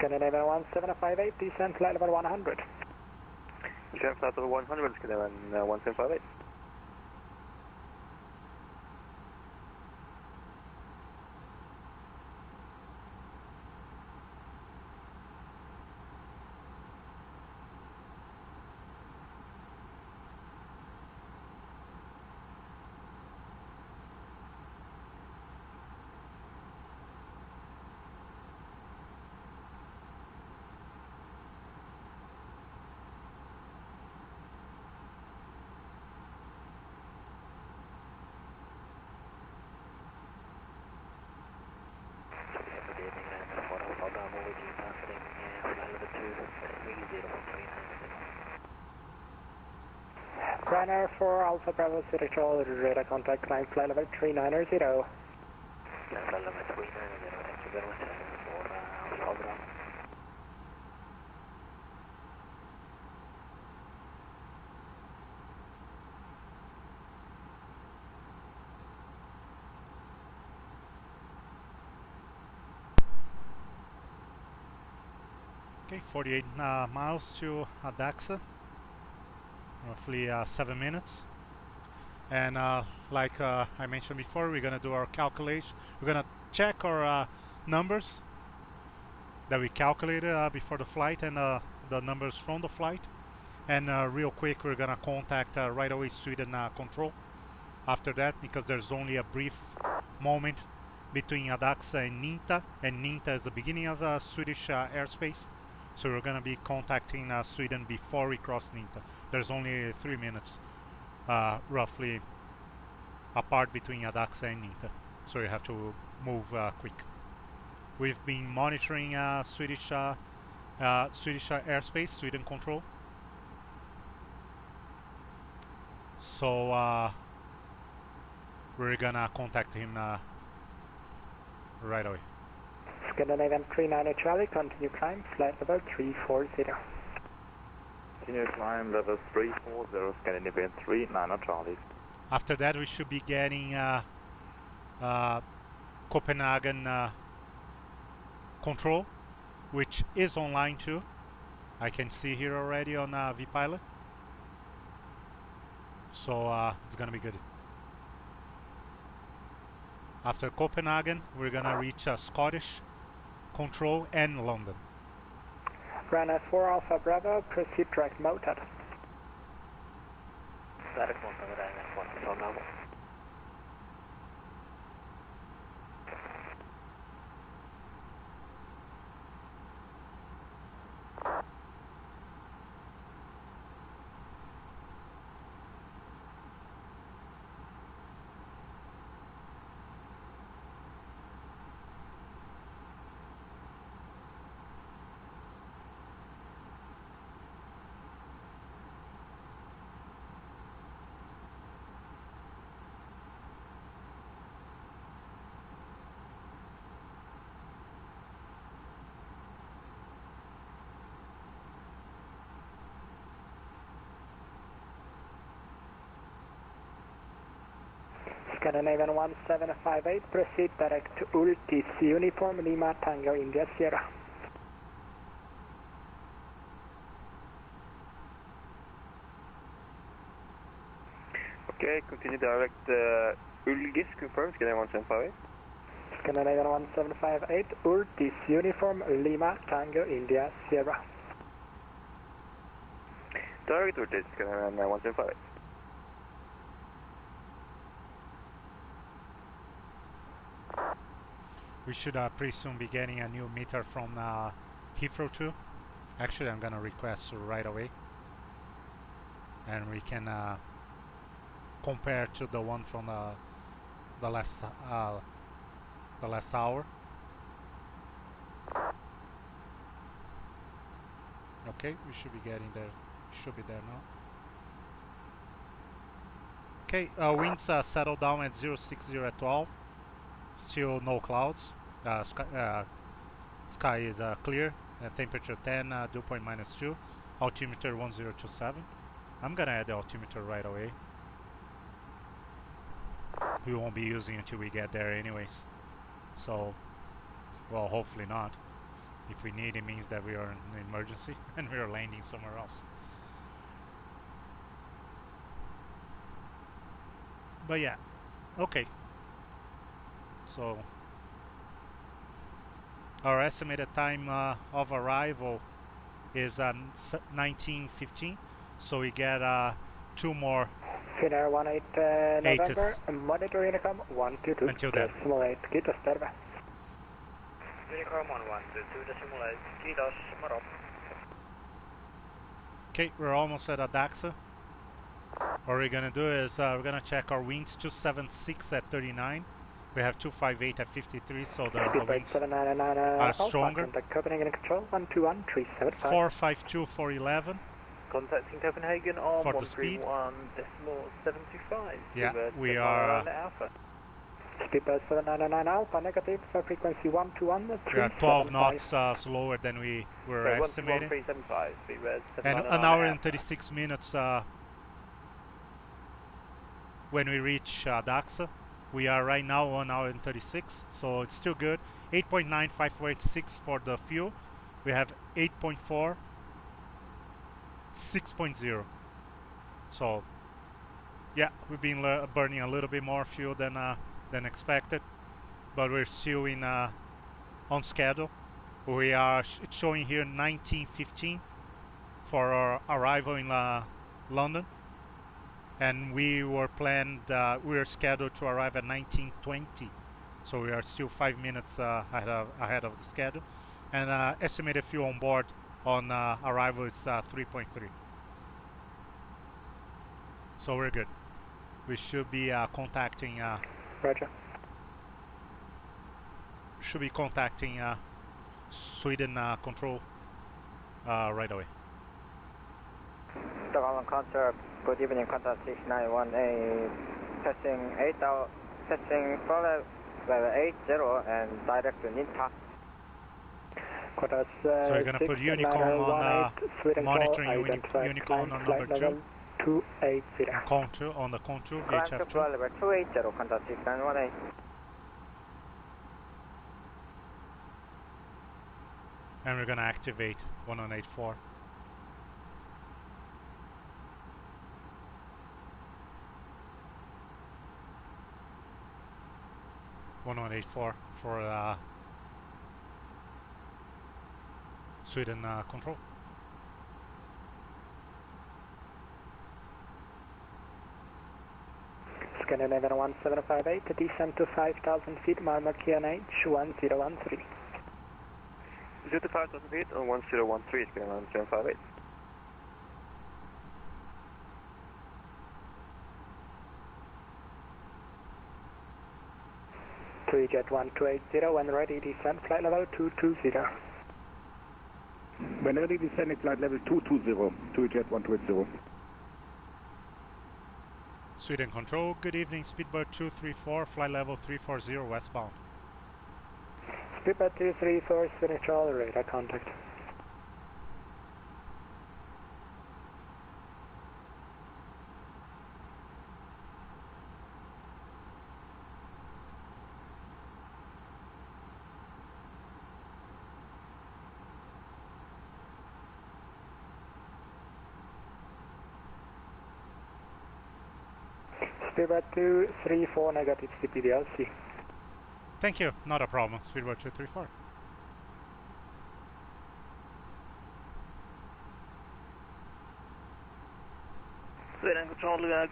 Scandinavian 1758, descent flight level 100. Descent flight level 100, Scandinavian 1758. Runner for Alpha Bravo Citadel, radar contact climb flight level 390. Flight level 390, thank you very much for Alpha Bravo. Okay, 48 miles to ASCA, roughly 7 minutes. And like I mentioned before, we're gonna do our calculation. We're gonna check our numbers that we calculated before the flight and the numbers from the flight. And real quick, we're gonna contact right away Sweden control after that, because there's only a brief moment between ASCA and Ninta is the beginning of Swedish airspace. So we're gonna be contacting Sweden before we cross Ninta. There's only 3 minutes roughly apart between ASCA and Ninta, so you have to move quick. We've been monitoring Swedish airspace, Sweden control. So we're gonna contact him right away. Scandinavian 390 Charlie, continue climb, flight level 340. Continue climb level 340, Scandinavian 390 Charlie. After that, we should be getting Copenhagen control, which is online too. I can see here already on vPilot. So it's gonna be good. After Copenhagen, we're gonna reach Scottish control and London. Runner 4 Alpha Bravo, proceed direct motor. Direct motor, Ryanair 4 Alpha Bravo. Scandinavian 1758, proceed direct to Ultis Uniform Lima Tango India Sierra. Okay, continue direct Ulgis, confirmed, Scandinavian 1758. Scandinavian 1758, Ultis Uniform Lima Tango India Sierra. Direct Ultis, Scandinavian 1758. We should pretty soon be getting a new meter from Heathrow too. Actually, I'm gonna request right away, and we can compare to the one from the last hour. Okay, we should be getting there. Should be there now. Okay, winds settle down at 060 at 12. Still no clouds. Sky is clear. Temperature 10, dew point -2. Altimeter 1027. I'm gonna add the altimeter right away. We won't be using it until we get there anyways. So, well, hopefully not. If we need, it means that we are in an emergency and we are landing somewhere else. But yeah, okay. So our estimated time of arrival is 19:15. So we get 2 more. Finnair 18 November, monitor Unicom 122. Until then. Decimal 8, kiitos, terve. Unicom 122, decimal 8, kiitos, moro. Okay, we're almost at ADAXA. What we're gonna do is we're gonna check our winds. 276 at 39. We have 258 at 53, so the winds 799 are stronger. Contact Copenhagen control 121 375. 452 411. Contacting Copenhagen on For the speed. 131.75. Yeah, we are. Speedbird 799 Alpha, negative, frequency 121 We are 12 knots slower than we were estimating. 131.375. Speedbird And 799 an hour Alpha. and 36 minutes when we reach ADAXA. We are right now 1 hour and 36, so it's still good. 8.9, 5.6 for the fuel. We have 8.4, 6.0. So yeah, we've been burning a little bit more fuel than expected, but we're still in on schedule. We are showing here 19:15 for our arrival in London, and we were scheduled to arrive at 19:20, so we are still 5 minutes ahead of the schedule. And estimated fuel on board on arrival is 3.3. So we're good. We should be contacting. Roger. Should be contacting Sweden control right away. Stockholm Concert, good evening, contact 691A, testing 8 out, testing level 80 and direct to Ninta. So you're going to put Unicom on monitoring Unicom on number 2. 280. Contour on the contour, VHF2. Level 280, contact 691A. And we're going to activate 1184. for Sweden control. Scandinavian 1758, descent to 5,000 feet, Marmar QNH 1013. 5,000 feet on 1013, Scandinavian 758. Jet 1280, when ready, descent, flight level 220. When ready, descending flight level 220, Jet 1280. Sweden control, good evening, Speedbird 234, flight level 340 westbound. Speedbird 234, Swedish control, radar contact. Speedbird 234, negative CPDLC. Thank you, not a problem. Speedbird 234. Sweden control, god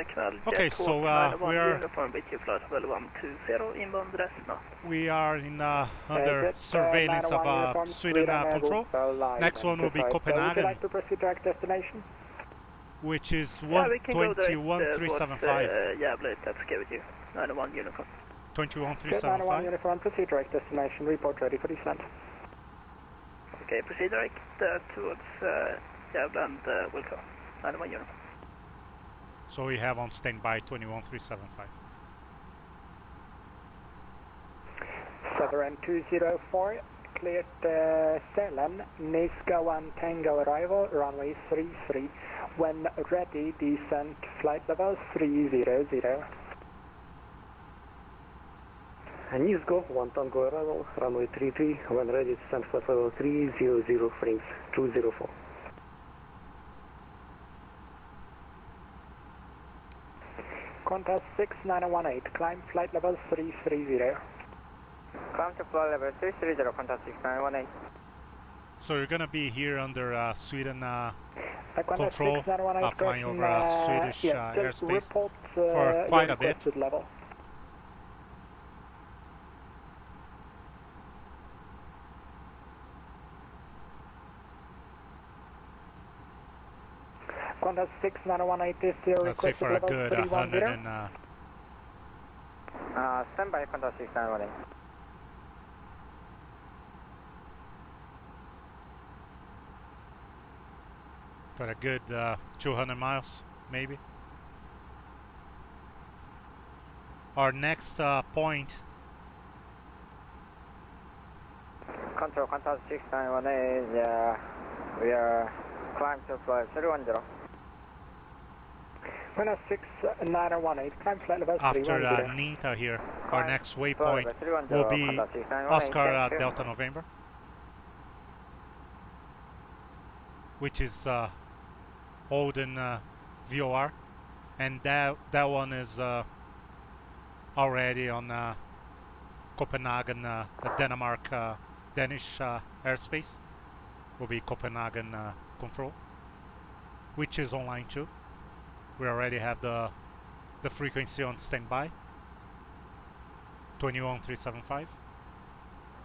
kväll. Okay, so we are in under surveillance of Sweden control. Next one will be Copenhagen. Would you like to proceed direct destination? Which is 121,375. Jävligt, that's okay with you. 91 Unicom. 21375. 91 Uniform, proceed direct destination, report ready for descent. Okay, proceed direct towards Gävle and we'll go. 91 Unicom. So we have on standby 21375. Sovereign 204, cleared Sälen, Niska 1 Tango arrival, runway 33. When ready, descent, flight level 300. News go, 1 Tango arrival, runway 33, when ready, descend flight level 300, frames 204. Contact 6918, climb flight level 330. Climb to flight level 330, contact 6918. So you're gonna be here under Sweden Contact control, 6918, flying over Swedish yes, just airspace report, for quite a bit. requested level. Contact 6918 is still Let's say requested for a level good 310. 100 and Stand by, contact 6918. for a good 200 miles, maybe. Our next point. Control, contact 6918, we are climb to flight 310. Contact 6918, climb flight level After 310. Ninta here, our next waypoint Flight will level be 310, contact 6918, Oscar thank you. Delta November, which is Holden VOR, and that one is already on Copenhagen, Denmark, Danish airspace. Will be Copenhagen control, which is online too. We already have the frequency on standby, 21375,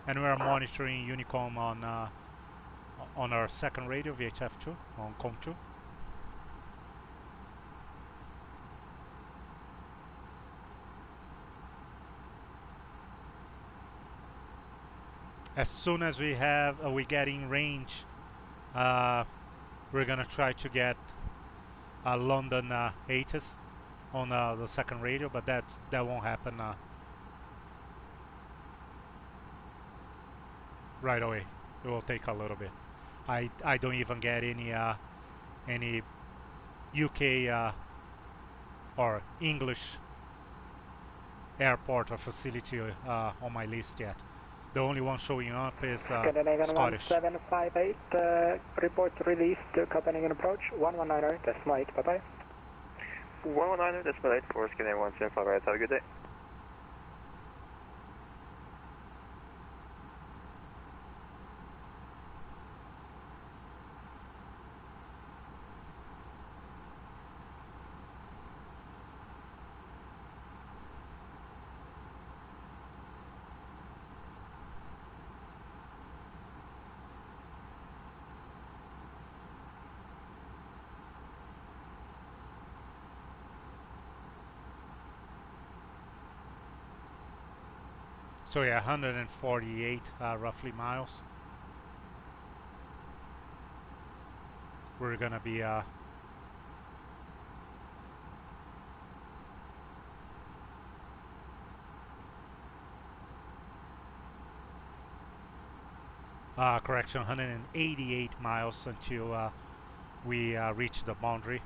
and we are monitoring UNICOM on our second radio, VHF2, on COM2. As soon as we get in range, we're gonna try to get London ATIS on the second radio, but that won't happen right away. It will take a little bit. I don't even get any UK or English airport or facility on my list yet. The only one showing up is Scottish. 1758, report release to Copenhagen approach, 119, that's my 8, bye-bye. 119, that's my 8 for Scandinavian 175, have a good day. So yeah, 148 roughly miles. We're gonna be correction, 188 miles until we reach the boundary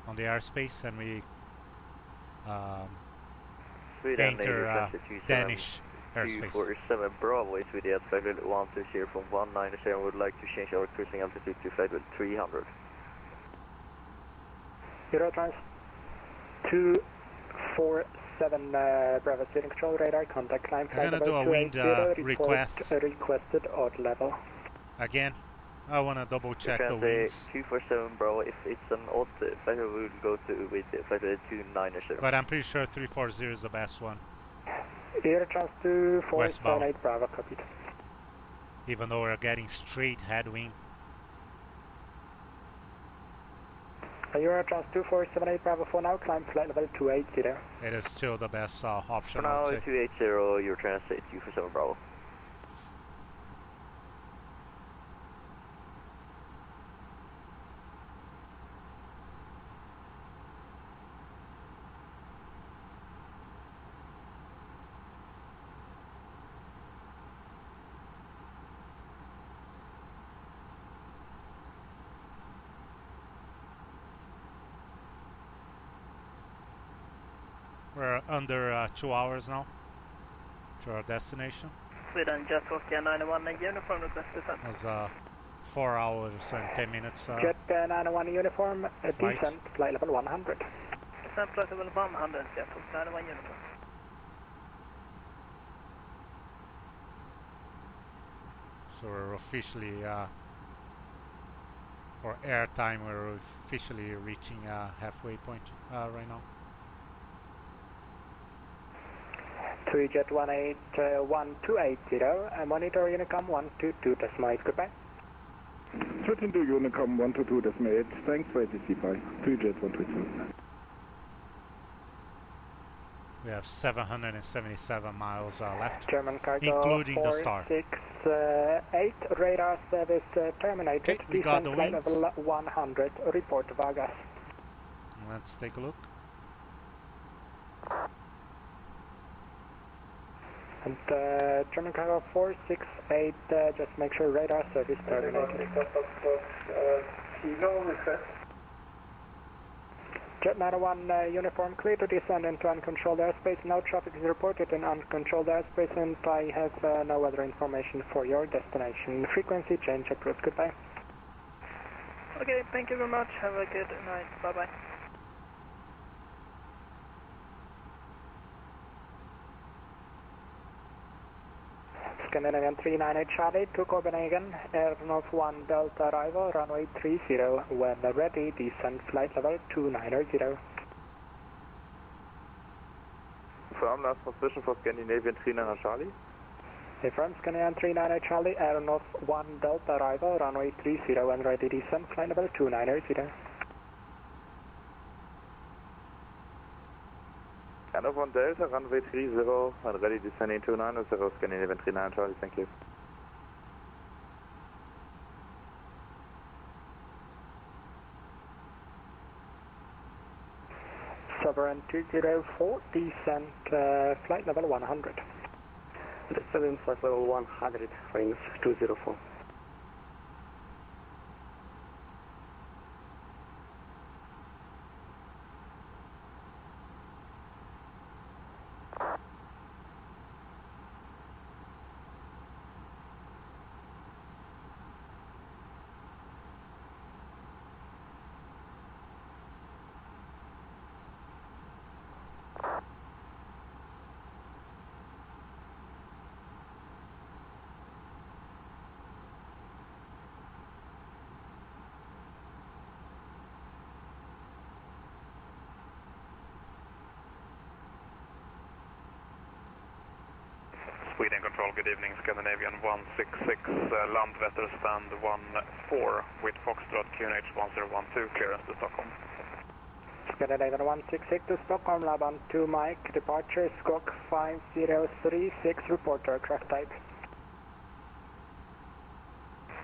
on the airspace, and we enter Danish airspace. 247 Bravo is with the flight level 120 from 197. Would like to change our cruising altitude to flight level 300. Eurotrans 247 Bravo steering control radar, contact climb flight level 280, requested odd level. Again, I want to double check the winds. 247 Bravo, if it's an odd flight level, we'll go to with flight level 297. But I'm pretty sure 340 is the best one. Eurotrans 2478 Bravo, copied. Even though we're getting straight headwind. Eurotrans 2478 Bravo for now, climb flight level 280. It is still the best option. For now, 280, Eurotrans 247 Bravo. We're under 2 hours now. to our destination. Sweden, Jet Oscar 91, uniform request descent. It was 4 hours and 10 minutes. Jet 91 uniform, descent, flight level 100. Descent flight level 100, Jet Oscar 91 uniform. So we're officially, or air time, we're officially reaching halfway point right now. 3 Jet 181280, monitor Unicom 122.8, goodbye. 13 to Unicom 122.8, thanks for ATC5, 3 Jet 127. We have 777 miles left, German cargo including the star. 468, radar service terminated, Okay, we got the flight wings. level 100, report Vargas. Let's take a look. And German cargo 468, just make sure radar service terminated. Jet 91 uniform clear to descend into uncontrolled airspace. No traffic is reported in uncontrolled airspace, and I have no other information for your destination. Frequency change approved. Goodbye. Okay, thank you very much. Have a good night. Bye-bye. Scandinavian 398 Charlie to Copenhagen, Air North 1 Delta arrival, runway 30, when ready, descent flight level 290. Firm last position for Scandinavian 399 Charlie. Affirm Scandinavian 398 Charlie, Air North 1 Delta arrival, runway 30, when ready, descent flight level 290. Air North 1 Delta, runway 30, and ready descending 290, Scandinavian 39 Charlie, thank you. Sovereign 204, descent flight level 100. Descending flight level 100, rings 204. Sweden Control, good evening. Scandinavian 166, Landvetter stand 14 with Foxtrot QNH 1012, clearance to Stockholm. Scandinavian 166 to Stockholm, Laban 2 Mike, departure Squawk 5036, report aircraft type.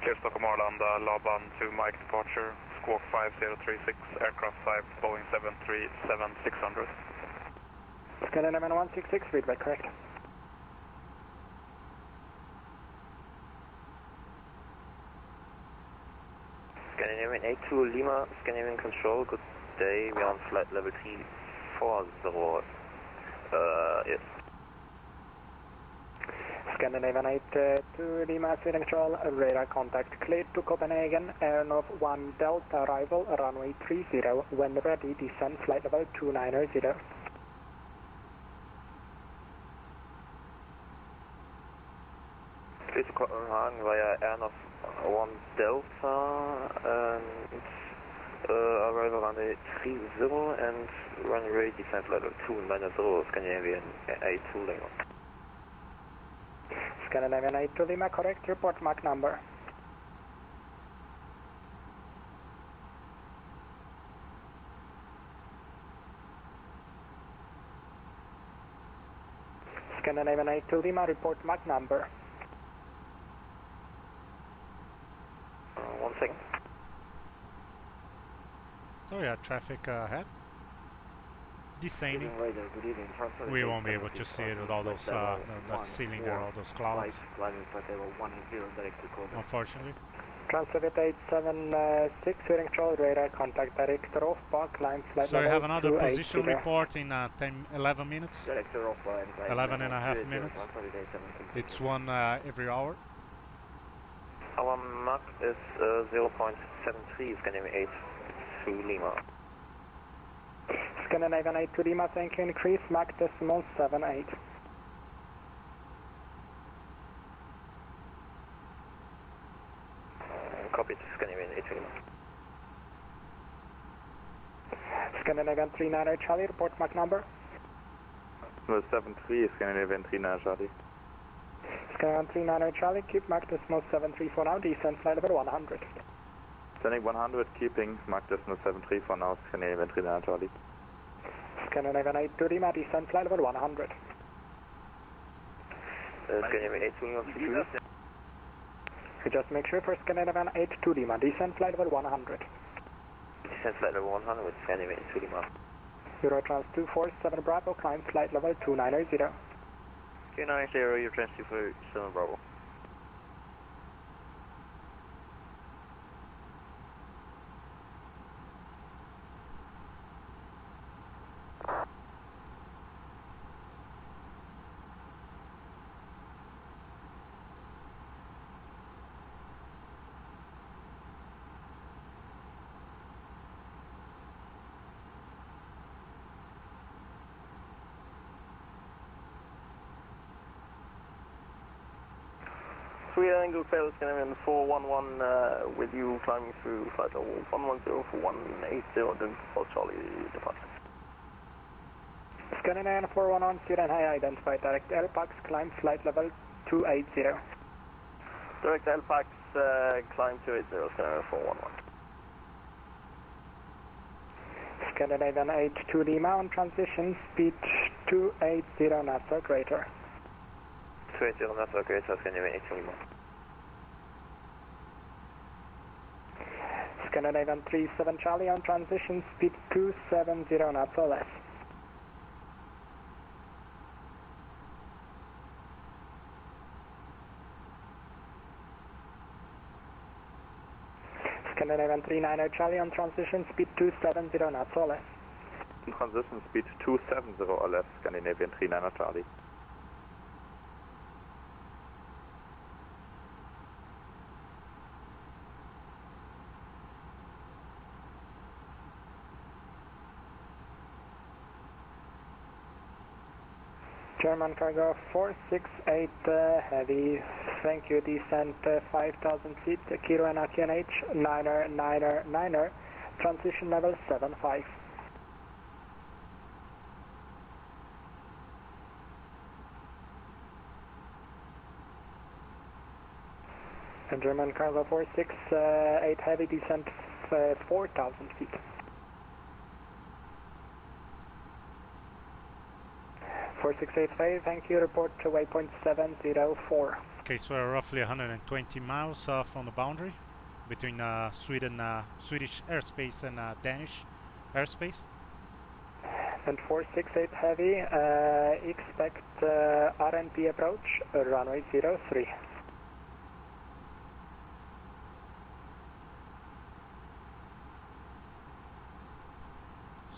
Clear Stockholm Arlanda, Laban 2 Mike, departure Squawk 5036, aircraft type Boeing 737-600. Scandinavian 166, feedback correct. Scandinavian 82 Lima, Scandinavian Control, good day, we are on flight level 340, yes. Scandinavian 82 Lima, Sweden Control, radar contact cleared to Copenhagen, Air North 1 Delta arrival, runway 30, when ready, descent flight level 290. Please Copenhagen via Air North 1 Delta and arrival runway 30 and runway descent level 290, Scandinavian 82 Lima. Scandinavian 82 Lima, correct, report Mach number. Scandinavian 82 Lima, report Mach number. 1 second. So yeah, traffic ahead. Descending. We won't be able to see it with all those that ceiling there, all those clouds. Unfortunately. Transavit 876, hearing control radar, contact director off, park, climb flight So I level have another 280. position report in 11 minutes. Director off, 11 and a half minutes. It's one every hour. Our Mach is 0.73, Scandinavian 8 to Lima. Scandinavian 8 to Lima, thank you, increase, Mach decimal 78. Copy to Scandinavian 8 to Lima. Scandinavian 39 Charlie, report Mach number. 073, Scandinavian 39 Charlie. Scandinavian 39 Charlie, keep Mach decimal 73 for now, descent flight level 100. Sending 100, keeping Mach decimal 73 for now, Scandinavian 39 Charlie. Scandinavian 8 to Lima, descent flight level 100. Scandinavian 8 to Lima, secure. Just make sure for Scandinavian 8 to Lima, descent flight level 100. Descent flight level 100 with Scandinavian 8 to Lima. Eurotrans 247 Bravo, climb flight level 290. 290, Eurotrans 247 Bravo. Sweet angle fail Scandinavian 411 with you climbing through flight level 110 for 180, then for Charlie departure. Scandinavian 411, Sweden High, identified direct LPAX, climb flight level 280. Direct LPAX, climb 280, Scandinavian 411. Scandinavian 8 to Lima on transition, speed 280 knots or greater. 280 knots or greater, Scandinavian 8 to Lima. Scandinavian 37 Charlie on transition, speed 270 knots or less. Scandinavian 39 Charlie on transition, speed 270 knots or less. Transition speed 270 or less, Scandinavian 39 Charlie. German cargo 468 heavy, thank you, descent 5,000 feet, Kilo and AQNH, 9er, transition level 75. And German cargo 468 heavy, descent 4,000 feet. Okay, so we're roughly 120 miles from the boundary between Swedish airspace and Danish airspace. And 468 heavy, expect RNP approach, runway 03.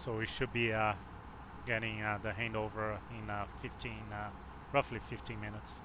So we should be getting the handover in roughly 15 minutes.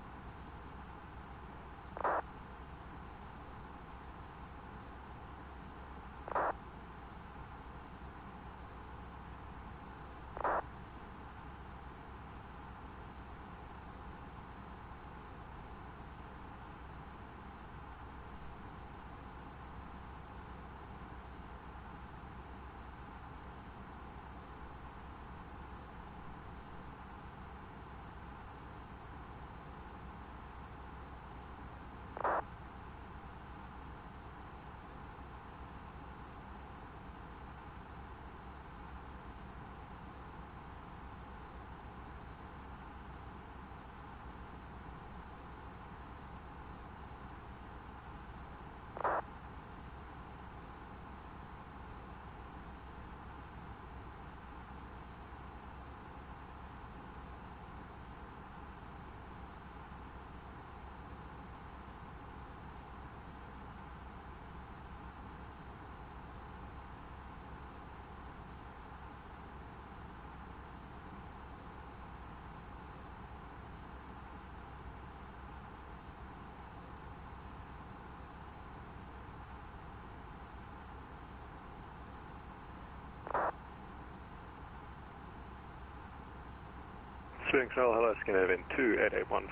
Swing Channel, hello, Scandinavian 2881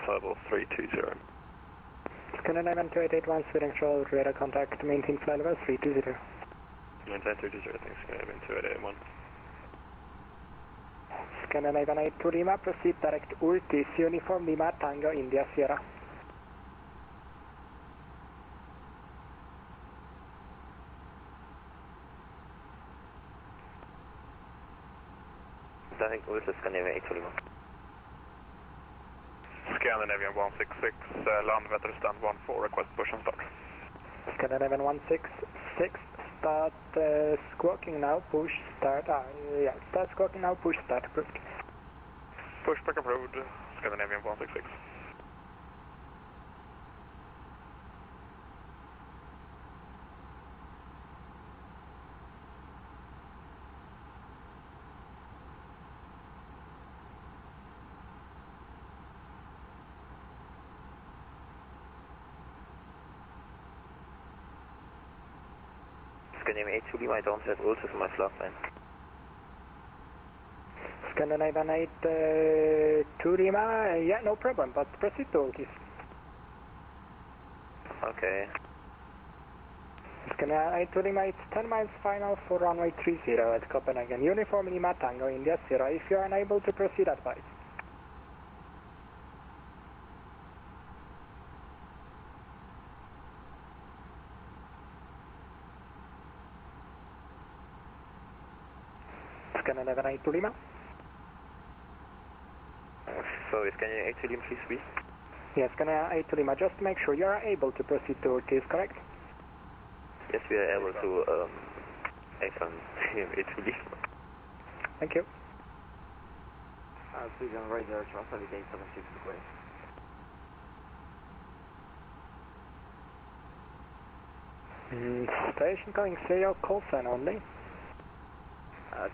Scandinavian 2881, Sweden Control, radar contact, maintain flight level 320. Maintain 320, thanks, Scandinavian 2881. Scandinavian 82 Lima, proceed direct Urtis, Uniform Lima, Tango, India, Sierra. Direct Urtis, Scandinavian 82 Lima. Scandinavian 166, land weather stand 14, request push and start. Scandinavian 166, start squawking now, push, start, yeah, start squawking now, push, start, approved. Pushback approved, Scandinavian 166. Scandinavian 82 Lima, I don't have Urtis in my flag line. Scandinavian 82 Lima, yeah, no problem, but proceed to Urtis. Okay. Scandinavian 82 Lima, it's 10 miles final for runway 30 at Copenhagen. Uniform Lima Tango, India Sierra. If you are unable to proceed, advise. Scandinavian 82 Lima. So is Scandinavian 82 Lima, please, please? Yes, Scandinavian 82 Lima, just to make sure you are able to proceed to Urtis, correct? Yes, we are able to Scandinavian 82 Lima. Thank you. Sweden radar, transfer with 876 request. Station calling serial call sign only.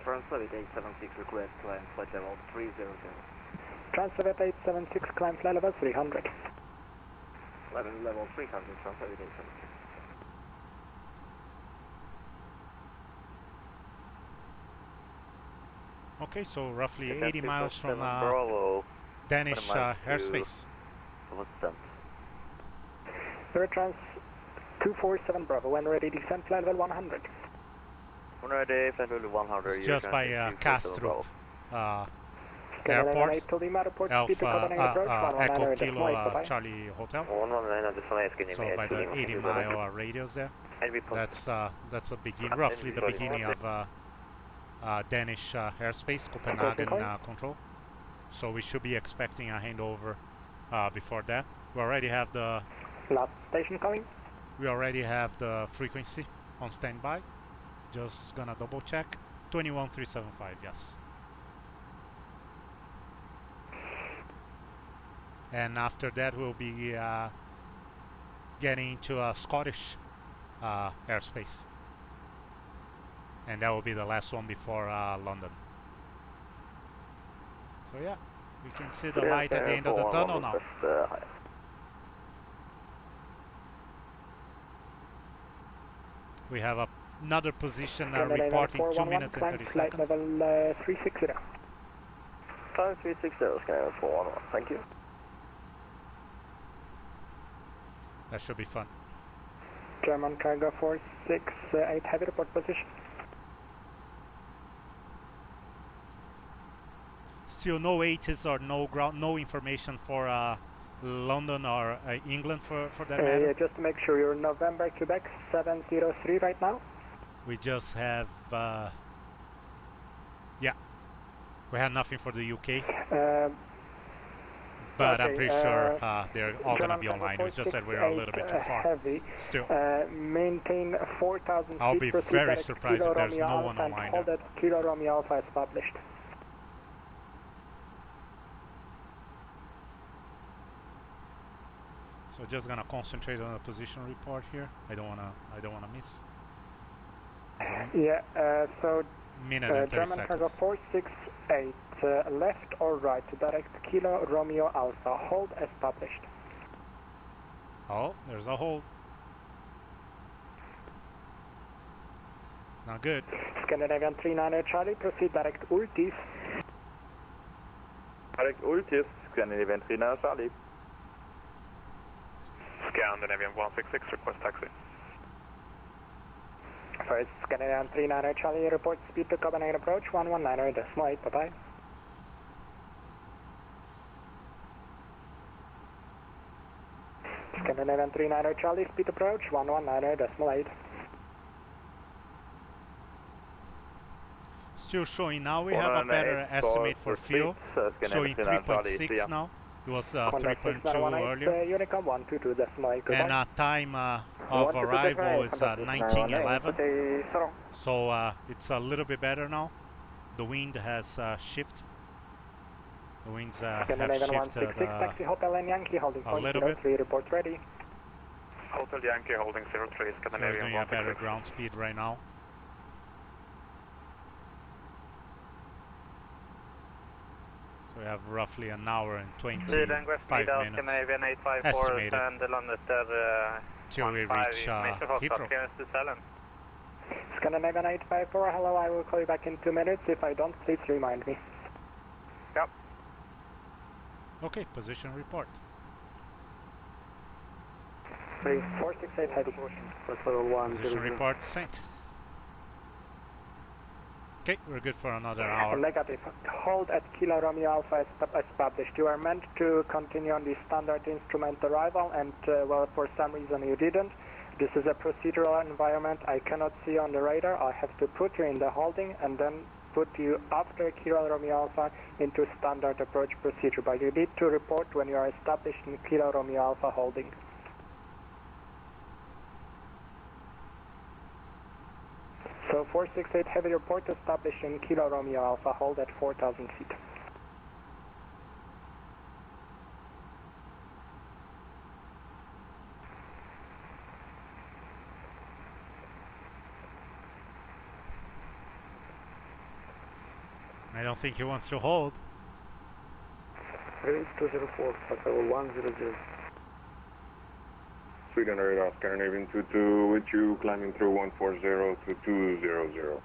Transfer with 876 request, climb flight level 300. Transfer at 876, climb flight level 300. Level 300, transfer with 876. Okay, so roughly 80 miles from Danish airspace. What's that? Eurotrans 247 Bravo, when ready, descend flight level 100. When ready, flight level 100. It's just by Castro Airport, Echo Kilo Charlie Hotel. So by the 80-mile radius there, that's the roughly the beginning of Danish airspace, Copenhagen control. So we should be expecting a handover before that. We already have the last station coming. We already have the frequency on standby. Just gonna double check. 21375, yes. And after that we'll be getting into a Scottish airspace. And that will be the last one before London. So yeah, we can see the light at the end of the tunnel now. We have another position reporting 2 minutes and 30 flight seconds. level 360. Climb 360, Scandinavian 411, thank you. That should be fun. German cargo 468, heavy report position. Still no ATIS or no ground, no information for London or England for that matter. Yeah, just to make sure, you're November Quebec 703 right now. We just have yeah, we have nothing for the UK. But I'm pretty sure they're all going to be online. It's just that we're a little bit too far. Heavy. Still. Maintain 4,000 I'll feet. be very surprised if there's no one online. Hold that Kilo Romeo Alpha is published. So just gonna concentrate on the position report here. I don't wanna miss. Yeah. So minute and 30 German cargo 468. Left or right, direct Kilo Romeo Alpha, hold as published. Oh, there's a hold. It's not good. Scandinavian 39 Charlie, proceed direct Urtis. Direct Ultis, Scandinavian 39 Charlie. Scandinavian 166, request taxi. First, Scandinavian 39 Charlie, report speed to Copenhagen approach, 119.8, bye-bye. Scandinavian 39 Charlie, speed approach, 119.8. Still showing now, we have a better estimate for fuel, showing 3.6 now. It was 3.2 earlier. UNICOM 122.8. And time of arrival is 1911. So it's a little bit better now. The wind has shifted. The winds have shifted a little bit. Report ready. Hotel Yankee holding 03, So we're Scandinavian doing a better ground speed right now. So we have roughly an hour and 25 minutes Scandinavian 854 estimated and London till we reach Heathrow. Scandinavian 854, hello, I will call you back in 2 minutes. If I don't, please remind me. Yep. Okay, position report. 468 heavy. Position report sent. Okay, we're good for another hour. Negative. Hold at Kilo Romeo Alpha established. You are meant to continue on the standard instrument arrival and, well, for some reason you didn't. This is a procedural environment I cannot see on the radar. I have to put you in the holding and then put you after Kilo Romeo Alpha into standard approach procedure. But you need to report when you are established in Kilo Romeo Alpha holding. So 468 heavy report established in Kilo Romeo Alpha, hold at 4,000 feet. I don't think he wants to hold. Raise 204, level 100. Sweden radar, Scandinavian 22 with you, climbing through 140 to 200.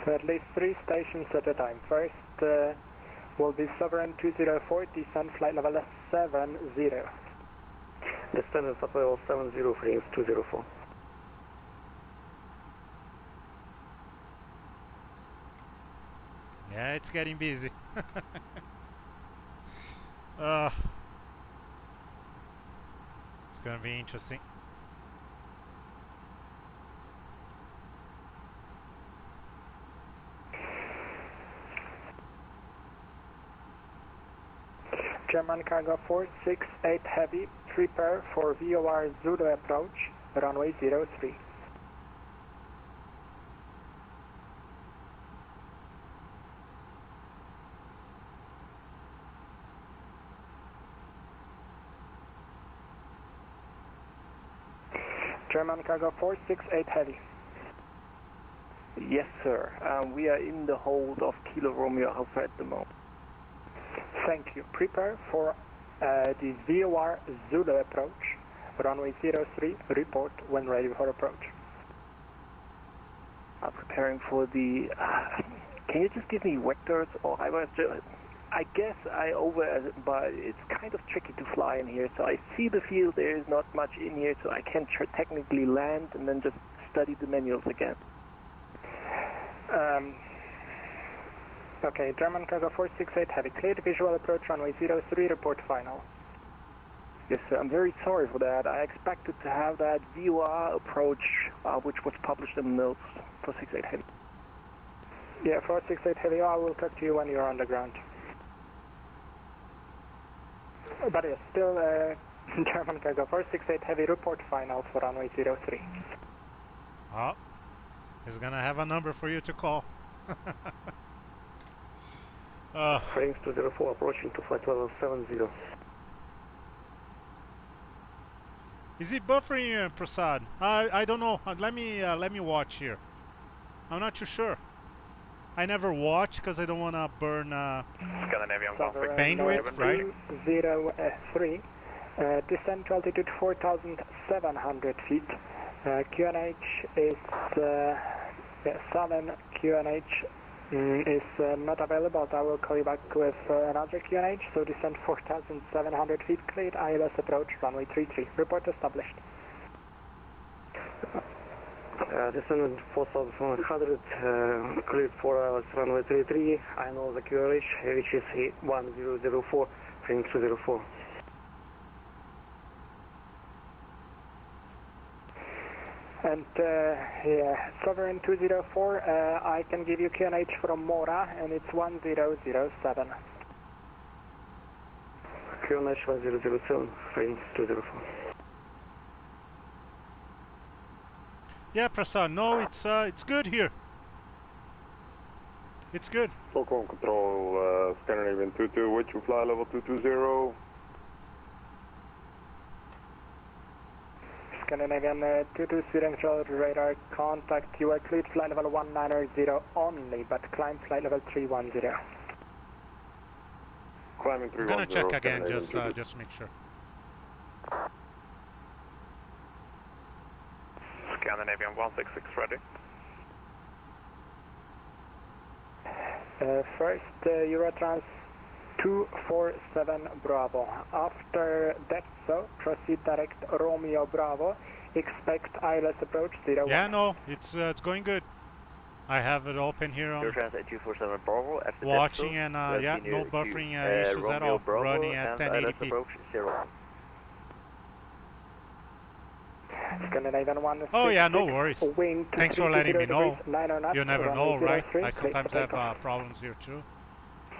So at least 3 stations at a time. First will be Sovereign 204, descent flight level 70. Descend at level 70, frames 204. Yeah, it's getting busy. It's gonna be interesting. German cargo 468 heavy, prepare for VOR Zulu approach, runway 03. German cargo 468 heavy. Yes, sir. We are in the hold of Kilo Romeo Alpha at the moment. Thank you. Prepare for the VOR Zulu approach, runway 03, report when ready for approach. I'm preparing for the... can you just give me vectors or I guess but it's kind of tricky to fly in here, so I see the field, there is not much in here, so I can technically land and then just study the manuals again. Okay, German cargo 468 heavy, cleared visual approach runway 03, report final. Yes, sir, I'm very sorry for that. I expected to have that VOR approach, which was published in the notes for 468 heavy. Yeah, 468 heavy, I will talk to you when you're on the ground. But yes, still German cargo 468 heavy, report final for runway 03. Oh, he's gonna have a number for you to call. Frames 204, approaching to flight level 70. Is he buffering, Prasad? I don't know. Let me watch here. I'm not too sure. I never watch because I don't want to burn bandwidth, right? 03, descent to altitude 4,700 feet. QNH is Southern QNH is not available. I will call you back with another QNH. So descend 4,700 feet, cleared. ILS approach runway 33. Report established. Descendant 4,100, cleared 4 hours runway 33. I know the QRH, which is 1004, frame 204. And yeah, Sovereign 204, I can give you QNH from Mora, and it's 1007. QNH 1007, frame 204. Yeah, Prasad. No, it's good here. It's good. Stockholm Control, Scandinavian 22, which you fly level 220. Scandinavian 22 steering control radar contact. You are cleared flight level 190 only, but climb flight level 310. Climbing 310. I'm gonna check again, just make sure. Scandinavian 166 ready. First, Eurotrans 247 Bravo. After that, so proceed direct Romeo Bravo. Expect ILS approach 01. Yeah, no, it's going good. I have it open here on Eurotrans 247 Bravo. After watching that, and yeah, no buffering issues at all. Bravo Running at and ILS 1080p. approach 01. Scandinavian 166. Oh yeah, no worries. Wind Thanks for letting me know. 90 knots, You never know, right? I sometimes have takeoff. problems here too.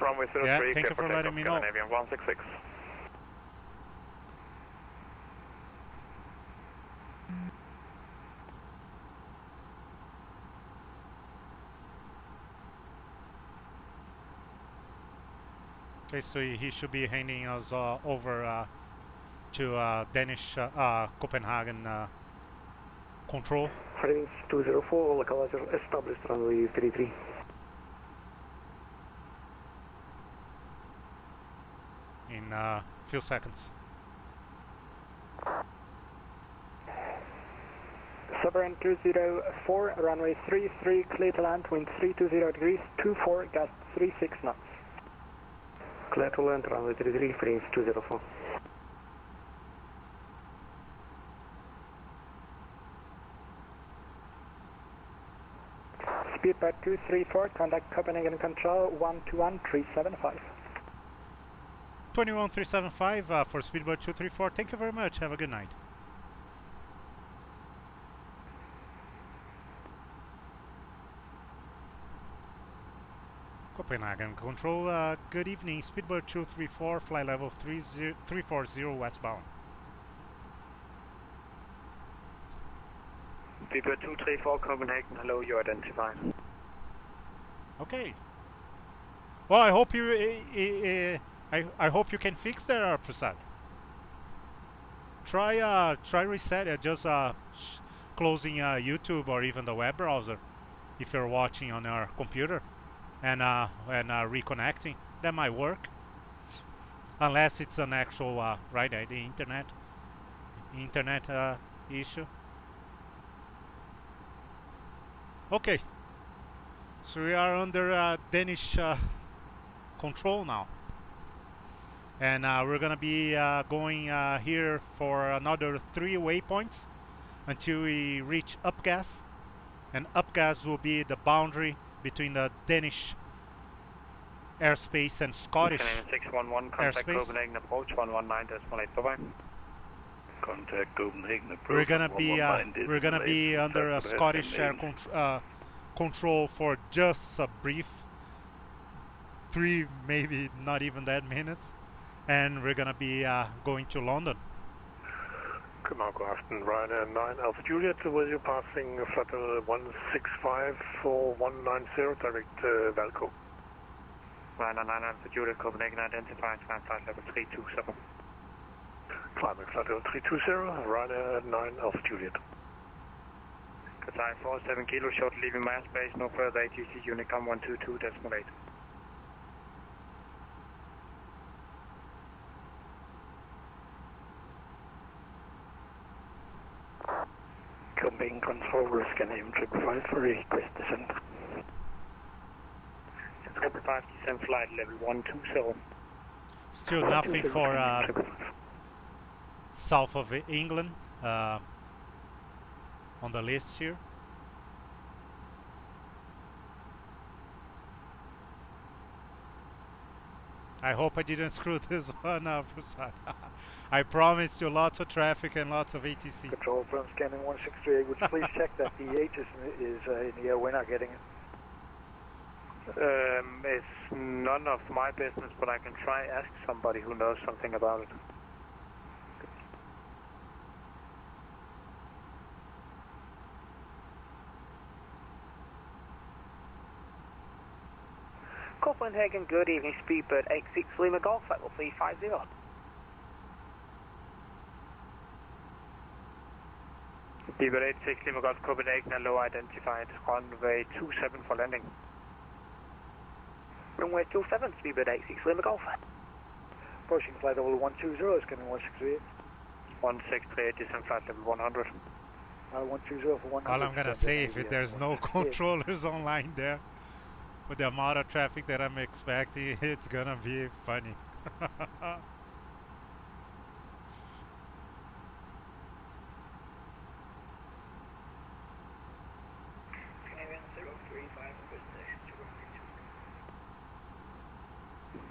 Runway 03, Yeah, clear thank you for letting me know. Scandinavian 166. Okay, so he should be handing us over to Danish Copenhagen control. Frames 204, localizer established runway 33. In a few seconds. Sovereign 204, runway 33, clear to land, wind 320 degrees, 24, gust 36 knots. Clear to land, runway 33, frames 204. Speedbird 234, contact Copenhagen Control 121375. 21375 for Speedbird 234. Thank you very much. Have a good night. Copenhagen Control, good evening. Speedbird 234, flight level 340 westbound. Speedbird 234, Copenhagen, hello, you identify. Okay. Well, I hope you I hope you can fix that, Prasad. Try reset it, just closing YouTube or even the web browser if you're watching on your computer, and reconnecting. That might work, unless it's an actual the internet issue. Okay, so we are under Danish control now, and we're gonna be going here for another 3 waypoints until we reach Upgas, and Upgas will be the boundary between the Danish airspace and Scottish 611, contact airspace. Copenhagen approach 119.8, bye-bye. Contact Copenhagen approach. We're gonna be under a Scottish air control for just a brief 3, maybe not even that minutes, and we're gonna be going to London. Good morning, good afternoon, Ryanair 9 Alpha Juliet, with you passing flight 165 for 190, direct Valco. Ryanair 9 Alpha Juliet, Copenhagen identified, climb flight level 327. Climbing flight level 320, Ryanair 9 Alpha Juliet. Qatar 47 kilo, short leaving my airspace, no further ATC, Unicom 122.8. Wing controller, Scandinavian 555 for request descent. 555 descent flight level 120. Still nothing for south of England on the list here. I hope I didn't screw this one up. I promised you lots of traffic and lots of ATC. Control from scanning 163, would you please check that the H is in the air, we're not getting it. It's none of my business, but I can try ask somebody who knows something about it. Copenhagen, good evening, Speedbird 86 Lima Golf, level 350. Speedbird 86 Lima Golf, Copenhagen, and low identified, runway 27 for landing. Runway 27, Speedbird 86 Lima Golf. Approaching flight level 120, scanning 168. 163, descent flight level 100. 120 for 100. All I'm gonna say, if there's no controllers online there, with the amount of traffic that I'm expecting, it's gonna be funny.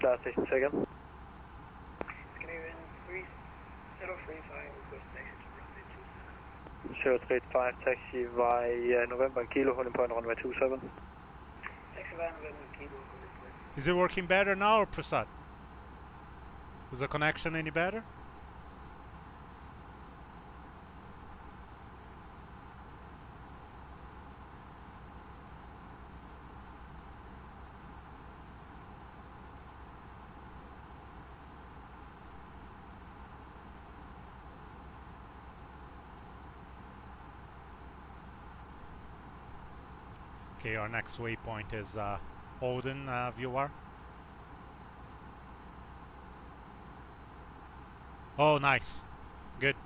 Last station second. Scandinavian 3035, request taxi to runway 035, taxi via November Kilo, holding point runway 27. Taxi via November Kilo, holding point. Is it working better now, or Prasad? Is the connection any better? Okay, our next waypoint is Odin VR. Oh, nice. Good.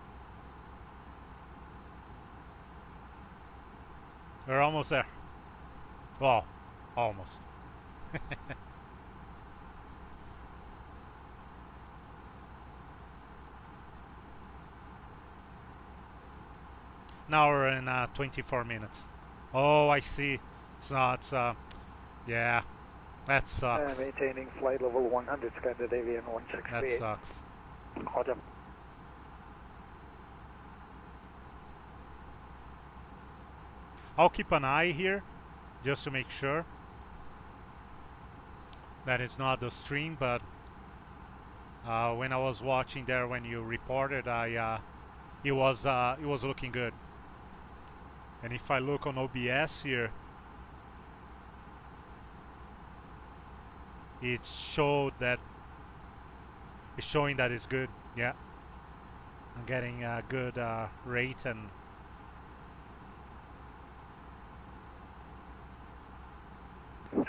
We're almost there. Well, almost. Now we're in 24 minutes. Oh, I see. It's not, yeah, that sucks. Maintaining flight level 100, Scandinavian 168. That sucks. Roger. I'll keep an eye here, just to make sure that it's not the stream, but when I was watching there when you reported, it was looking good. And if I look on OBS here, it showed that it's showing that it's good. Yeah, I'm getting a good rate and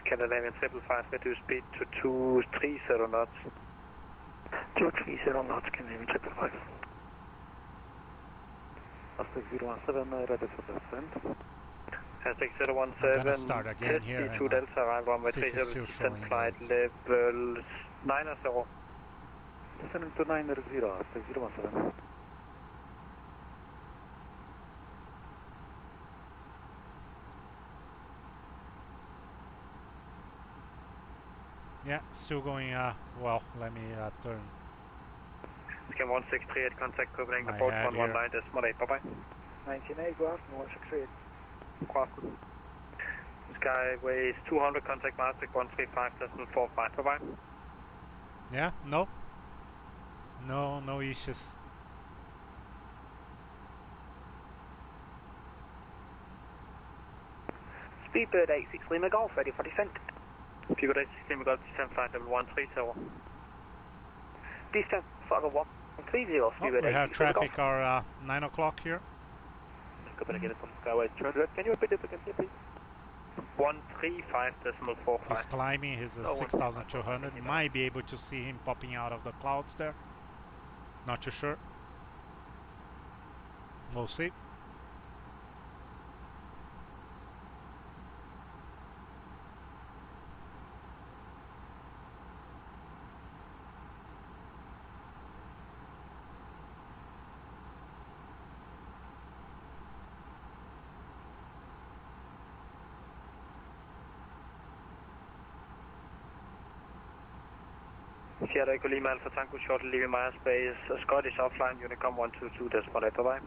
Scandinavian 555, reduce speed to 230 knots. 230 knots, Scandinavian 555. Aztec 017, ready for descent. Aztec I'm 017, gonna start again test here. P2 Delta, arrive runway 30, descent flight level 90. Descending to 90, Aztec 017. Yeah, still going well. Let me turn. Scan 168, contact Copenhagen, My approach head 119.8, bye bye. 19A, go after 168. Skyways 200, contact Maastricht 135.45, bye bye. Yeah, no issues. Speedbird 86 Lima Golf, ready for descent. Speedbird 86 Lima Golf, descent flight level 130. Descent flight level 130, Speedbird 86 We have traffic are 9 o'clock here. Copenhagen from Skyways 200, can you repeat it again, please? 135.45. He's climbing his 6,200. Might be able to see him popping out of the clouds there. Not too sure. We'll see. Sierra Echo Lima Alpha Tango short leaving my airspace. Scottish offline, Unicom 122.8, bye-bye.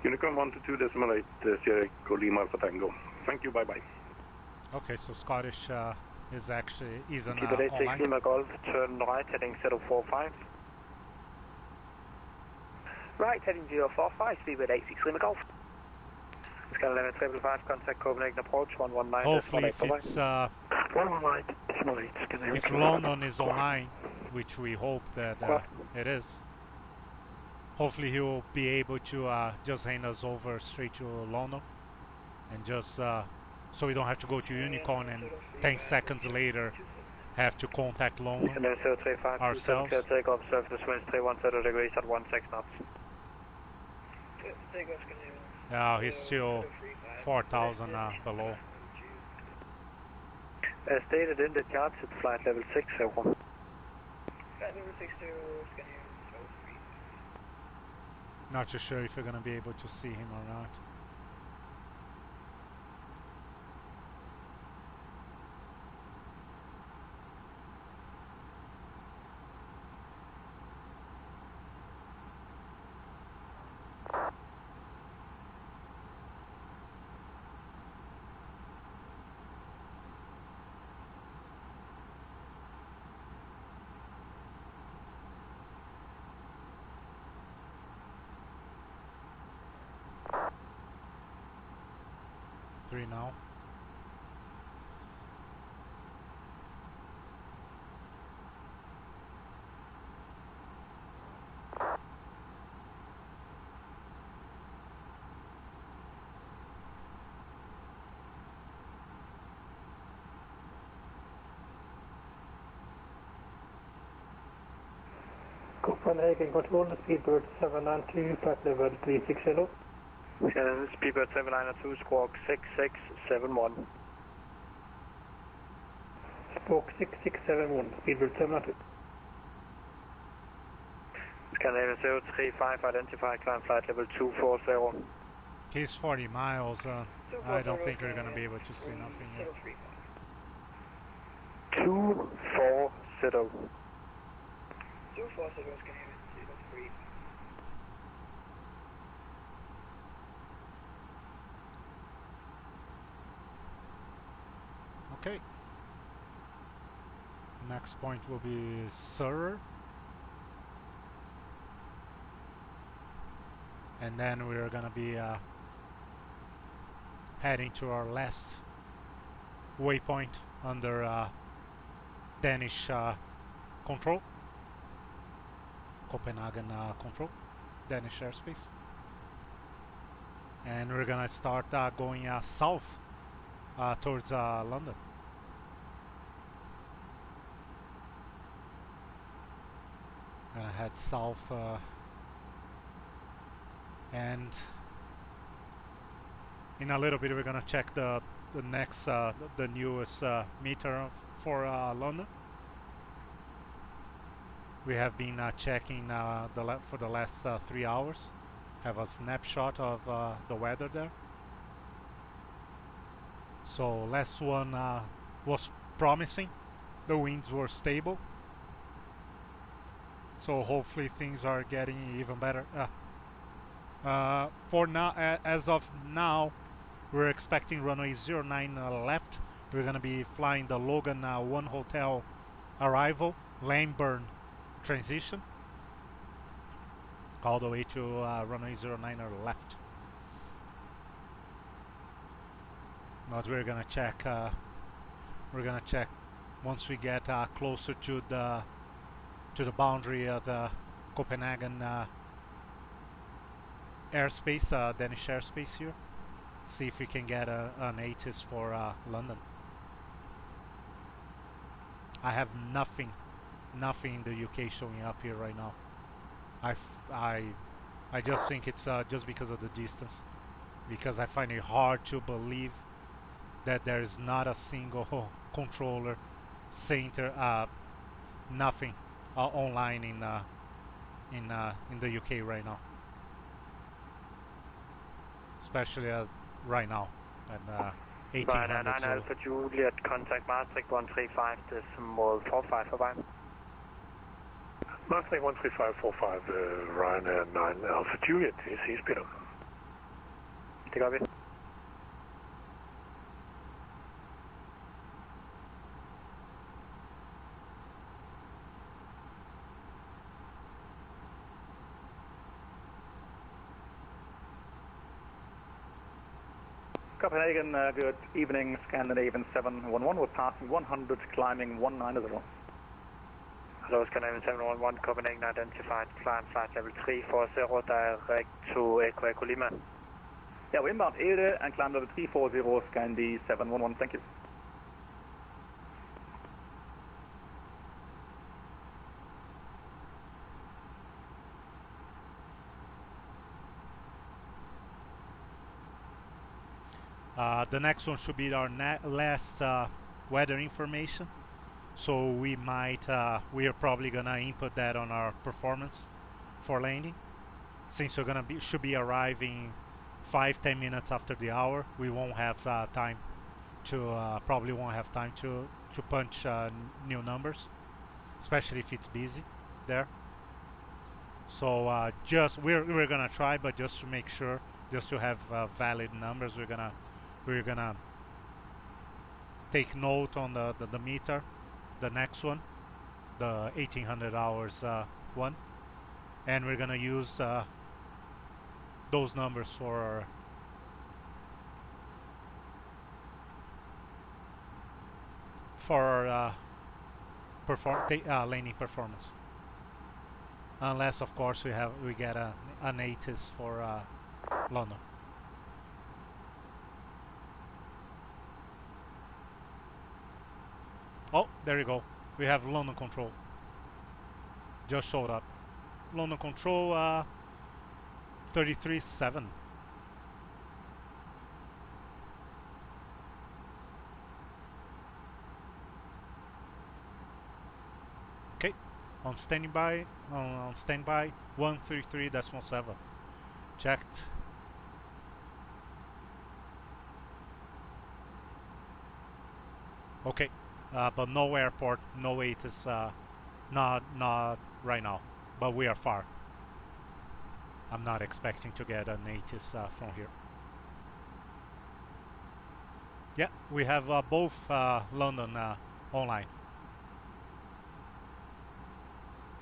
Unicom 122.8, Sierra Echo Lima Alpha Tango. Thank you, bye-bye. Okay, so Scottish is actually on Keep it 86 online. Lima Golf, turn right heading 045. Right, heading 045, speedbird 86 Lima Golf. Scan 11 555, contact Copenhagen approach 119. Hopefully, if it's 119, if London is online, which we hope that it is, hopefully he will be able to just hand us over straight to London, and just so we don't have to go to UNICOM and 10 seconds later have to contact London ourselves. Takeoff, surface winds 310 degrees at 16 knots. Yeah, he's still 4,000 below. As stated in the charts, it's flight level 60. Flight level 60, Not too sure if you're gonna be able to see him or not. Now. Copenhagen control, speedbird 792, flight level 360. Speedbird 792, squawk 6671. Squawk 6671, speedbird 792. Scandinavia 035, identify climb flight level 240. He's 40 miles. I don't think we're gonna be able to see nothing yet. 240. 240, Scandinavia 03. Okay. Next point will be Surrey. And then we're gonna be heading to our last waypoint under Danish control. Copenhagen control, Danish airspace. And we're gonna start going south towards London. Gonna head south and in a little bit we're gonna check the next the newest meter for London. We have been checking for the last 3 hours. Have a snapshot of the weather there. So last one was promising. The winds were stable. So hopefully things are getting even better. For now, as of now, we're expecting runway 09 left. We're gonna be flying the Logan 1 Hotel arrival, Lamburn transition, all the way to runway 09 left. But we're gonna check. Once we get closer to the boundary of the Copenhagen airspace, Danish airspace here. See if we can get an ATIS for London. I have nothing in the UK showing up here right now. I just think it's just because of the distance, because I find it hard to believe that there is not a single controller center, nothing online in the UK right now, especially right now. And 1800 9 Zulu. Alpha Juliet, contact Maastricht 135.45 for Bayern. Maastricht 13545, Ryanair 9 Alpha Juliet, is Peter. Det gør vi. Copenhagen, good evening, Scandinavian 711, we're passing 100, climbing 190. Hello, Scandinavian 711, Copenhagen identified, flight level 340, direct to Echo Lima. Yeah, we're inbound Ede and climb level 340, Scandi 711, thank you. The next one should be our last weather information. So we are probably gonna input that on our performance for landing. Since we're should be arriving 5-10 minutes after the hour, we won't have time to probably won't have time to punch new numbers, especially if it's busy there. So just we're gonna try, but just to make sure, just to have valid numbers, we're gonna take note on the meter, the next one, the 1800 hours one, and we're gonna use those numbers for our landing performance, unless of course we get an ATIS for London. Oh, there you go. We have London control. Just showed up. London control 33.7. Okay, on standby. On standby 133.7. Checked. Okay. But no airport, no ATIS, not right now, but we are far. I'm not expecting to get an ATIS from here. Yeah, we have both London online.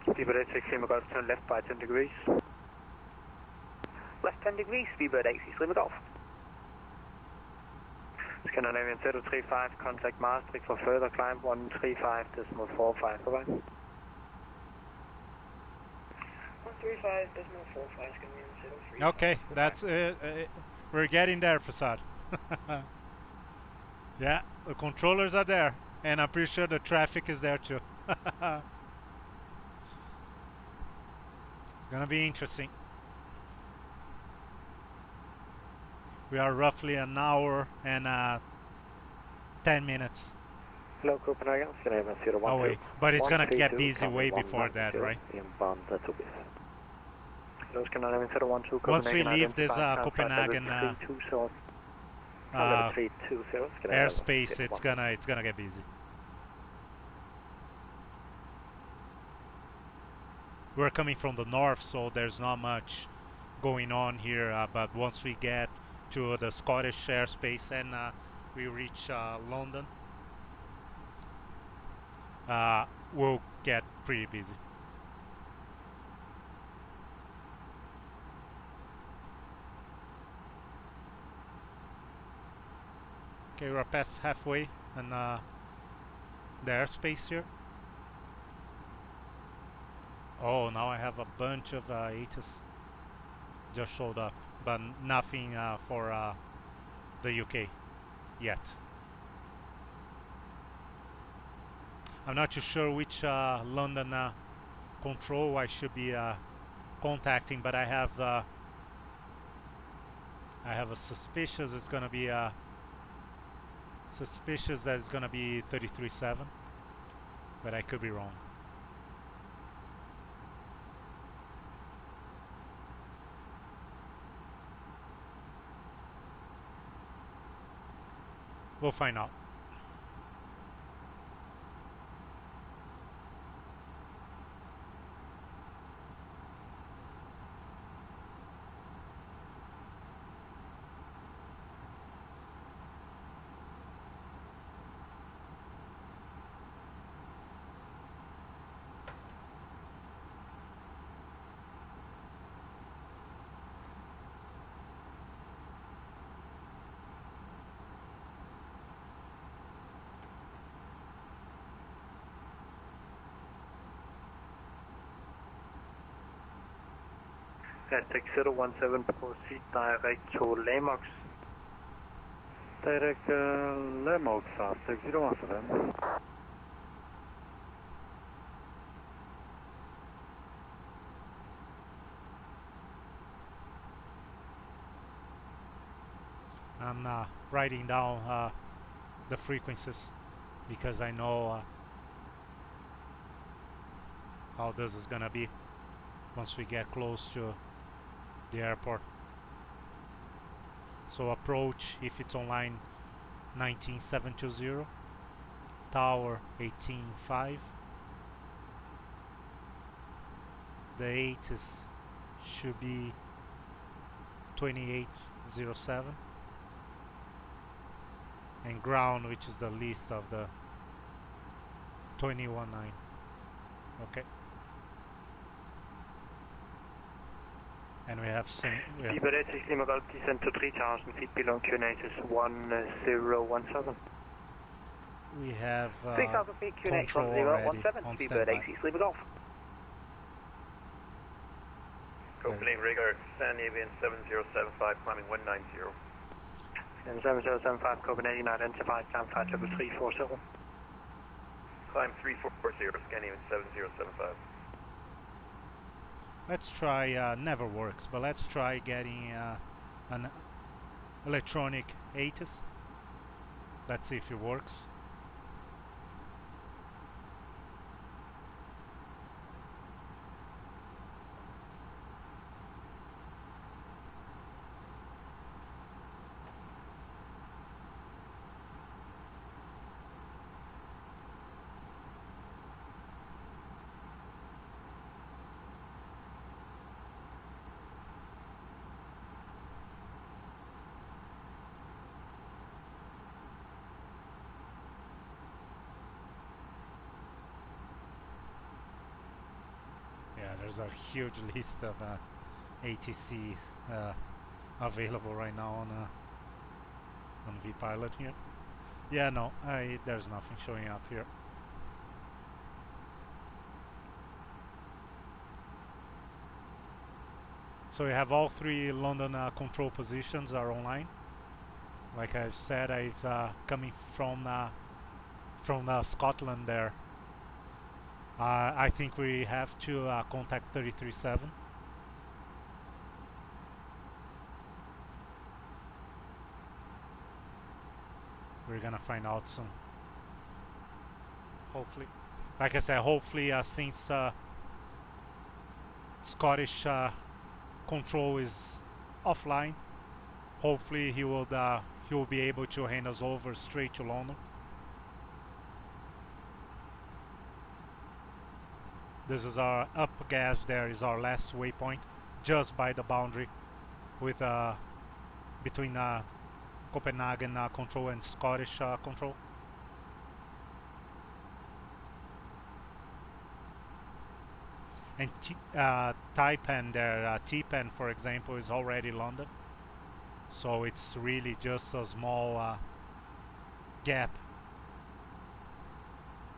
Speedbird 86 Lima Golf, turn left by 10 degrees. Left 10 degrees, Speedbird 86 Lima Golf. Scandinavian 035, contact Maastricht for further climb 135.45 for Bayern. 135.45, Scandinavian 03. Okay, that's we're getting there, Prasad. Yeah, the controllers are there, and I'm pretty sure the traffic is there too. It's gonna be interesting. We are roughly an hour and 10 minutes. Hello, Copenhagen, Scandinavian 012. Away, but it's gonna get busy way before that, right? Inbound, that's obvious. Hello, Scandinavian 012, Once we leave this Copenhagen airspace, it's gonna get busy. We're coming from the north, so there's not much going on here, but once we get to the Scottish airspace and we reach London, we'll get pretty busy. Okay, we're past halfway in the airspace here. Oh, now I have a bunch of ATIS just showed up, but nothing for the UK yet. I'm not too sure which London control I should be contacting, but I have a suspicious it's gonna be suspicious that it's gonna be 33.7, but I could be wrong. We'll find out. Tech 017, proceed direct to Lamox. Direct Lamox, fast 6017. I'm writing down the frequencies because I know how this is gonna be once we get close to the airport. So approach, if it's online, 19720, tower 185, the 8 should be 2807, and ground, which is the least of the 219. Okay. And we have Liberty Lima Golf descent to 3000 feet below QNH is 1017. We have 3000 feet QNH control 1017, on Speedbird standby. 86 Lima Golf. Copenhagen Rigger, San Avian 7075, climbing 190. And 7075 Copenhagen identified, climb flight level 340. Climb 340, Scandinavian 7075. Let's try, never works, but let's try getting an electronic ATIS. Let's see if it works. There's a huge list of ATC available right now on vPilot here. Yeah, no, there's nothing showing up here. So we have all three London control positions are online. Like I've said, I've coming from Scotland there. I think we have to contact 337. We're gonna find out soon. Hopefully. Like I said, hopefully since Scottish control is offline, hopefully he will be able to hand us over straight to London. This is our up gas. There is our last waypoint, just by the boundary with between Copenhagen control and Scottish control. And Taipan there, T-Pen for example, is already London. So it's really just a small gap.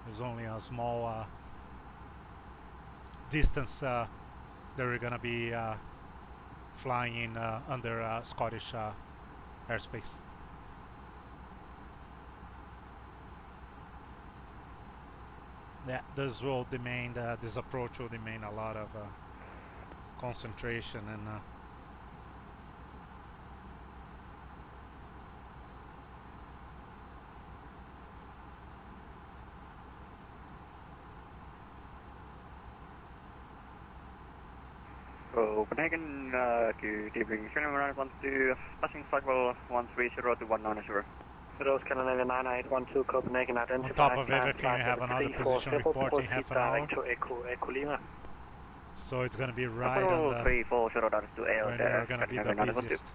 There's only a small distance that we're gonna be flying in under Scottish airspace. Yeah, this will demand, this approach will demand a lot of concentration and Copenhagen, good evening. Sheremetyevo 12, passing flight level 130 to 190. Those Scandinavian 9812 Copenhagen On identified. top of everything, we have another position reporting half an hour. To Echo Lima. So it's going to be right on the... 340 to Right there, going to be the busiest.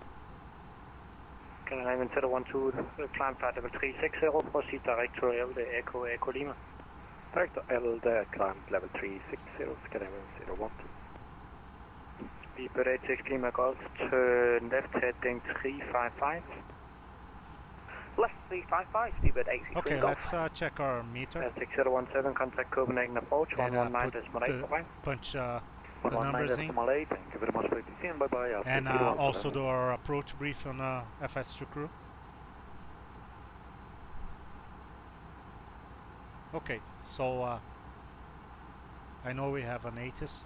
Scandinavian 012, climb flight level 360, proceed direct to Echo Lima. Direct to LD, climb level 360, Scandinavian 01. Speedbird 86 Lima Golf, turn left heading 355. Left 355, Speedbird 86 Okay, Golf. let's check our meter. 6017, contact Copenhagen approach, And 119.8, bye-bye. punch the numbers in. 119.8, thank you very much for your bye-bye. And also do our approach brief on FS2 crew. Okay, so I know we have an ATIS,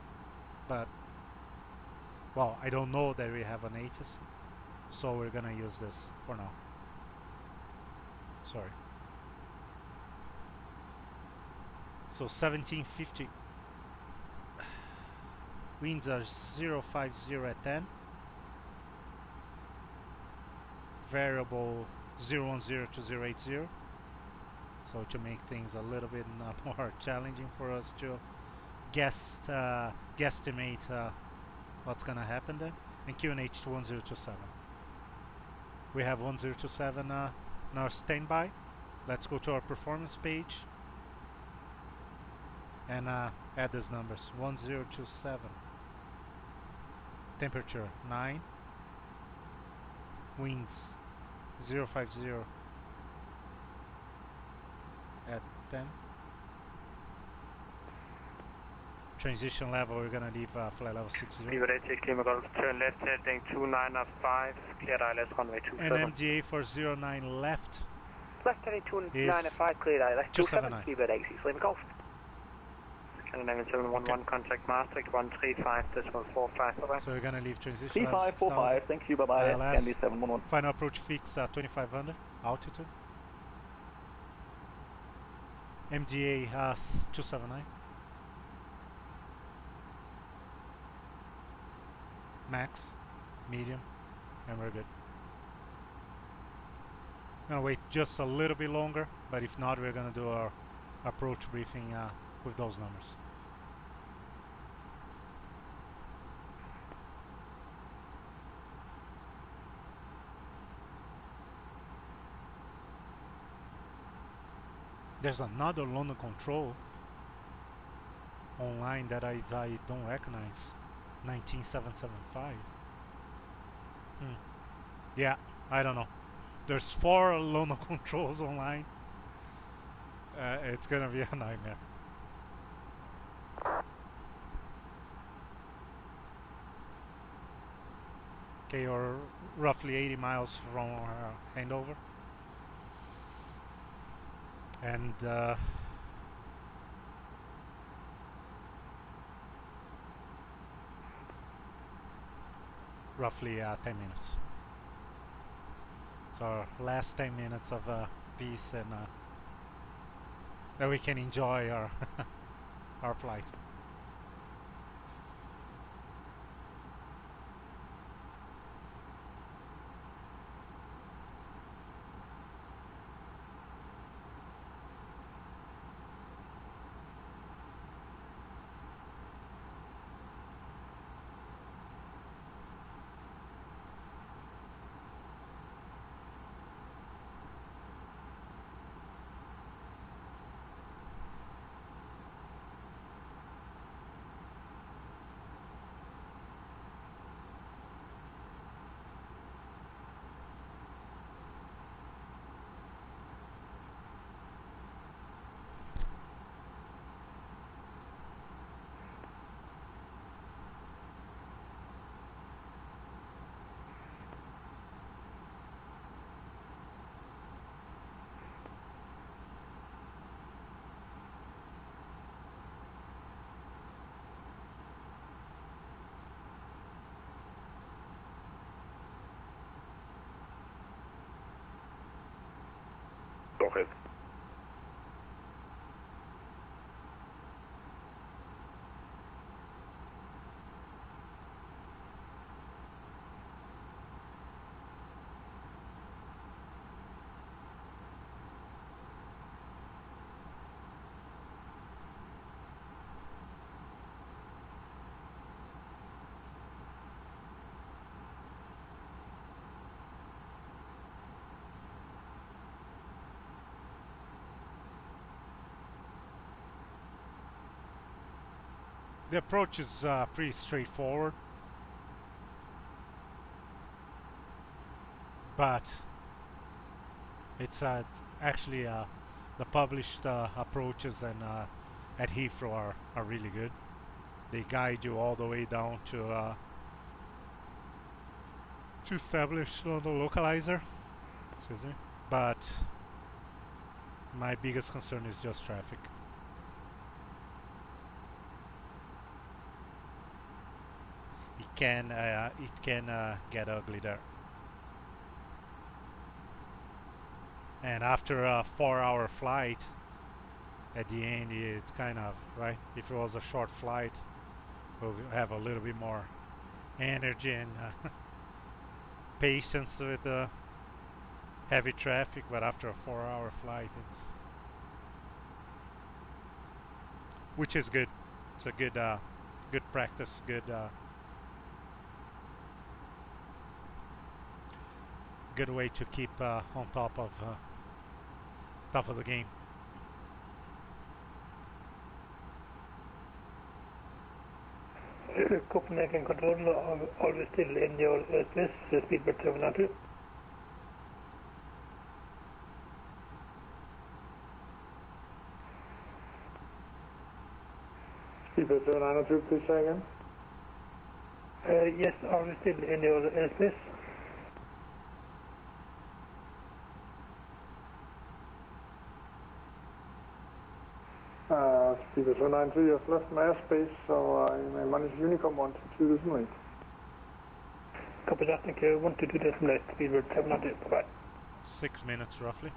but well, I don't know that we have an ATIS, so we're gonna use this for now. Sorry. So 1750. Winds are 050 at 10. Variable 010 to 080. So to make things a little bit more challenging for us to guesstimate what's gonna happen there. And QNH to 1027. We have 1027 in our standby. Let's go to our performance page and add these numbers. 1027. Temperature 9. Winds 050 at 10. Transition level, we're gonna leave flight level 60. Speedbird 86 Lima Golf, turn left heading 295, cleared ILS runway 27. And MDA for 09 left. Left heading 295, cleared ILS 27, Speedbird 86 Lima Golf. Scandinavian 711, contact Maastricht 135.45, bye-bye. So we're gonna leave transition 3545, thank you, bye-bye, Scandi 711. Final approach fix 2500 altitude. MDA has 279. Max, medium, and we're good. Gonna wait just a little bit longer, but if not, we're gonna do our approach briefing with those numbers. There's another London control online that I don't recognize. 19775. Yeah, I don't know. There's 4 London controls online. It's gonna be a nightmare. Okay, or roughly 80 miles from handover. And roughly 10 minutes. So our last 10 minutes of peace and that we can enjoy our our flight. Doch ist. The approach is pretty straightforward, but it's actually the published approaches and at Heathrow are really good. They guide you all the way down to establish the localizer. Excuse me. But my biggest concern is just traffic. It can get ugly there. And after a 4-hour flight, at the end it's kind of, right? If it was a short flight, we'll have a little bit more energy and patience with the heavy traffic, but after a 4-hour flight, which is good. It's a good practice, good way to keep on top of the game. Copenhagen control, always still in your airspace, speedbird 702. Speedbird 702, please say again. Yes, always still in your airspace. Speedbird 792, you have left my airspace, so you may manage UNICOM 122.8. Copy that, thank you. 122.8, speedbird 792, bye-bye. 6 minutes roughly.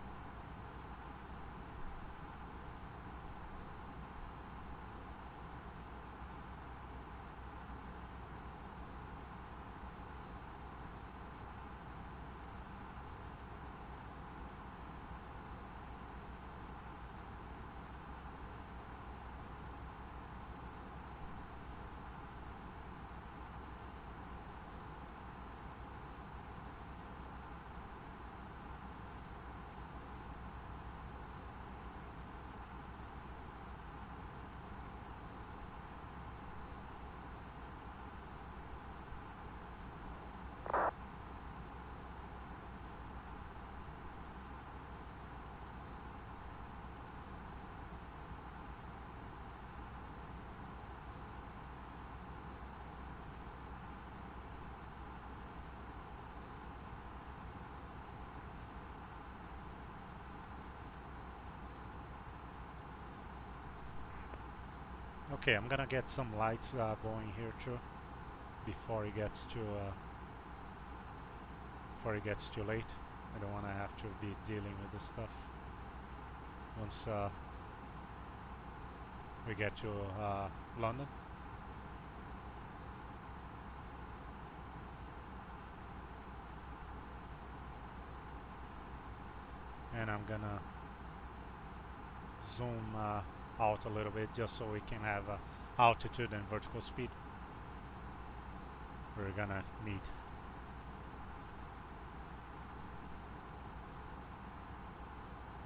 Okay, I'm gonna get some lights going here too, before it gets too late. I don't want to have to be dealing with this stuff once we get to London. And I'm gonna zoom out a little bit just so we can have altitude and vertical speed we're gonna need.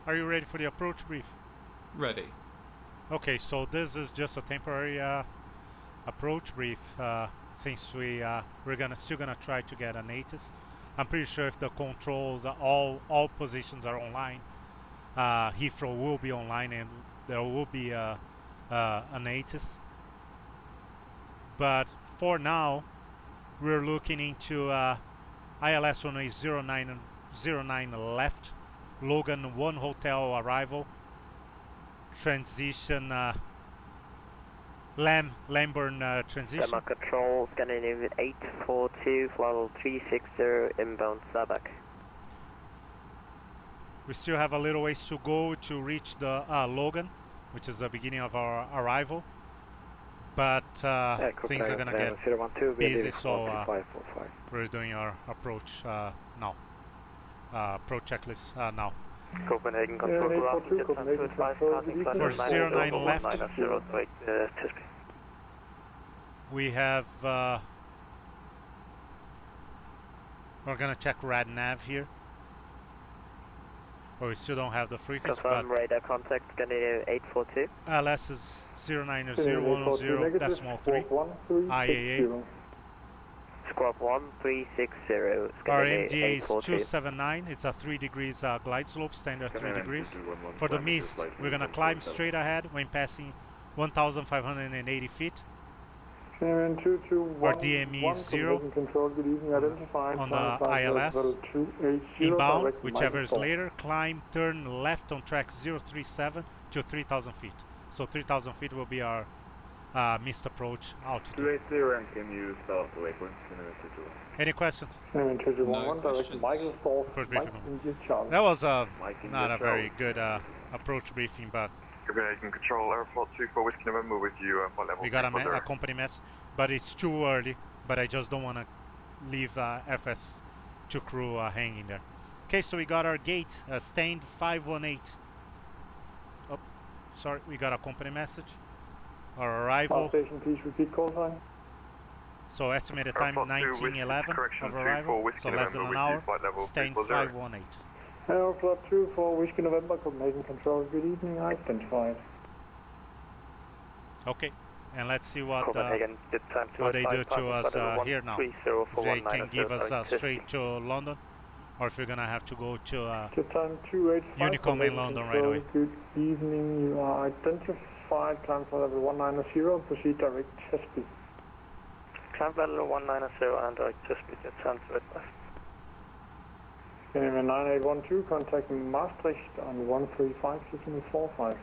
Are you ready for the approach brief? Ready. Okay, so this is just a temporary approach brief since we're still gonna try to get an ATIS. I'm pretty sure if the controls all positions are online, Heathrow will be online and there will be an ATIS. But for now, we're looking into ILS runway 09 left, Logan 1 hotel arrival, transition, Lambourne transition. Semi control, Scandinavian 842, Throttle 360, inbound Sabak. We still have a little ways to go to reach the Logan, which is the beginning of our arrival. But things are gonna get busy, so we're doing our approach now. Approach checklist now. Copenhagen control, for 09 left, we have we're gonna check rad nav here. But we still don't have the frequency. Confirm But radar contact Scandinavia 842. LS is 090110 decimal 3. IAA. Squawk 1360. Our Scandinavia MDA is 842. 279. It's a 3 degrees glide slope, standard 3 degrees. For the mist, we're going to climb straight ahead when passing 1,580 feet. Our DME is 0 on the ILS. Inbound, whichever is later, climb, turn left on track 037 to 3,000 feet. So 3,000 feet will be our missed approach altitude. 280, and can you start the waypoint? Any questions? No questions. That was not a very good approach briefing, but Copenhagen Control, Aeroflot 24 Whiskey November with you for level we got a 340. company mess, but it's too early. But I just don't want to leave FS2 crew hanging there. Okay, so we got our gate, stained 518. Oh, sorry, we got a company message. Our arrival. Station, please repeat call sign. So estimated time 1911 of arrival, so less than an hour. Stained 518. Aeroflot 24 Whiskey November, Copenhagen Control, good evening, identified. Okay, and let's see what Copenhagen, they do to us here now. If they can give us straight to London, or if we're gonna have to go to UNICOM in London right away. Good evening, you are identified, climb for level 190, proceed direct test speed. Climb level 190 and direct test speed at 10 to advise. 9812, contact Maastricht on 135.45.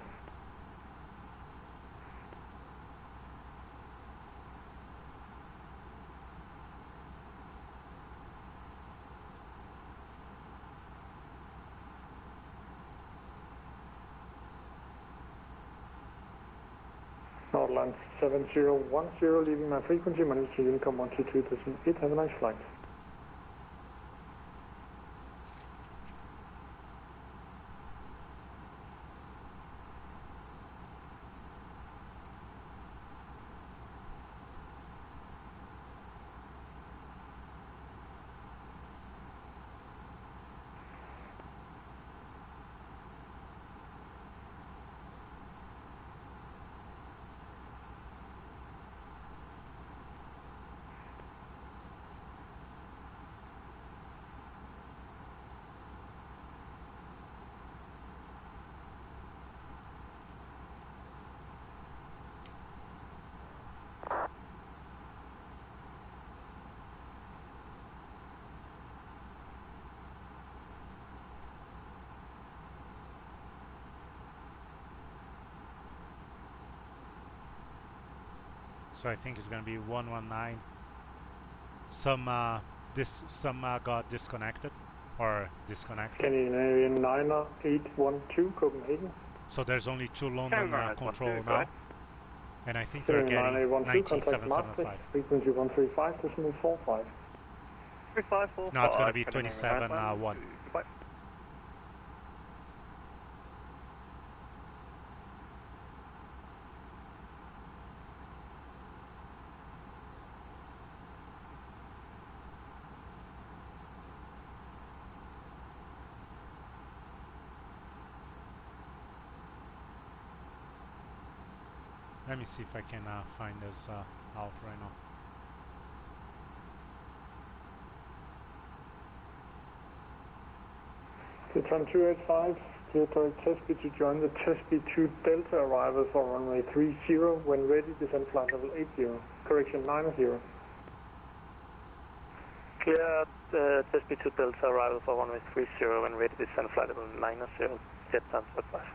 Nordland 7010, leaving my frequency, manage to Unicom 122.8, have a nice flight. So I think it's gonna be 119. Some got disconnected or disconnected. Scandinavian 9812 Copenhagen. So there's only 2 London control now, and I think they're getting 19775. Frequency 135.45. No, it's gonna be 27.1. Let me see if I can find this out right now. Citron 285, clear direct test speed to join the test speed 2 Delta arrival for runway 30. When ready, descend flight level 80. Correction 90. Clear test speed 2 Delta arrival for runway 30. When ready, descend flight level 90. Jet transfer advice.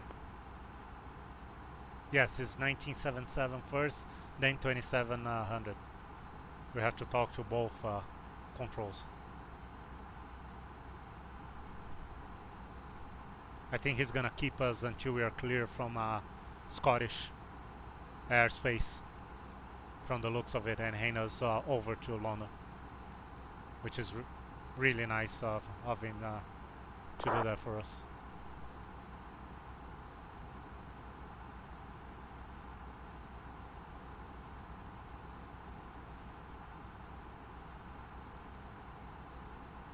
Yes, it's 1977 first, then 2700. We have to talk to both controls. I think he's gonna keep us until we are clear from Scottish airspace, from the looks of it, and hand us over to London, which is really nice of him to do that for us.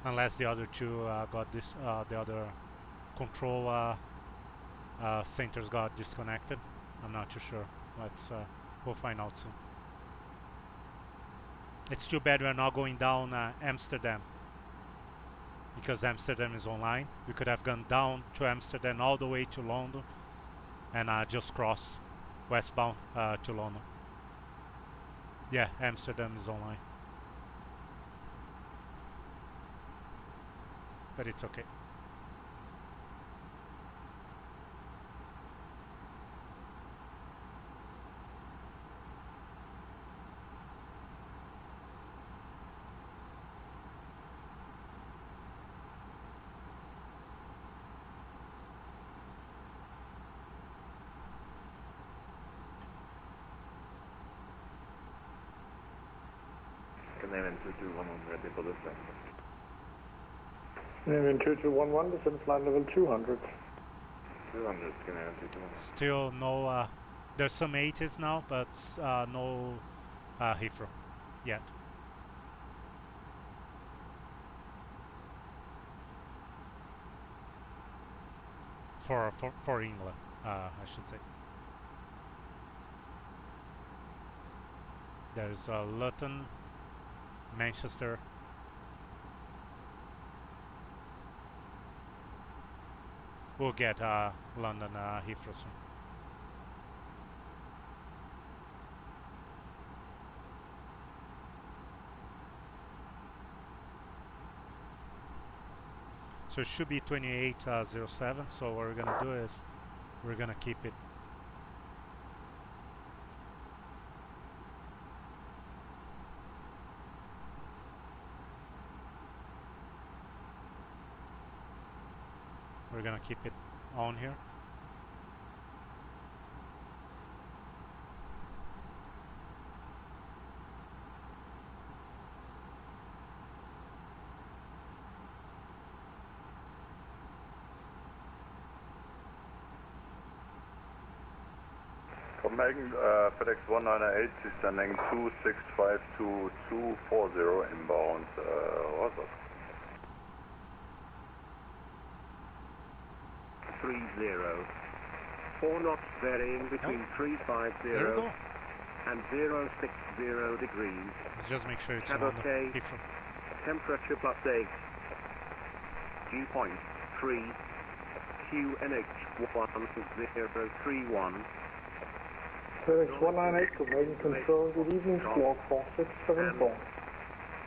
Unless the other two got this, the other control centers got disconnected. I'm not too sure. We'll find out soon. It's too bad we're not going down Amsterdam, because Amsterdam is online. We could have gone down to Amsterdam all the way to London and just cross westbound to London. Yeah, Amsterdam is online. But it's okay. Canadian 221 ready for descent. Canadian 2211, descend flight level 200. 200, Canadian 221. Still no, there's some 80s now, but no Heathrow yet. For England, I should say. There's Luton, Manchester. We'll get London Heathrow soon. So it should be 2807. So what we're gonna do is we're gonna keep it. We're gonna keep it on here. Copenhagen, FedEx 198 descending 2652240 inbound, Rostock. 30. 4 knots varying between 350 and 060 degrees. Let's just make sure it's Tab on okay. the Temperature +8. Dew point 3. QNH 1031. FedEx 198, Copenhagen Control, good evening, squawk 4674.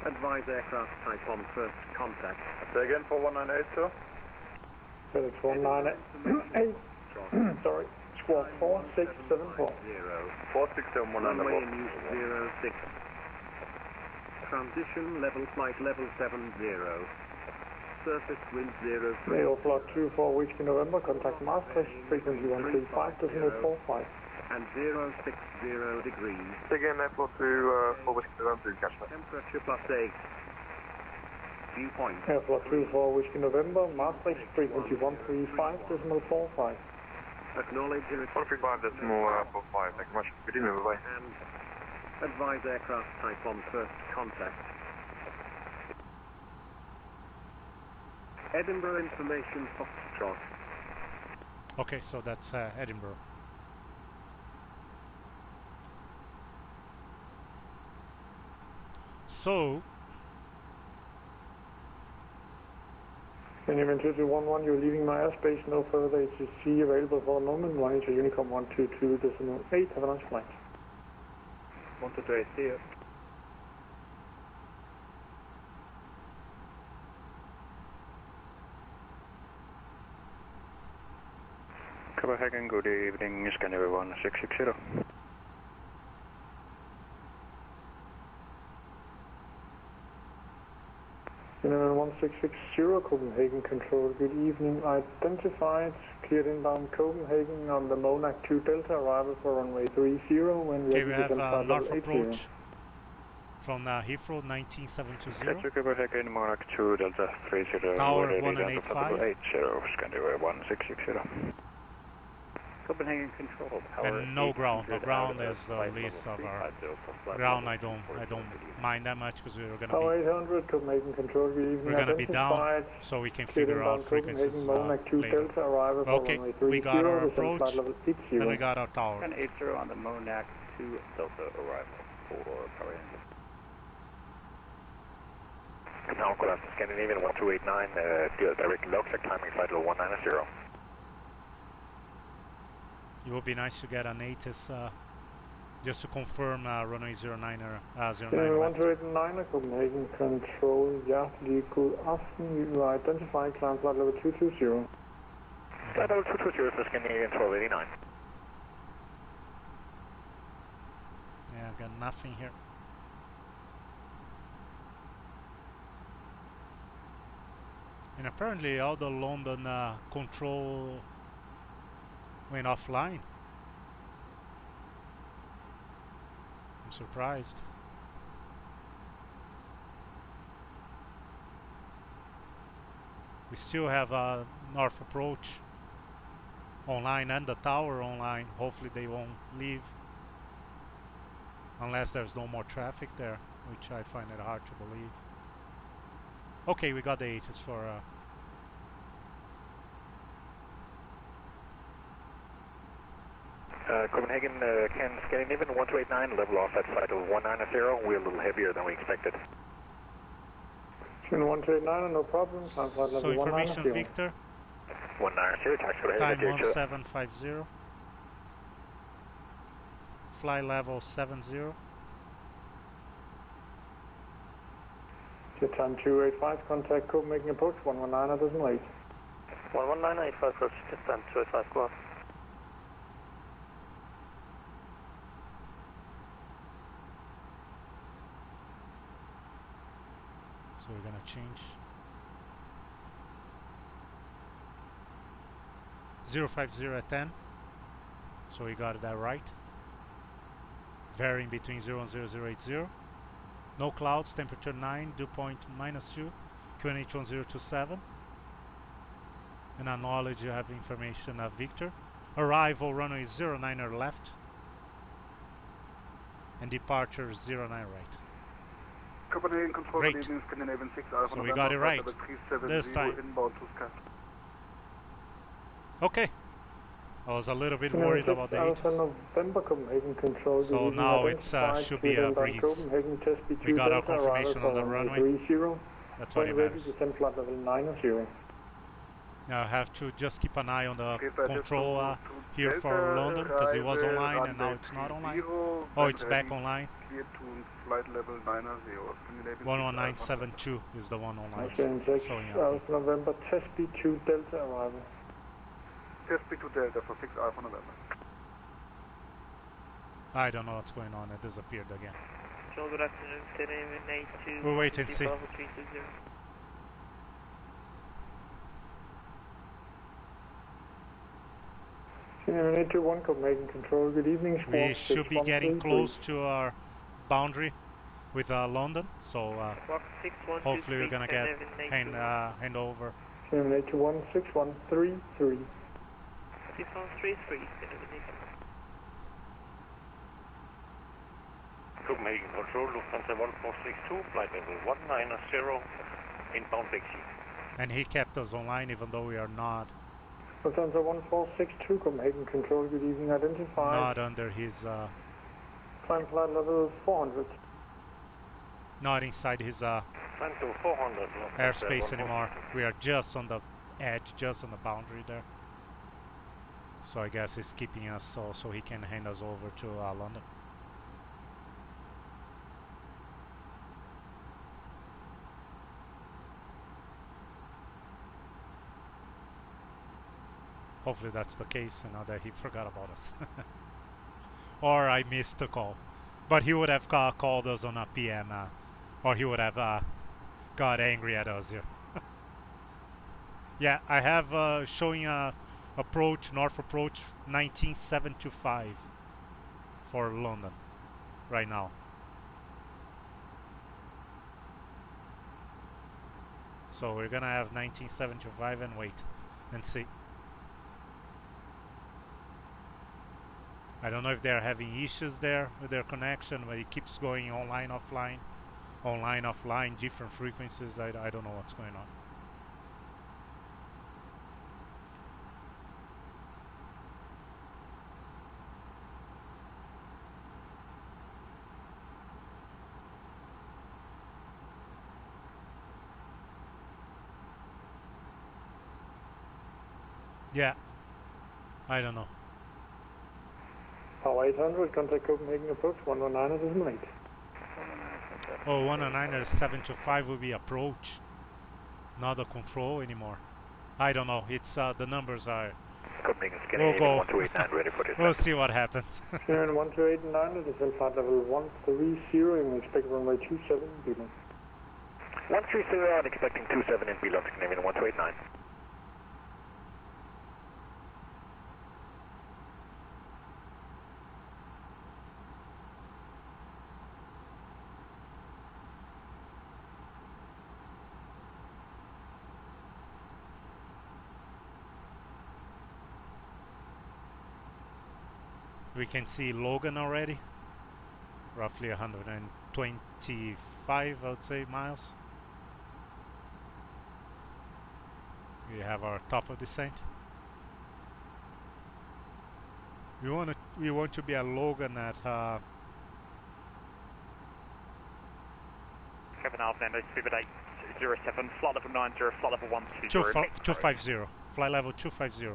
Advise aircraft type on first contact. Say again for 198, sir? FedEx 198, sorry, squawk 4674. 467 Runway in use 06. Transition level flight level 70. Surface wind 03. Mail flight 24 Whiskey November, contact Maastricht, frequency 135.45. And 060 degrees. Again, airport to 4 Whiskey November, catch that. Temperature +8. Dew point. Airport 24 Whiskey November, Maastricht, frequency 135.45. Acknowledge in 135.45, thank you much. Good evening, bye-bye. And advise aircraft type on first contact. Edinburgh information Foxtrot. Okay, so that's Edinburgh. So, Canadian 2211, you're leaving my airspace, no further ATC available for the moment, running to UNICOM 122.8, have a nice flight. 122.8, see you. Copenhagen, good evening, Scandinavia 1660. Canadian 1660, Copenhagen Control, good evening. Identified, cleared inbound Copenhagen on the Monarch 2 Delta, arrival for runway 30 when okay, ready we to have descend flight North level 80. approach from Heathrow 19720. Catch Copenhagen, Monarch 2 Delta 30. Tower ready 185. 80, Scandinavia 1660. Copenhagen Control. And no ground. No ground is the least of our ground. I don't mind that much because we're gonna Tower be 800, Copenhagen Control, good evening. we're gonna be down, Identified. so we can Cleared figure out inbound frequencies Copenhagen, Monac 2 later. Delta, arrival for Okay, runway we got 30, our descent approach, flight level 80. and we got our tower. 1080 on the Monac 2 Delta arrival for power engine. Now, good afternoon, Scandinavian 1289, direct Lockheed climbing flight level 190. It would be nice to get an ATIS just to confirm runway 09 or 09 left. 1289, Copenhagen Control, hjertelig god aften. You are identified, climb flight level 220. Flight level 220 for Scandinavian 1289. Yeah, I've got nothing here. And apparently all the London control went offline. I'm surprised. We still have North Approach online and the tower online. Hopefully they won't leave unless there's no more traffic there, which I find it hard to believe. Okay, we got the ATIS for Copenhagen, Scandinavian 1289, level off at flight level 190. We're a little heavier than we expected. 1289, no problem, climb flight so level 190. information Victor. 190, taxi for Time heavy 1750. Fly level 70. Jet time 285, contact Copenhagen approach 119, decimal 8. 11985 approach, jet time 285, go off. So we're gonna change 050 at 10. So we got that right. Varying between 0 and 0080. No clouds, temperature 9, dew point -2, QNH 1027. And acknowledge you have information of Victor. Arrival runway 09er left. And departure 09 right. Copenhagen Control, Great. good evening, Scandinavian 6 Alpha So we November, got it right flight level 370 this time. inbound to SCAT. Okay. I was a little bit worried about the ATIS. November, Copenhagen Control, So good now evening, it's identified, should be a cleared inbound breeze. Copenhagen, test We got our Delta, arrival confirmation for on the runway. 30. That's what When it ready, matters. descent flight level 90. Now I have to just keep an eye on the Okay, so control here Delta, for London because it was arrival online and now runway it's not online. 30, Oh, it's when back ready, online. Clear to flight level 90, Scandinavian 11972 is the one online Okay, showing up. Alpha November, test B2 Delta, arrival. Test B2 Delta for 6 Alpha November. I don't know what's going on. It disappeared again. Control, good afternoon, Scandinavian 82. We'll wait and see. 320. Scandinavian 821, Copenhagen Control, good evening. We should be getting close to our boundary with London, so hopefully we're gonna get hand over. Scandinavian 821, 6133. 6133, Scandinavian 821. Copenhagen Control, Lufthansa 1462, flight level 190, inbound Bixi. And he kept us online even though we are not Lufthansa 1462, Copenhagen Control, good evening, identified. not under his Climb flight level 400. not inside his Climb to 400, airspace anymore. We are just on the edge, just on the boundary there. So I guess he's keeping us so he can hand us over to London. Hopefully that's the case and not that he forgot about us. Or I missed the call. But he would have called us on a PM or he would have got angry at us here. Yeah, I have showing approach, north approach 1975 for London right now. So we're gonna have 1975 and wait and see. I don't know if they're having issues there with their connection, but it keeps going online, offline, different frequencies. I don't know what's going on. Yeah, I don't know. Power 800, contact Copenhagen approach 119.8. Oh, 109.725 will be approach, not the control anymore. I don't know. It's the numbers are. Copenhagen We'll go. 1289, ready for this. We'll see what happens. Here in 1289, it is in flight level 130, and expect runway 27 below. 130, I'm expecting 27 in below, Scandinavian 1289. We can see Logan already, roughly 125, I would say, miles. We have our top of descent. We want to be at Logan at 7.5 Nando, speed 807, flight level 90, flight level 120. 250, flight level 250.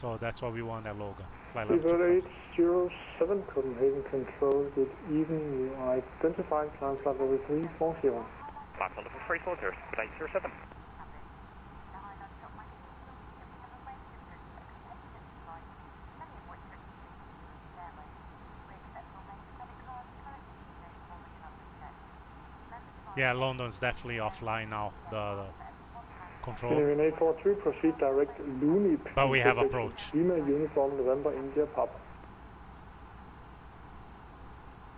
So that's what we want at Logan. Flight level 807 Copenhagen control, good evening. You are identified, climb flight level 340. Flight level 340, speed 807. Yeah, London's definitely offline now. The control. Canadian 842, proceed direct Lunip. But we have approach. Lima Uniform November India Papa.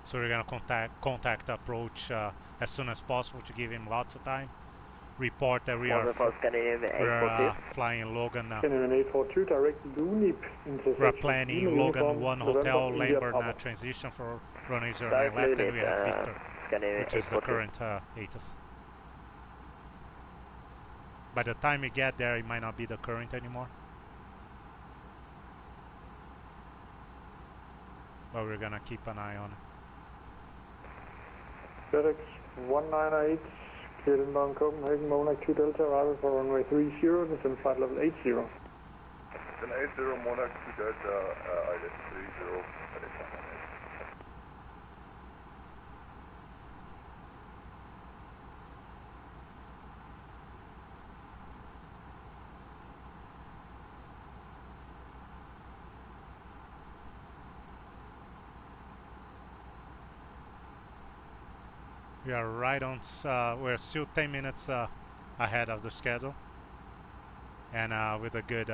So we're gonna contact approach as soon as possible to give him lots of time. Report that we are flying Logan now. Canadian 842, direct Lunip. We're planning Logan 1 Hotel Lambert transition for runway 09 left, and we have Victor, which is the current ATIS. By the time we get there, it might not be the current anymore. But we're gonna keep an eye on it. FedEx 198, Kirdenbaum, Copenhagen, Monarch 2 Delta, arrival for runway 30, descend flight level 80. Then 80, Monarch 2 Delta, ILS 30, FedEx 198. We are right on, we're still 10 minutes ahead of the schedule. And with a good...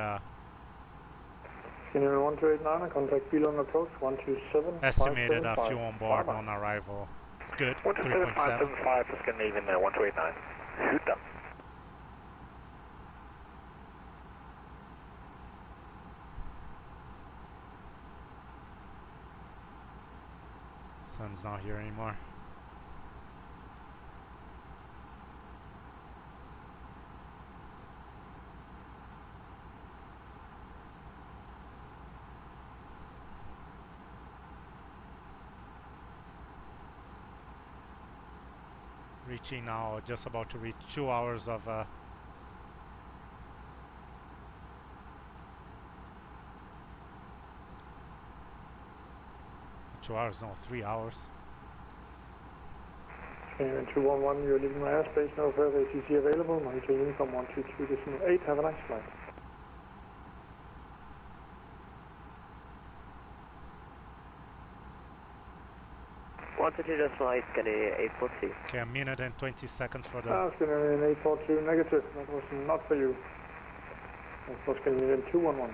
Canadian 1289, contact Belong approach 127. Estimated fuel on board on arrival. It's good, 3.7. 575 for Scandinavian 1289. Shoot them. Sun's not here anymore. Reaching now, just about to reach 2 hours of 2 hours, no, 3 hours. Canadian 211, you're leaving my airspace, no further ATC available, monitor Unicom 122.8, have a nice flight. Altitude flight, Canadian 842. Okay, a minute and 20 seconds for the... Canadian 842, negative, that was not for you. That was Canadian 211.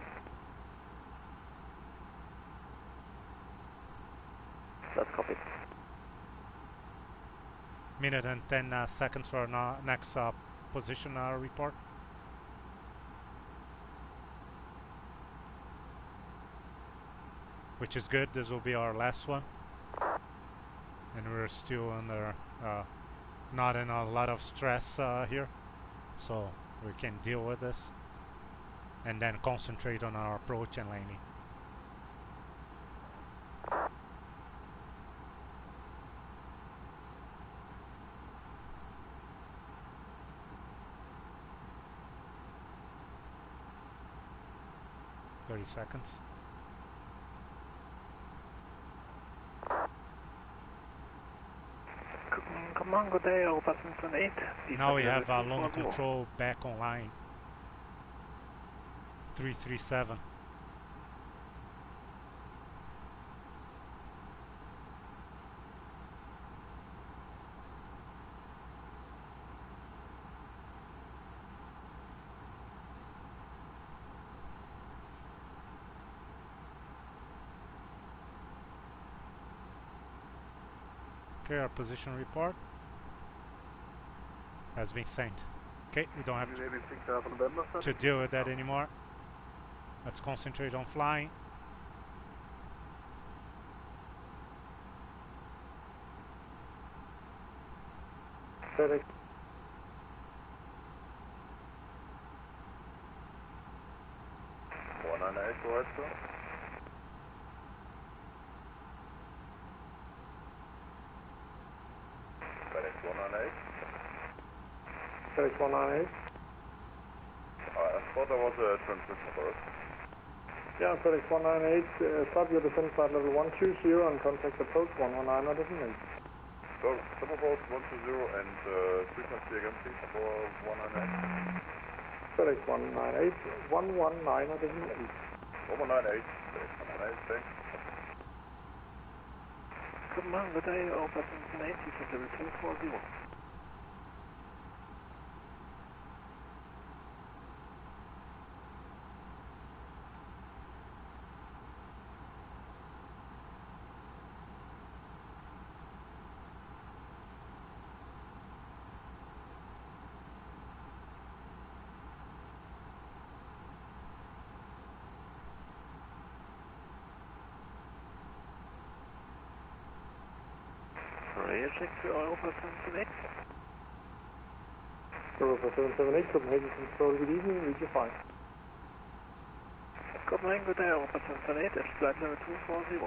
That's copied. Minute and 10 seconds for next position report. which is good. This will be our last one. And we're still under, not in a lot of stress here. So we can deal with this. And then concentrate on our approach and landing. Seconds. Command, good day, all passengers on 8. Now we have London Control back online. 337. Okay, our position report has been sent. Okay, we don't have to deal with that anymore. Let's concentrate on flying. FedEx. FedEx 198. I thought there was a transmission for us. Yeah, FedEx 198, start your descent flight level 120 and contact approach 119 or designate. So, Summerboat 120 and frequency again please for 198. FedEx 198, 119 or designate. 198, FedEx 198, thanks. Good morning, good day, all passengers on 8, you said 240. Check to Alpha 778. Alpha 778, Copenhagen Control, good evening, read your 5. Copenhagen, good day, Alpha 778, it's flight level 240.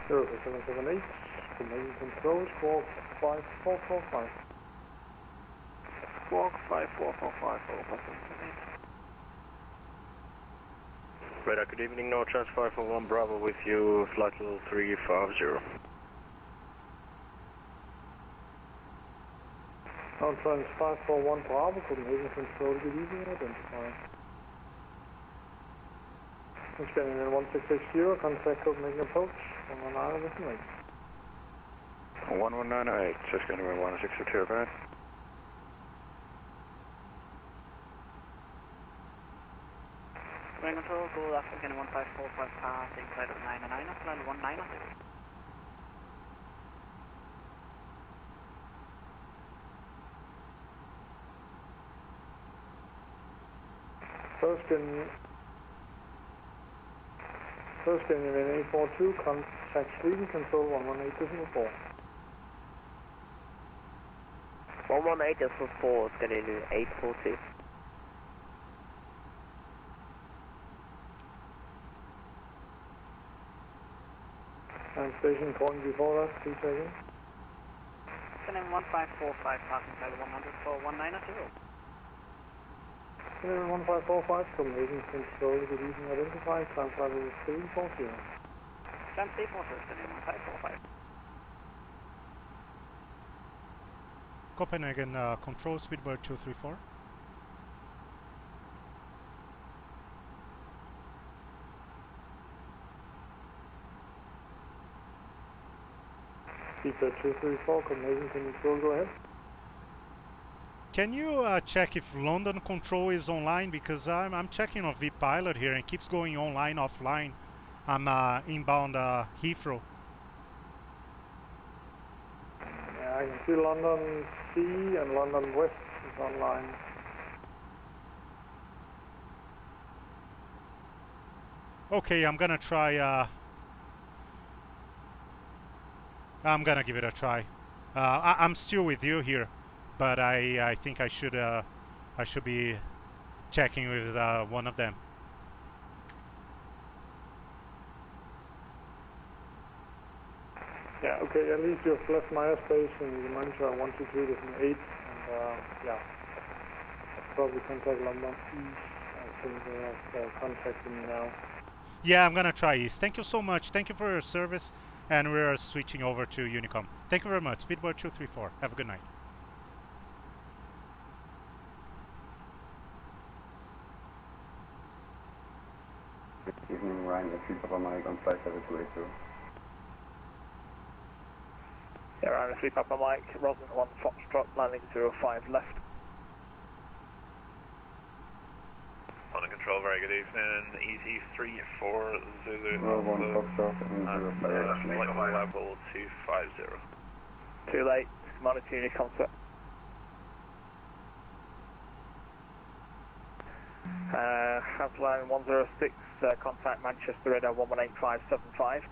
Alpha 778, Copenhagen Control, squawk 5445. Squawk 5445, Alpha 778. Radar, good evening, no chance 541 Bravo with you, flight level 350. Now trans 541 Bravo, Copenhagen Control, good evening, identify. Scanning in 1660, contact Copenhagen approach, 119 destination. 1198, just going to be 1662, right? Command Control, go African 1545 passing flight of 99, flight 19. First in A42, contact Sweden Control 118.4. 118.4, Scandinavian 842. And station calling before us, please again. Scandinavian 1545 passing flight 100 for 190. 1545, Copenhagen Control, good evening, identify, climb flight level 340. Climb 340, Scandinavian 1545. Copenhagen Control, Speedbird 234. Speedbird 234, Copenhagen Control, go ahead. Can you check if London Control is online? Because I'm checking on vPilot here and it keeps going online, offline. I'm inbound Heathrow. I can see London C and London West is online. Okay, I'm gonna try. I'm gonna give it a try. I'm still with you here, but I think I should be checking with one of them. Yeah, okay, at least you've left my airspace and you monitor 123.8 and yeah, probably contact London East. I think they have contacted me now. Yeah, I'm gonna try East. Thank you so much. Thank you for your service, and we're switching over to UNICOM. Thank you very much. Speedboat 234. Have a good night. Good evening, Ryan. The 3 Papa Mike on flight level 280. Yeah, Ryan, 3 Papa Mike, Roslyn 1 Foxtrot, landing 05 left. London Control, very good evening. ET340 Zulu. 1 Foxtrot and 05 flight level 250. Too late, Commander to Unicom, sir. Hasline 106, contact Manchester radar 118575.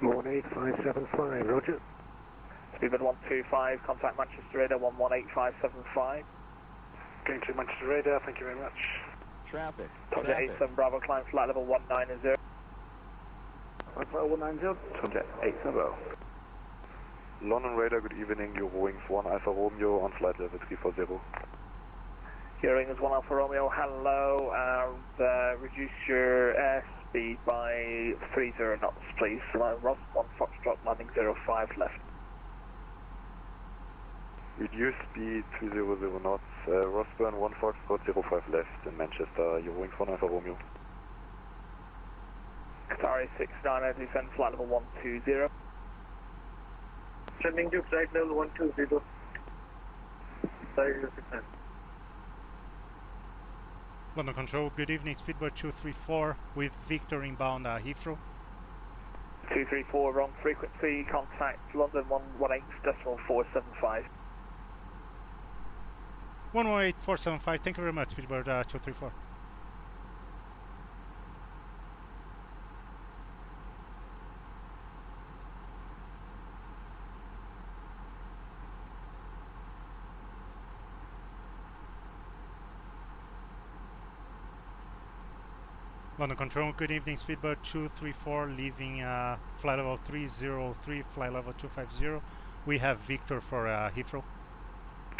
18575, roger. Speedbird 125, contact Manchester radar 118575. Going to Manchester radar, thank you very much. Traffic. Subject 87 Bravo, climb flight level 190. Flight 190, Subject 87. London radar, good evening. You're Wings 1 Alpha Romeo on flight level 340. Hearing is 1 Alpha Romeo, hello, and reduce your airspeed by 30 knots, please. Ross 1 Foxtrot, landing 05 left. Reduce speed 200 knots. Rossburn 1 Foxtrot 05 left in Manchester. You're Wings 1 Alpha Romeo. Qatari 69, descend flight level 120. Sending to flight level 120. London Control, good evening. Speedbird 234 with Victor inbound Heathrow. 234, wrong frequency, contact London 118.475. 118.475, thank you very much, Speedbird 234. London Control, good evening, Speedbird 234, leaving flight level 303, flight level 250. We have Victor for Heathrow.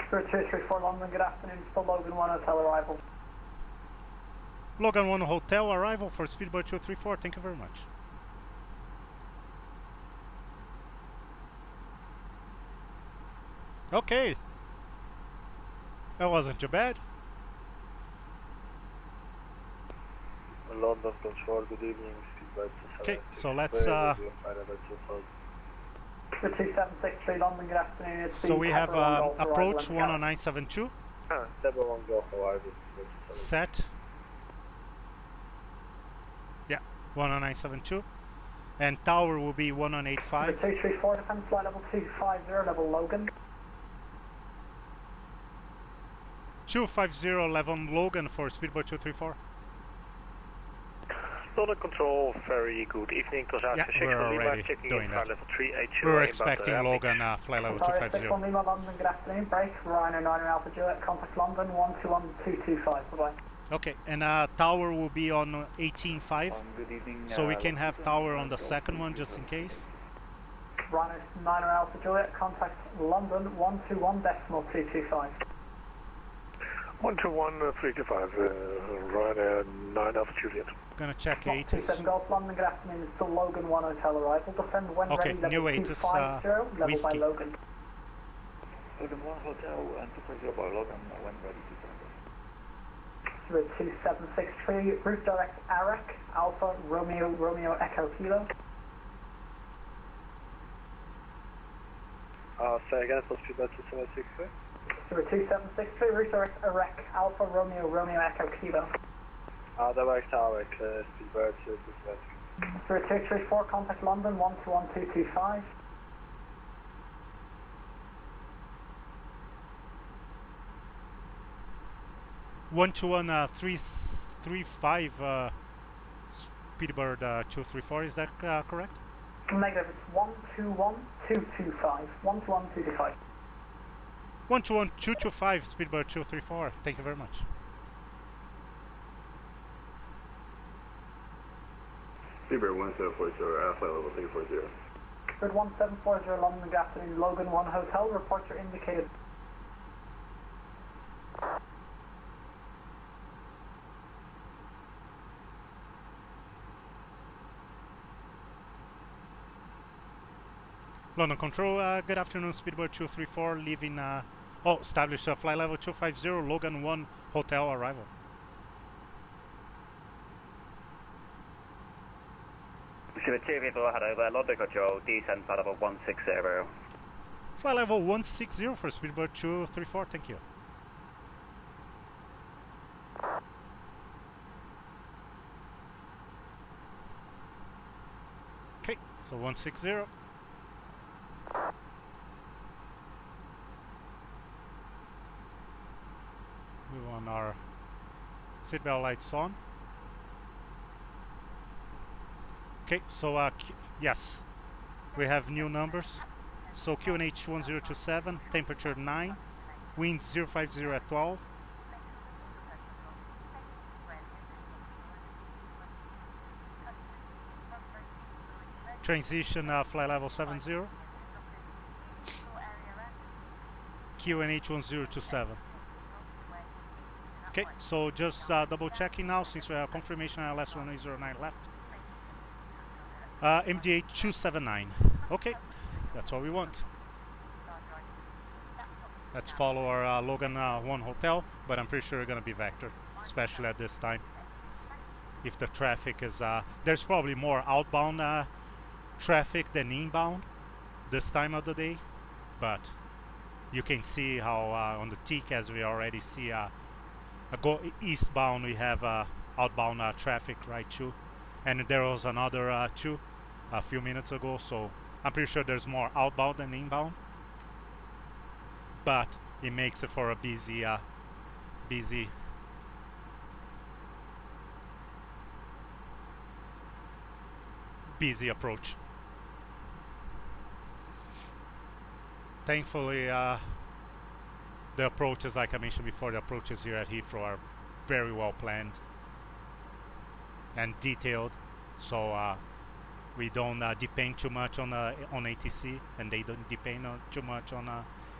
234 London, good afternoon, still Logan 1 hotel arrival. Logan 1 hotel arrival for Speedbird 234, thank you very much. Okay, that wasn't too bad. London Control, good evening. Okay, so let's. 2763 London, good afternoon. So we have approach 10972. Set. Yeah, 10972. And tower will be 185. 234, defense flight level 250, level Logan. 250 level Logan for Speedbird 234. London Control, very good evening. Yeah, we're already doing that. We're expecting Logan flight level 250. 61 Lima London, good afternoon. Break, Rhino 9 Alpha Juliet, contact London 121225. Bye bye. Okay, and tower will be on 18.5. Good evening. So we can have tower on the second one just in case. Rhino 9 Alpha Juliet, contact London 121.225. 121.325, Ryanair 9 Alpha Juliet. Gonna check 8. 27 Golf London, good afternoon. It's still Logan 1 hotel arrival. Descend when okay, ready, new level 8 250, level whiskey. by Logan. Logan 1 hotel and 250 by Logan, when ready to With 2763, route direct Arak, Alpha, Romeo Echo Kilo. Say again, for Speedbird 2763? With 2763, route direct Arak, Alpha, Romeo Echo Kilo. Direct Arak, Speedbird 2763. With 234, contact London 121225. 121 335 Speedbird 234, is that correct? Negative, it's 121225. 121225. 121 225 Speedbird 234, thank you very much. Speedbird 1740, flight level 340. Speedbird 1740, London Gasoline, Logan 1 Hotel, report your indicated. London Control, good afternoon, Speedbird 234, leaving, establish flight level 250, Logan 1 Hotel arrival. Sheremetyevo had over, London Control, descend flight level 160. Flight level 160 for Speedbird 234, thank you. Okay, so 160. We want our seatbelt lights on. Okay, so yes, we have new numbers. So QNH 1027, temperature 9, wind 050 at 12. Transition flight level 70. QNH 1027. Okay, so just double checking now since we have confirmation last 109 left. MDA 279. Okay, that's what we want. Let's follow our Logan 1 Hotel, but I'm pretty sure we're gonna be vectored, especially at this time. If the traffic is, there's probably more outbound traffic than inbound this time of the day, but you can see how on the TCAS we already see go eastbound we have outbound traffic right too, and there was another two a few minutes ago, so I'm pretty sure there's more outbound than inbound, but it makes it for a busy approach. Thankfully the approaches, like I mentioned before, the approaches here at Heathrow are very well planned and detailed, so we don't depend too much on ATC, and they don't depend too much on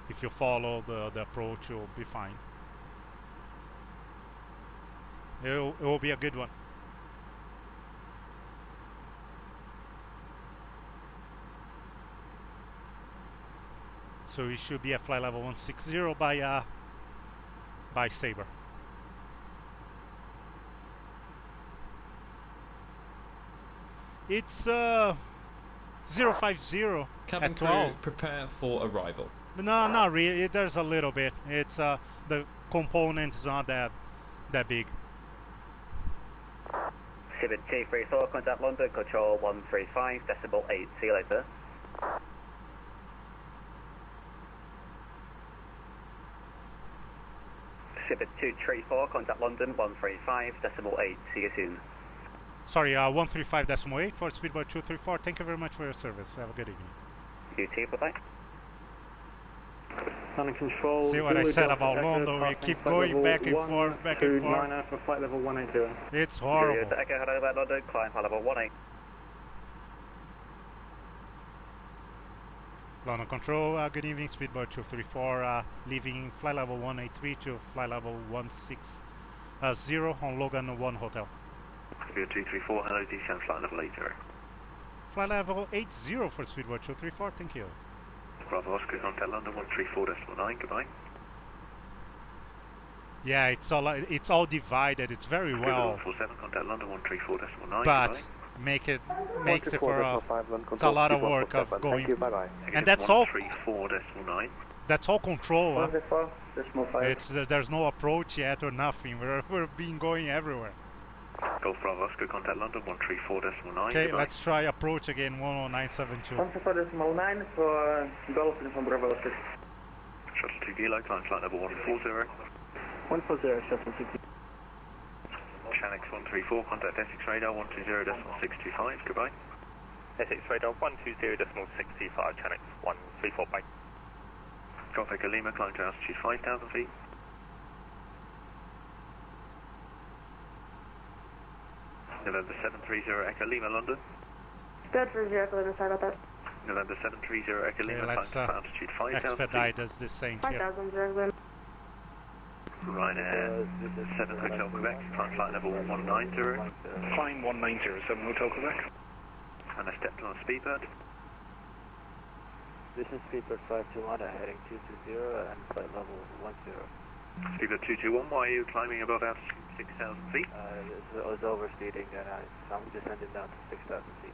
if you follow the approach, you'll be fine. It will be a good one. So we should be at flight level 160 by Sabre. It's 050 Cabin at crew, 12. prepare for arrival. No, not really. There's a little bit. It's the component is not that big. Sheremetyevo, contact London Control 135.8. See you later. Sheremetyevo, contact London 135.8. See you soon. Sorry, 135.8 for Speedbird 234. Thank you very much for your service. Have a good evening. You too, bye-bye. Control. See what I said about London? We keep going back and forth, back and forth. For flight level 180. It's horrible. Echo, head over London, climb flight level 18. London Control, good evening, Speedbird 234, leaving flight level 183 to flight level 160 on Logan 1 Hotel. Speedbird 234, hello, descend flight level 80. Flight level 80 for Speedbird 234, thank you. Bravo Oscar, contact London 134.9, goodbye. Yeah, it's all divided, it's very well. 147, contact London 134.9, but goodbye. makes it for it's a lot of work of going, and that's all. 134.9. That's all control. It's there's no approach yet or nothing. We're being going everywhere. Golf Bravo Oscar, contact London 134.9. Okay, let's try approach again. 10972. 134.9 for Golf from Bravo Oscar. Shuttle 2 Kilo, climb flight level 140. 140, shuttle 60. Channel 134, contact Essex radar 120.625, goodbye. Essex radar 120.625, Channel 134, bye. Golf Echo Lima, climb to altitude 5,000 feet. November 730 Echo Lima, London. 730 Echo Lima, sorry about that. November 730 Echo Lima, let's climb to altitude 5,000 expedite feet. as descent here. 5,000 Lima. Ryanair 7 Hotel Quebec, climb flight level 190. Climb 190, 7 Hotel Quebec. And I stepped on a speedbird. This is Speedbird 521, heading 220 and flight level 10. Speedbird 221, why are you climbing above altitude 6,000 feet? I was overspeeding and I'm descending down to 6,000 feet.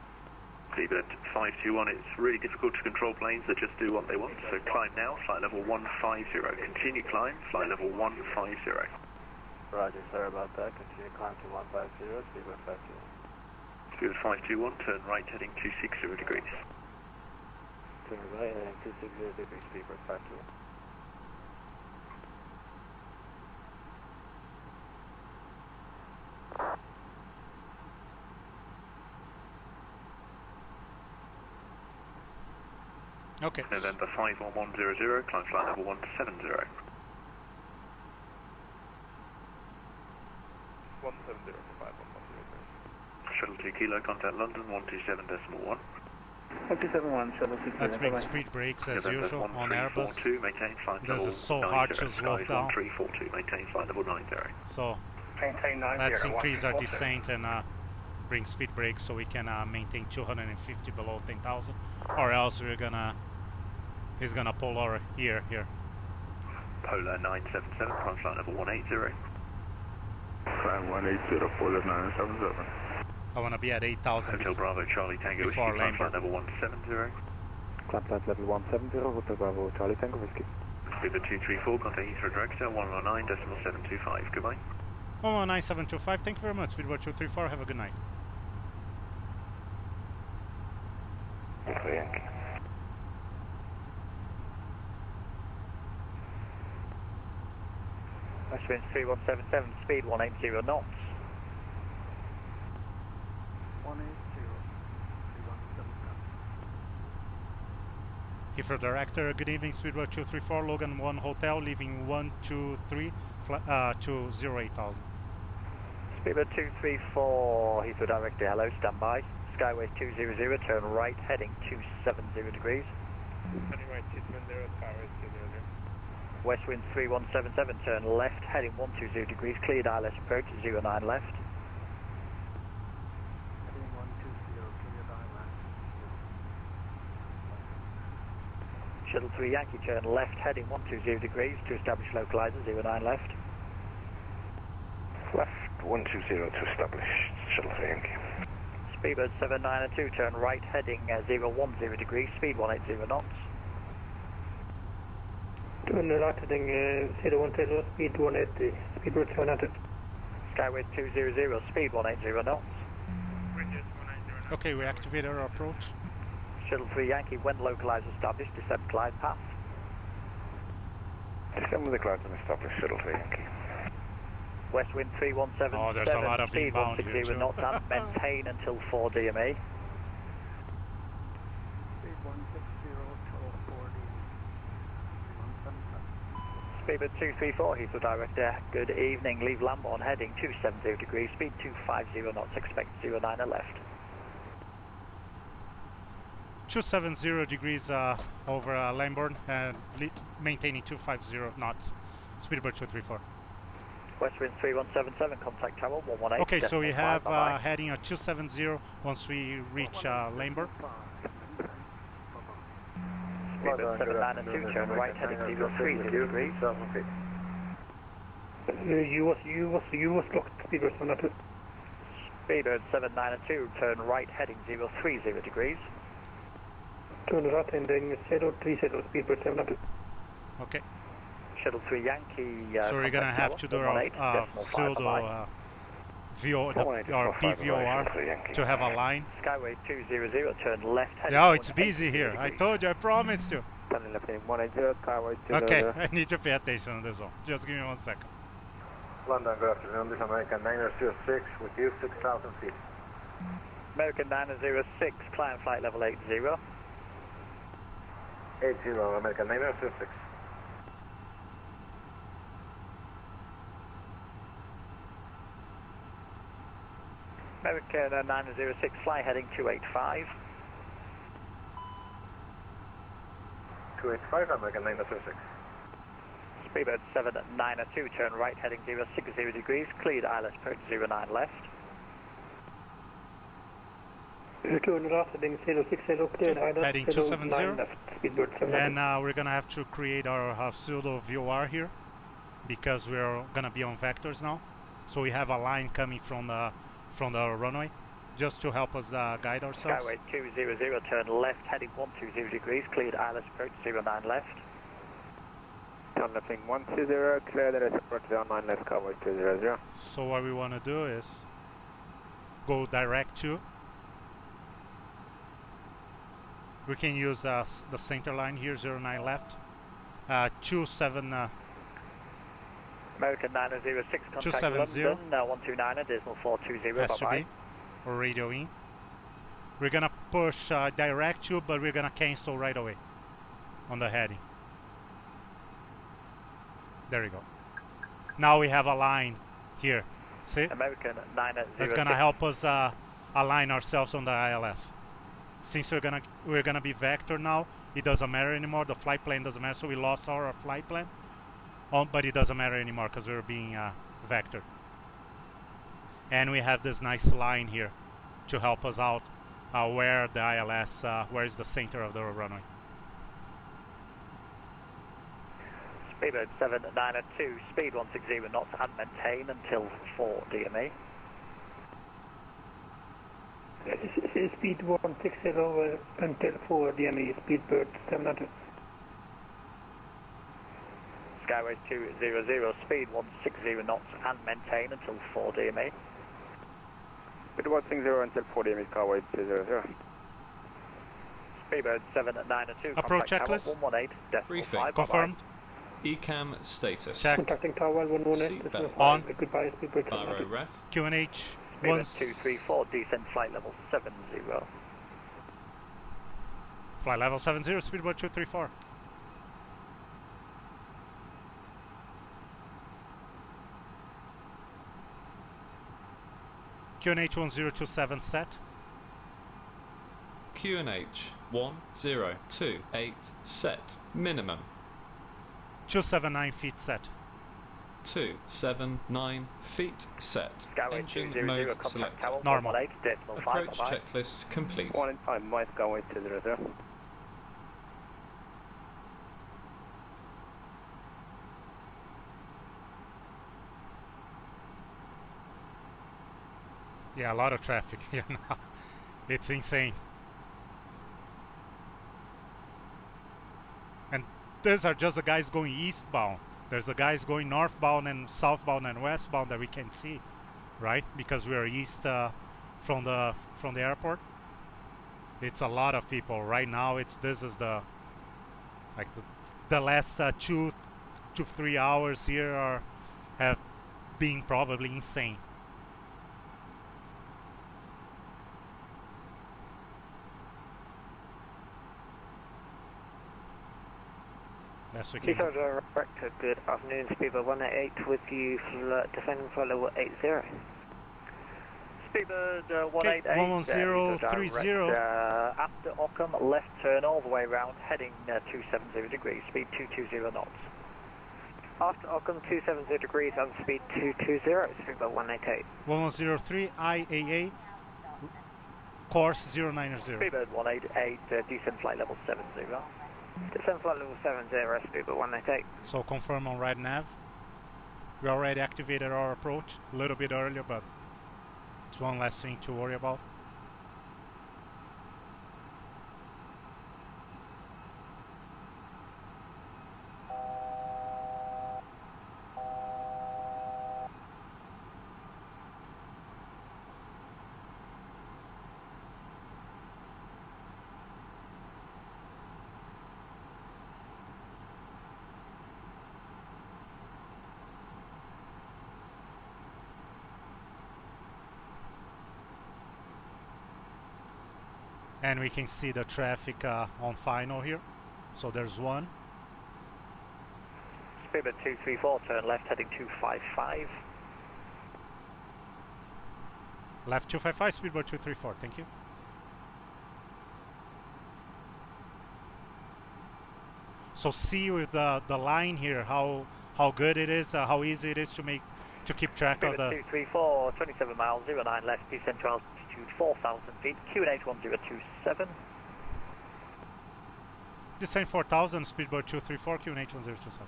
Speedbird 521, it's really difficult to control planes that just do what they want, so climb now, flight level 150. Continue climb, flight level 150. Roger, sorry about that. Continue climb to 150, Speedbird 521. Speedbird 521, turn right heading 260 degrees. Turn right heading 260 degrees, Speedbird 521. Okay. November 51100, climb flight level 170. 170 for 51100. Shuttle 2 Kilo, contact London 127.1. 171, shuttle 2 Let's bring speed brakes as usual on Airbus. 1342, maintain flight level This is so hard to slow down. 1342, maintain flight level 90. So Maintain 90. let's increase our descent and bring speed brakes so we can maintain 250 below 10,000, or else he's gonna pull our ear here. Polar 977, climb flight level 180. Climb 180, Polar 977. I wanna be at 8,000 Hotel Bravo Charlie Tango Whiskey, before climb flight Lambert. level 170. Climb flight level 170, Hotel Bravo Charlie Tango Whiskey. Speedbird 234, contact Heathrow Director 119.725, goodbye. 119.725, thank you very much. Speedbird 234, have a good night. Westwind 3177, speed 180 knots. 180, Heathrow Director, good evening. Speedbird 234, Logan 1 Hotel, leaving 123 to 08,000. Speedbird 234, Heathrow Director, hello, stand by. Skyways 200, turn right, heading 270 degrees. Heading right 270, Skyways 200. Westwind 3177, turn left, heading 120 degrees, cleared ILS approach, 09 left. Heading 120, cleared ILS. Shuttle 3 Yankee, turn left, heading 120 degrees to establish localizer, 09 left. Left 120 to establish Shuttle 3 Yankee. Speedbird 792, turn right, heading 010 degrees, speed 180 knots. Turn right heading 010, speed 180, Speedbird 700. Skyways 200, speed 180 knots. Okay, we activated our approach. Shuttle 3 Yankee, when localizer established, descend glide path. Descend with the glide and establish Shuttle 3 Yankee. Westwind 3177, Oh, there's a lot of speed inbound 160 here, knots and maintain until 4 DME. Speed 160 till 40. Speedbird 234, Heathrow Director, good evening. Leave Lambourne heading 270 degrees, speed 250 knots, expect 09 left. 270 degrees over Lambourne and maintaining 250 knots. Speedbird 234. Westwind 3177, contact tower 118. Okay, so we have bye-bye. heading at 270 once we reach Lambourne. Speedbird 792, turn right heading 030 degrees. You was locked, Speedbird 700. Speedbird 792, turn right heading 030 degrees. Turn right heading 030, Speedbird 700. Okay. Shuttle 3 Yankee. So we're gonna have to do our pseudo or PVOR to have a line. Skyway 200, turn left heading. No, it's busy here. I told you, I promised you. Turn left heading 180, Skyway 200. Okay, I need to pay attention on this one. Just give me 1 second. London, good afternoon. This is American 906 with you, 6,000 feet. American 906, climb flight level 80. 80, American 906. American 906, fly heading 285. 285, American 906. Speedbird 792, turn right heading 060 degrees, cleared ILS approach 09 left. Turn right heading 060, cleared ILS heading 270. left. Speedbird 792. And we're gonna have to create our pseudo VOR here because we're gonna be on vectors now. So we have a line coming from the runway just to help us guide ourselves. Skyway 200, turn left heading 120 degrees, cleared ILS approach 09 left. Turn left heading 120, cleared ILS approach 09 left, Skyway 200. So what we want to do is go direct to. We can use the center line here, 09 left. 27. American 906, contact 270. London, 129, decimal 420, Has to bye-bye. be, or radio in. We're gonna push direct to, but we're gonna cancel right away on the heading. There we go. Now we have a line here. See? American 906. That's gonna help us align ourselves on the ILS. Since we're gonna be vector now, it doesn't matter anymore. The flight plan doesn't matter, so we lost our flight plan. But it doesn't matter anymore because we're being vectored. And we have this nice line here to help us out where the ILS, where is the center of the runway. Speedbird 792, speed 160 knots and maintain until 4 DME. Speed 160 until 4 DME, Speedbird 792. Skyway 200, speed 160 knots and maintain until 4 DME. Speed 160 until 4 DME, Skyway 200. Speedbird 792, approach contact checklist. Tower 118, decimal Briefing. 5, Confirmed. ECAM status. Check. Contacting Tower 118, Seatbelt on. Goodbye, Speedbird 792. Gyro ref. QNH. Speedbird 234, descend flight level 70. Flight level 70, speedbird 234. QNH 1027 set. QNH 1028 set. Minimum 279 feet set. 279 feet set. Skyway Engine 200, mode contact selected. Tower Normal. 118, decimal 5, Approach bye-bye. checklist complete. 185, my Skyway 200. Yeah, a lot of traffic here now. It's insane. And these are just the guys going eastbound. There's the guys going northbound and southbound and westbound that we can see, right? Because we are east from the airport. It's a lot of people right now. This is the last 2 to 3 hours here have been probably insane. Heathrow Director, good afternoon, Speedbird 188 with you, defending flight level 80. Speedbird 188, 11030. after Ockham, left turn all the way around, heading 270 degrees, speed 220 knots. After Ockham 270 degrees and speed 220, Speedbird 188. 1103 IAA, course 090. Speedbird 188, descend flight level 70. Descend flight level 70, Speedbird 188. So confirm on right nav. We already activated our approach a little bit earlier, but it's one less thing to worry about. And we can see the traffic on final here. So there's one. Speedbird 234, turn left heading 255. Left 255, Speedbird 234, thank you. So see with the line here how good it is, how easy it is to keep track of the... 234, 27 miles, 09 left, descent to altitude 4,000 feet, QNH 1027. Descent 4,000, Speedbird 234, QNH 1027.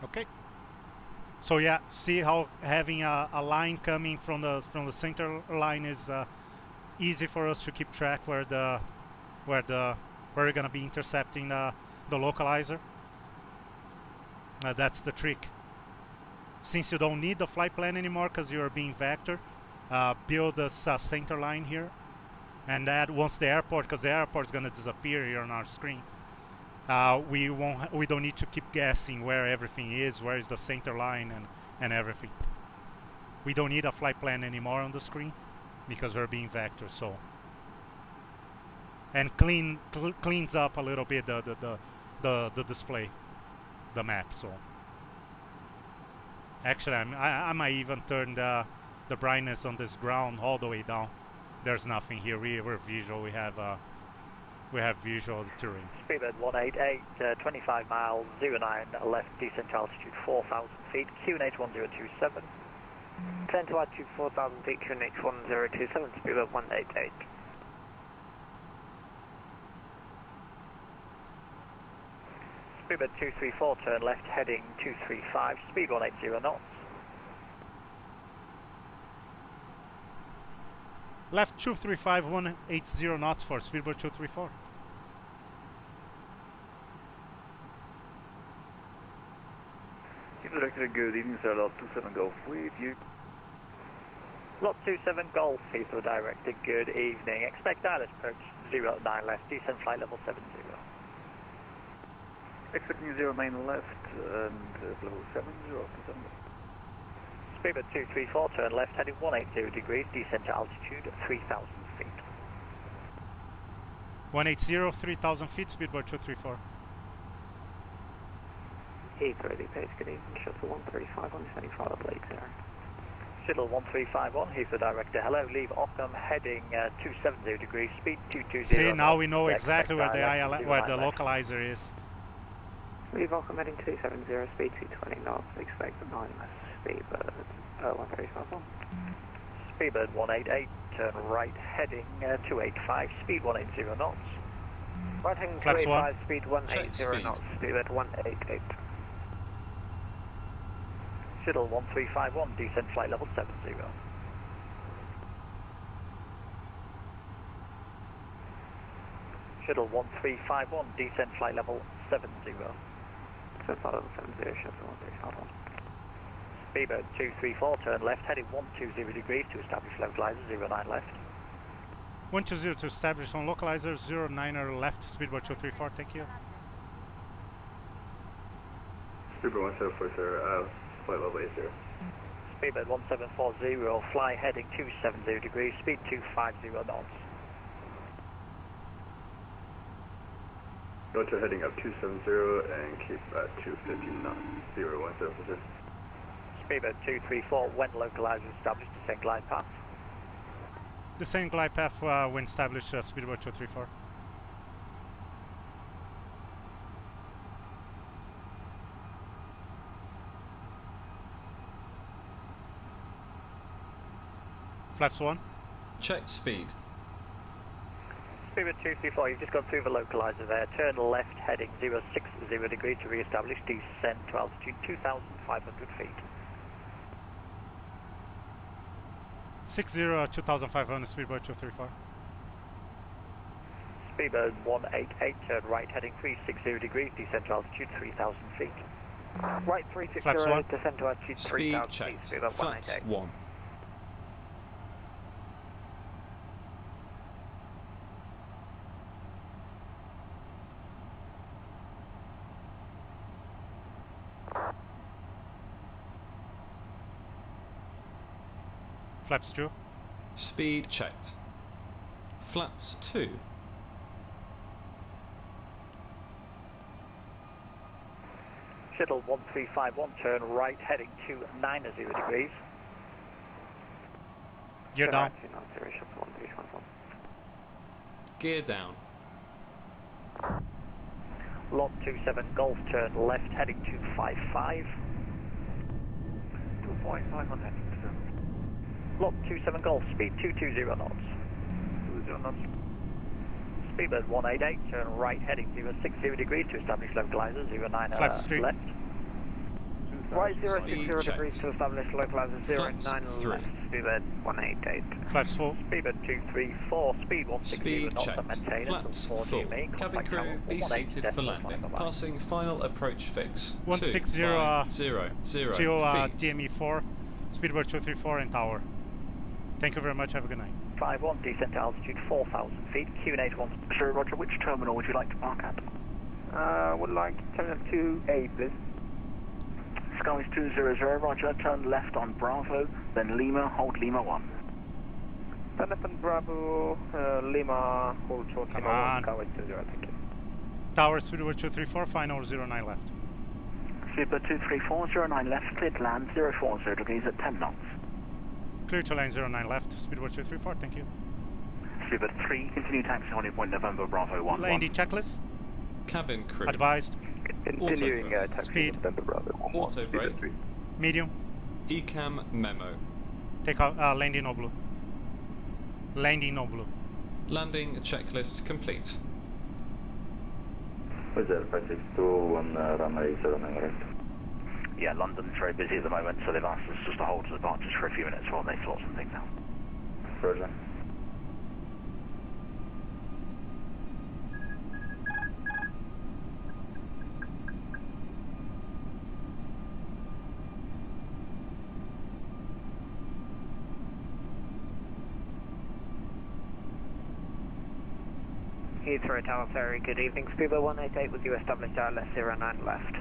Okay. So yeah, see how having a line coming from the center line is easy for us to keep track where we're gonna be intercepting the localizer. That's the trick. Since you don't need the flight plan anymore because you're being vector, build a center line here, and that once the airport, because the airport is gonna disappear here on our screen. We don't need to keep guessing where everything is, where is the center line and everything. We don't need a flight plan anymore on the screen because we're being vector. So and cleans up a little bit the display, the map. So actually I might even turn the brightness on this ground all the way down. There's nothing here. We're visual. We have visual terrain. Speedbird 188, 25 miles, 09 left, descent to altitude 4,000 feet, QNH 1027. Descent to altitude 4,000 feet, QNH 1027, Speedbird 188. Speedbird 234, turn left heading 235, speed 180 knots. Left 235, 180 knots for Speedbird 234. Director, good evening, sir. Lot 27 Golf with you. Lot 27 Golf, Heathrow Director, good evening. Expect Dallas approach 09 left, descent flight level 70. Expecting 09 left and level 70 to Speedbird 234, turn left heading 180 degrees, descent to altitude 3,000 feet. 180, 3,000 feet, Speedbird 234. Heathrow, pace, good evening, shuttle 135, 175 Blake there. Shuttle 1351, Heathrow Director, hello, leave Ockham heading 270 degrees, speed 220. See, now we know exactly where the localizer is. Leave Ockham heading 270, speed 220 knots, expect the 9 Speedbird 1351. Speedbird 188, turn right heading 285, speed 180 knots. Right heading 285, speed 180 knots, Speedbird 188. Shuttle 1351, descent flight level 70. Shuttle 1351, descent flight level 70. Descent flight level 70, shuttle 1351. Speedbird 234, turn left, heading 120 degrees to establish localizer 09 left. 120 to establish on localizer 09 left, Speedbird 234, thank you. Speedbird 174, sir, flight level 80. Speedbird 1740, fly heading 270 degrees, speed 250 knots. Go to heading up 270 and keep at 250 knots, 017, sir. Speedbird 234, when localizer established, descent glide path. Descent glide path when established, Speedbird 234. Flaps 1. Check speed. Speedbird 234, you've just gone through the localizer there. Turn left heading 060 degrees to re-establish. Descent to altitude 2,500 feet. 60 2,500, Speedbird 234. Speedbird 188, turn right heading 360 degrees, descent to altitude 3,000 feet. Right 360, descent to altitude 3,000 feet. Speedbird Flaps 1. Flaps 2. Speed checked. Flaps 2. Shuttle 1351, turn right, heading 290 degrees. Gear down. Gear down. Lot 27 Golf, turn left, heading 255. 2.5 on heading 2. Lot 27 Golf, speed 220 knots. 220 knots. Speedbird 188, turn right, heading 060 degrees to establish localizer 09 left. Right 060 degrees to establish localizer 09 left. Speedbird 188. Flaps 4. Speedbird 234, speed 160 Speed knots checked. and maintain Flaps full. Cabin crew, be seated for landing. Passing final approach fix. 160 DME4, Speedbird 234 and tower. Thank you very much, have a good night. 51, descent to altitude 4,000 feet, QNH1. Sir, roger, which terminal would you like to park at? Would like terminal 2A, please. Skyway 200, roger, turn left on Bravo, then Lima, hold Lima 1. Turn left on Bravo, Lima, hold short Come Lima on. 1, Skyway 20, thank you. Tower, Speedbird 234, final 09 left. Speedbird 234, 09 left, clear to land 040 degrees at 10 knots. Clear to land 09 left, Speedbird 234, thank you. Speedbird 3, continue taxi on point November Bravo 1. Landing checklist. Cabin crew. Advised. Continuing taxi Speed. November Bravo 1. Auto brake. Medium. ECAM memo. Take out, landing no blue. Landing no blue. Landing checklist complete. Was that 562 on runway 09 right? Yeah, London's very busy at the moment, so they've asked us just to hold to the departures for a few minutes while they sort some things out. Roger. Heathrow Tower Ferry, good evening. Speedbird 188 with you established RLS 09 left.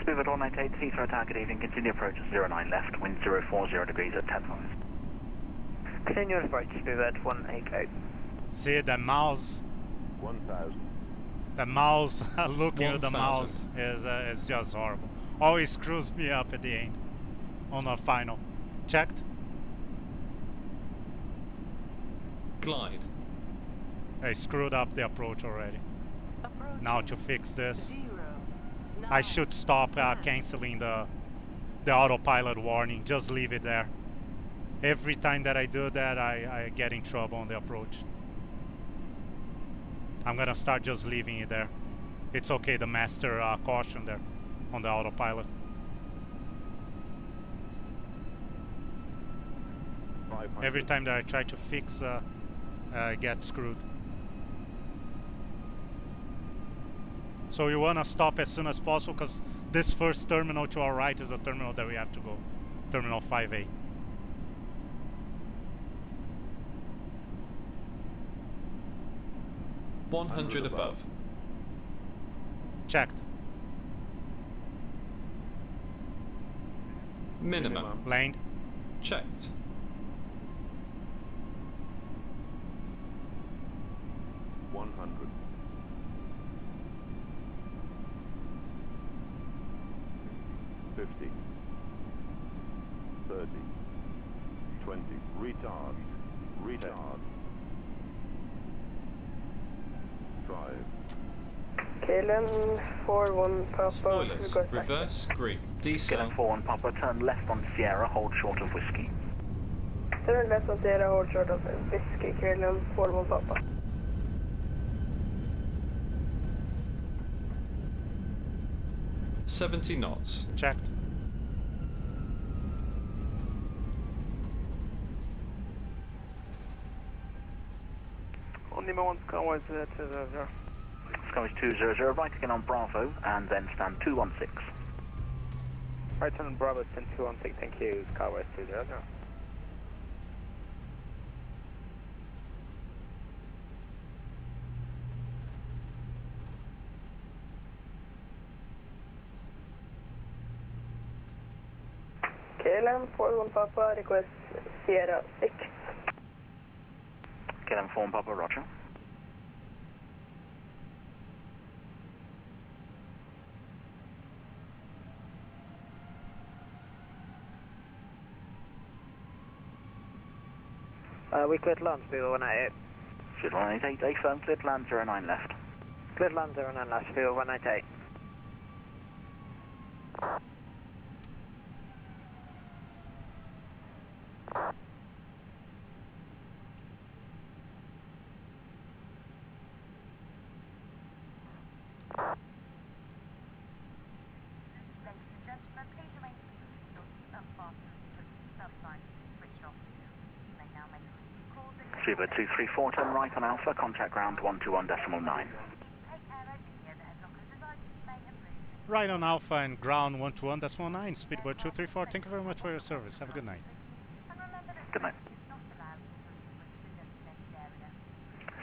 Speedbird 188, Heathrow Tower, good evening. Continue approach at 09 left, wind 040 degrees at 10 knots. Continue approach to Speedbird 188. See, the mouse. 1,000. The mouse, looking at the 1,000. mouse is just horrible. Always screws me up at the end. On the final. Checked. Glide. I screwed up the approach already. Now to fix this, I should stop canceling the autopilot warning. Just leave it there. Every time that I do that, I get in trouble on the approach. I'm gonna start just leaving it there. It's okay, the master caution there on the autopilot. Every time that I try to fix, I get screwed. So you want to stop as soon as possible because this first terminal to our right is a terminal that we have to go. Terminal 5A. $100 above. Checked. Minimum. Landed. Checked. $100. 50. 30. 20. Retard. Retard. Drive. KLM 41 Papa. Spoilers. Reverse green. Diesel. KLM 41 Papa, turn left on Sierra, hold short of whiskey. Turn left on Sierra, hold short of whiskey. KLM 41 Papa. $70 knots. Checked. On Lima 1 Skyway 200. Skyway 200, right again on Bravo, and then stand 216. Right turn on Bravo, stand 216, thank you. Skyway 200. KLM 41 Papa, request Sierra 6. KLM 41 Papa, roger. We cleared land, Speedbird 188. Speedbird 188, firm, cleared land 09 left. Cleared land 09 left, Speedbird 188. Speedbird 234, turn right on Alpha, contact ground 121.9. Right on Alpha and ground 121.9, Speedbird 234. Thank you very much for your service. Have a good night. Good night.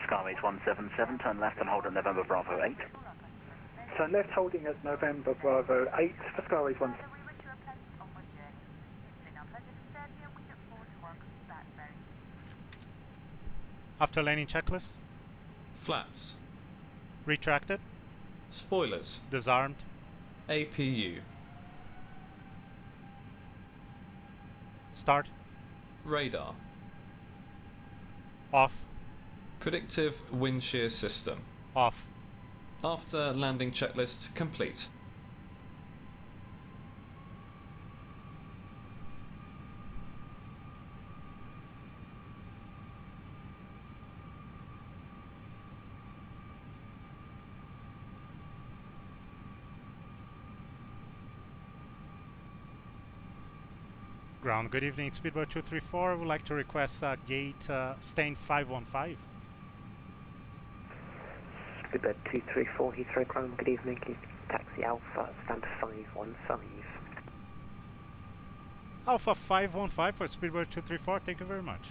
Skyways 177, turn left and hold at November Bravo 8. Turn left holding at November Bravo 8 for Skyways 1. After landing checklist. Flaps. Retracted. Spoilers. Disarmed. APU. Start. Radar. Off. Predictive wind shear system. Off. After landing checklist complete. Ground, good evening, Speedbird 234. Would like to request gate stand 515. Speedbird 234, Heathrow ground, good evening. Taxi Alpha, stand 515. Alpha 515 for Speedbird 234, thank you very much.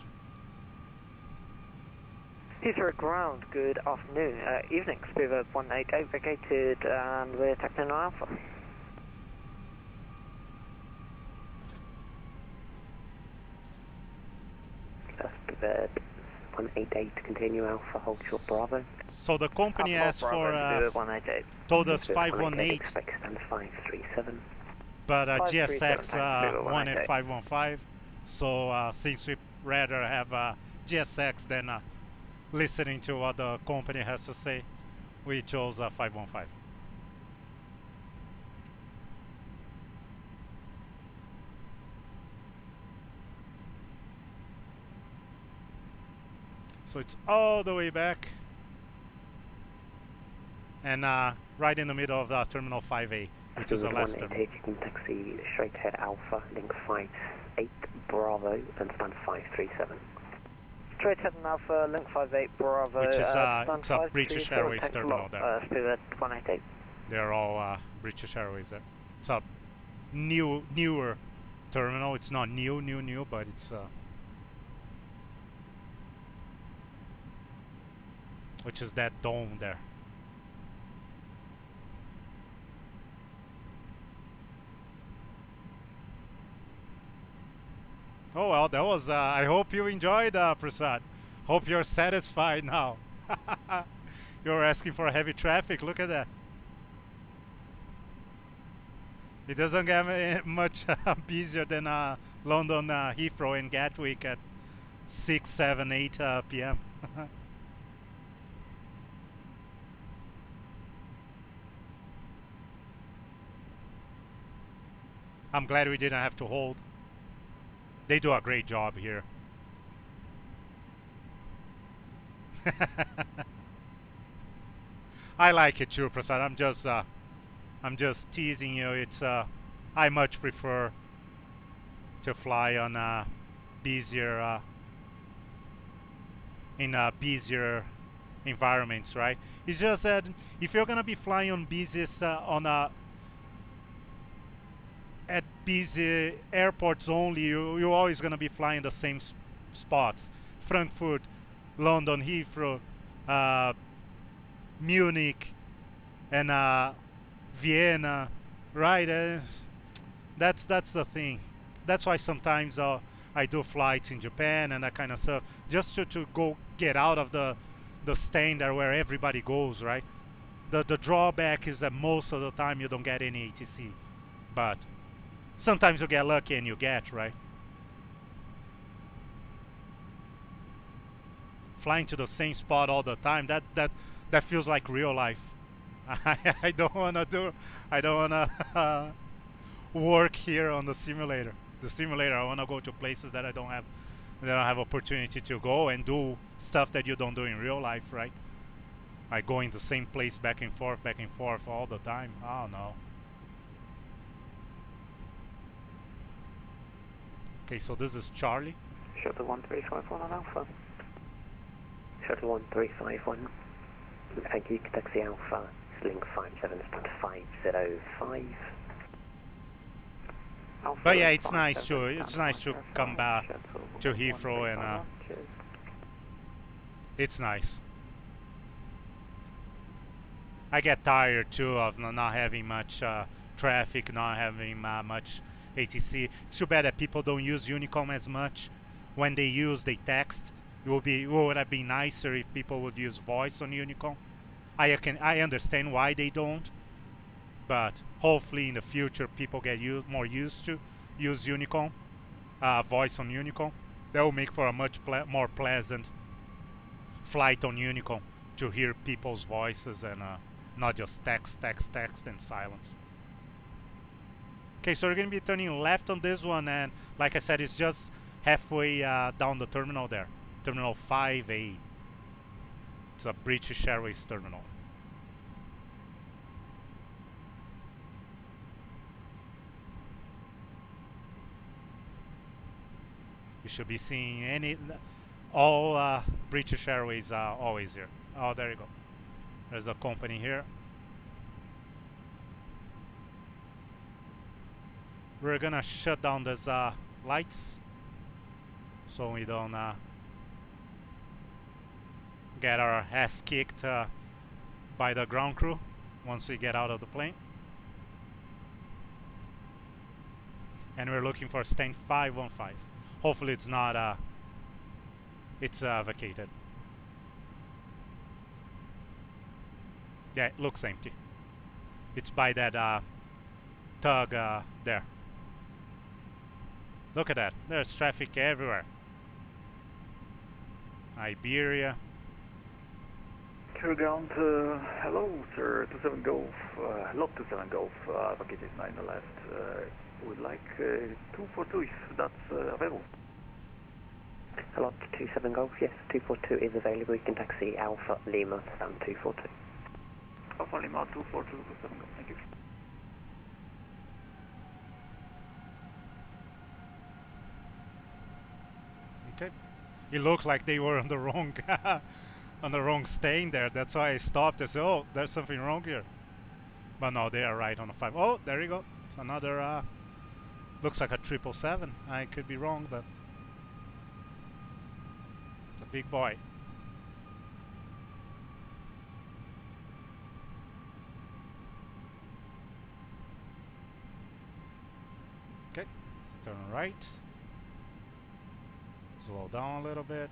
Heathrow ground, good afternoon. Evening, Speedbird 188 vacated and we're taxiing on Alpha. Speedbird 188 to continue Alpha, hold short Bravo. So the company Alpha asked Bravo, for, 188. told us Speedbird 518, expect stand 537. but 537, GSX wanted 188. 515. So since we rather have GSX than listening to what the company has to say, we chose 515. So it's all the way back and right in the middle of the Terminal 5A, which is the last terminal. You can taxi straight ahead Alpha, link 58 Bravo and stand 537. Straight ahead and Alpha, link 58 Bravo. Which is stand it's a British Airways terminal there. Speedbird 188. They're all British Airways there. It's a newer terminal. It's not new, but it's which is that dome there. Oh well, that was I hope you enjoyed, Prasad. Hope you're satisfied now. You're asking for heavy traffic, look at that. It doesn't get much busier than London Heathrow and Gatwick at 6, 7, 8 p.m. I'm glad we didn't have to hold. They do a great job here. I like it too, Prasad. I'm just teasing you. It's I much prefer to fly on busier in busier environments, right? It's just that if you're gonna be flying on busiest at busy airports only, you're always gonna be flying the same spots: Frankfurt, London Heathrow, Munich, and Vienna, right? That's the thing. that's why sometimes I do flights in Japan and that kind of stuff, just to go get out of the standard where everybody goes, right? The drawback is that most of the time you don't get any ATC, but sometimes you get lucky and you get, right? Flying to the same spot all the time, that feels like real life. I don't wanna work here on the simulator. The simulator, I wanna go to places that I don't have opportunity to go and do stuff that you don't do in real life, right? I go in the same place back and forth all the time. Oh no. Okay, so this is Charlie. Shuttle 1351 on Alpha. Shuttle 1351. Thank you, taxi Alpha. Link 57, stand 505. Alpha But yeah, it's nice to come back to Heathrow and it's nice. I get tired too of not having much traffic, not having much ATC. It's too bad that people don't use UNICOM as much. When they use, they text. It would have been nicer if people would use voice on UNICOM. I understand why they don't, but hopefully in the future people get more used to use UNICOM, voice on UNICOM. That will make for a much more pleasant flight on UNICOM, to hear people's voices and not just text and silence. Okay, so we're going to be turning left on this one, and like I said, it's just halfway down the terminal there. Terminal 5A. It's a British Airways terminal. You should be seeing all British Airways always here. Oh, there you go. There's a company here. We're gonna shut down these lights so we don't get our ass kicked by the ground crew once we get out of the plane. And we're looking for stand 515. Hopefully it's not it's vacated. Yeah, it looks empty. It's by that tug there. Look at that. There's traffic everywhere. Iberia. Clear ground, hello sir, 27 Golf, lot 27 Golf, vacated 9 on the left. Would like 242 if that's available. Lot 27 Golf, yes, 242 is available. You can taxi Alpha Lima, stand 242. Alpha Lima 242, 27 Golf, thank you. Okay. It looked like they were on the wrong on the wrong stain there. That's why I stopped and said, oh, there's something wrong here. But no, they are right on the 5. Oh, there you go. It's another looks like a 777. I could be wrong, but it's a big boy. Okay, let's turn right. Slow down a little bit.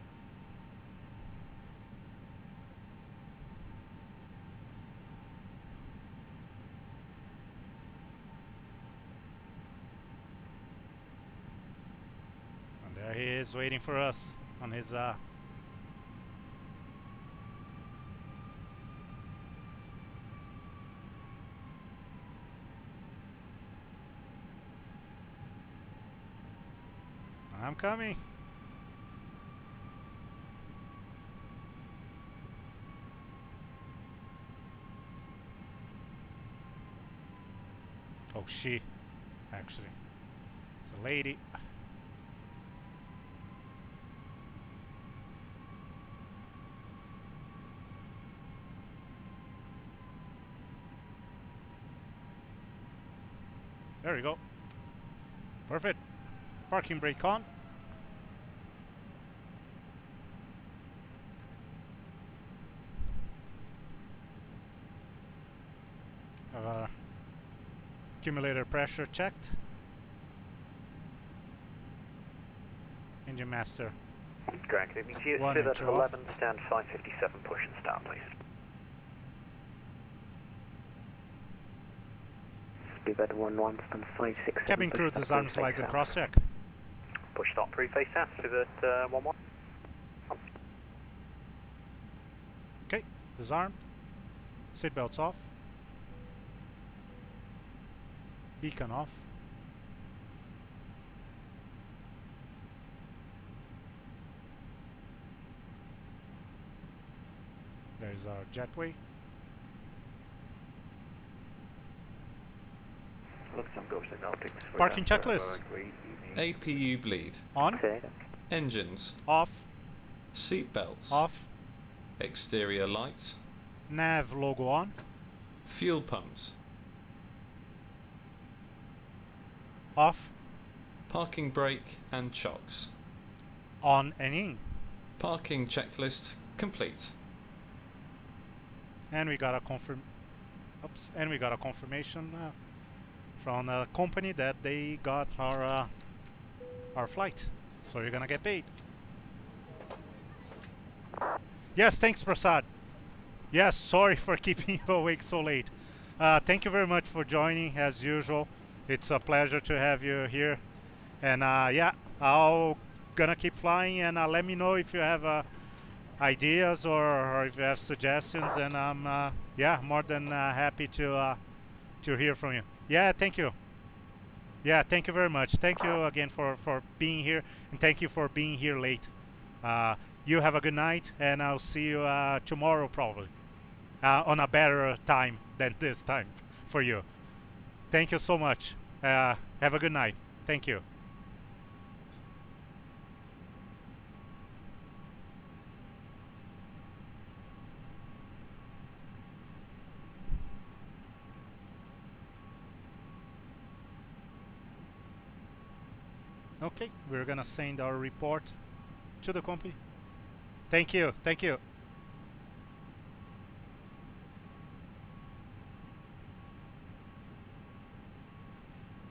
And there he is waiting for us on his I'm coming. Oh, she, actually. It's a lady. There we go. Perfect. Parking brake on. Accumulator pressure checked. Master. Grand, good evening to you. One Speed and at two off. 11, stand 557, push and start, please. Speedbird 11, stand 567. Cabin crew disarm slides and cross-check. Push start pre-face out, Speedbird 11. Okay, disarm. Seatbelts off. Beacon off. There's our jetway. Parking checklist. APU bleed. On. Engines. Off. Seatbelts. Off. Exterior lights. Nav logo on. Fuel pumps. Off. Parking brake and chocks. On and in. Parking checklist complete. And we got a confirmation from the company that they got our flight. So you're gonna get paid. Yes, thanks, Prasad. Yes, sorry for keeping you awake so late. Thank you very much for joining, as usual. It's a pleasure to have you here. And yeah, I'll gonna keep flying, and let me know if you have ideas or if you have suggestions, and I'm yeah, more than happy to hear from you. Yeah, thank you. Yeah, thank you very much. Thank you again for being here, and thank you for being here late. You have a good night, and I'll see you tomorrow probably on a better time than this time for you. Thank you so much. Have a good night. Thank you. Okay, we're gonna send our report to the company. Thank you, thank you.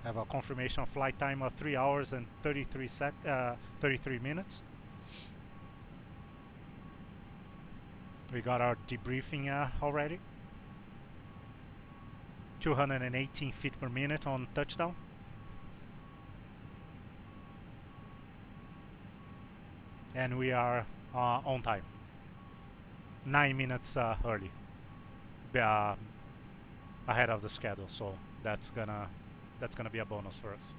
Have a confirmation flight time of 3 hours and 33 minutes. We got our debriefing already. 218 feet per minute on touchdown. And we are on time. 9 minutes early, ahead of the schedule. So that's gonna be a bonus for us.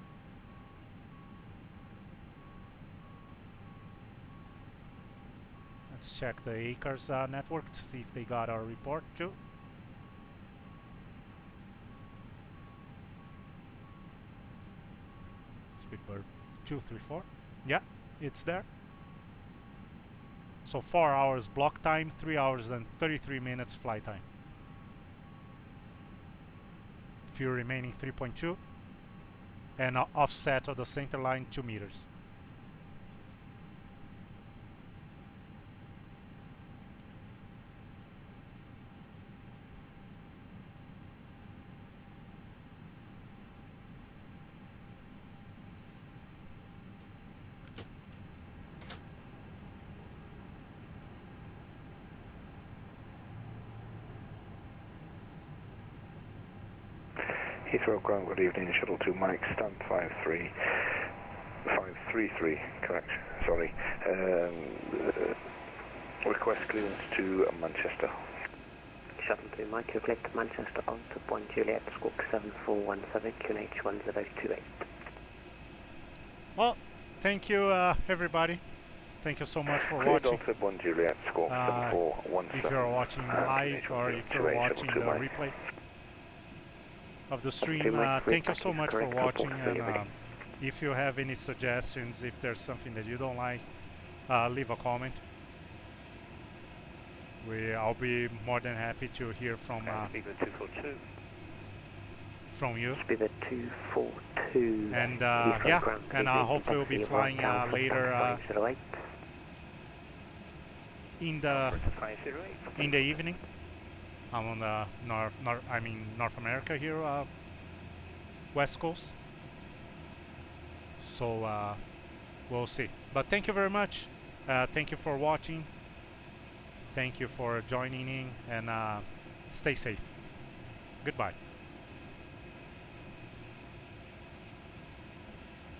Let's check the ACARS network to see if they got our report too. Speedbird 234. Yeah, it's there. So 4 hours block time, 3 hours and 33 minutes flight time. Fuel remaining 3.2, and offset of the center line 2 meters. Heathrow ground, good evening, shuttle 2 Mike, stand 533, correct, sorry. Request clearance to Manchester. Shuttle 2 Mike, you're cleared to Manchester on to Point Juliet, Squawk 7417, QNH 1028. Well, thank you everybody. Thank you so much for Cleared watching. Delta 1 Juliet, Squawk 7417. If you're watching live or if you're watching the replay of the stream, thank you so much for watching, and if you have any suggestions, if there's something that you don't like, leave a comment. I'll be more than happy to hear from you. Speedbird 242. And yeah, and hopefully we'll be flying later in the evening. I'm on the North America here, West Coast. So we'll see. But thank you very much. Thank you for watching. Thank you for joining in, and stay safe. Goodbye.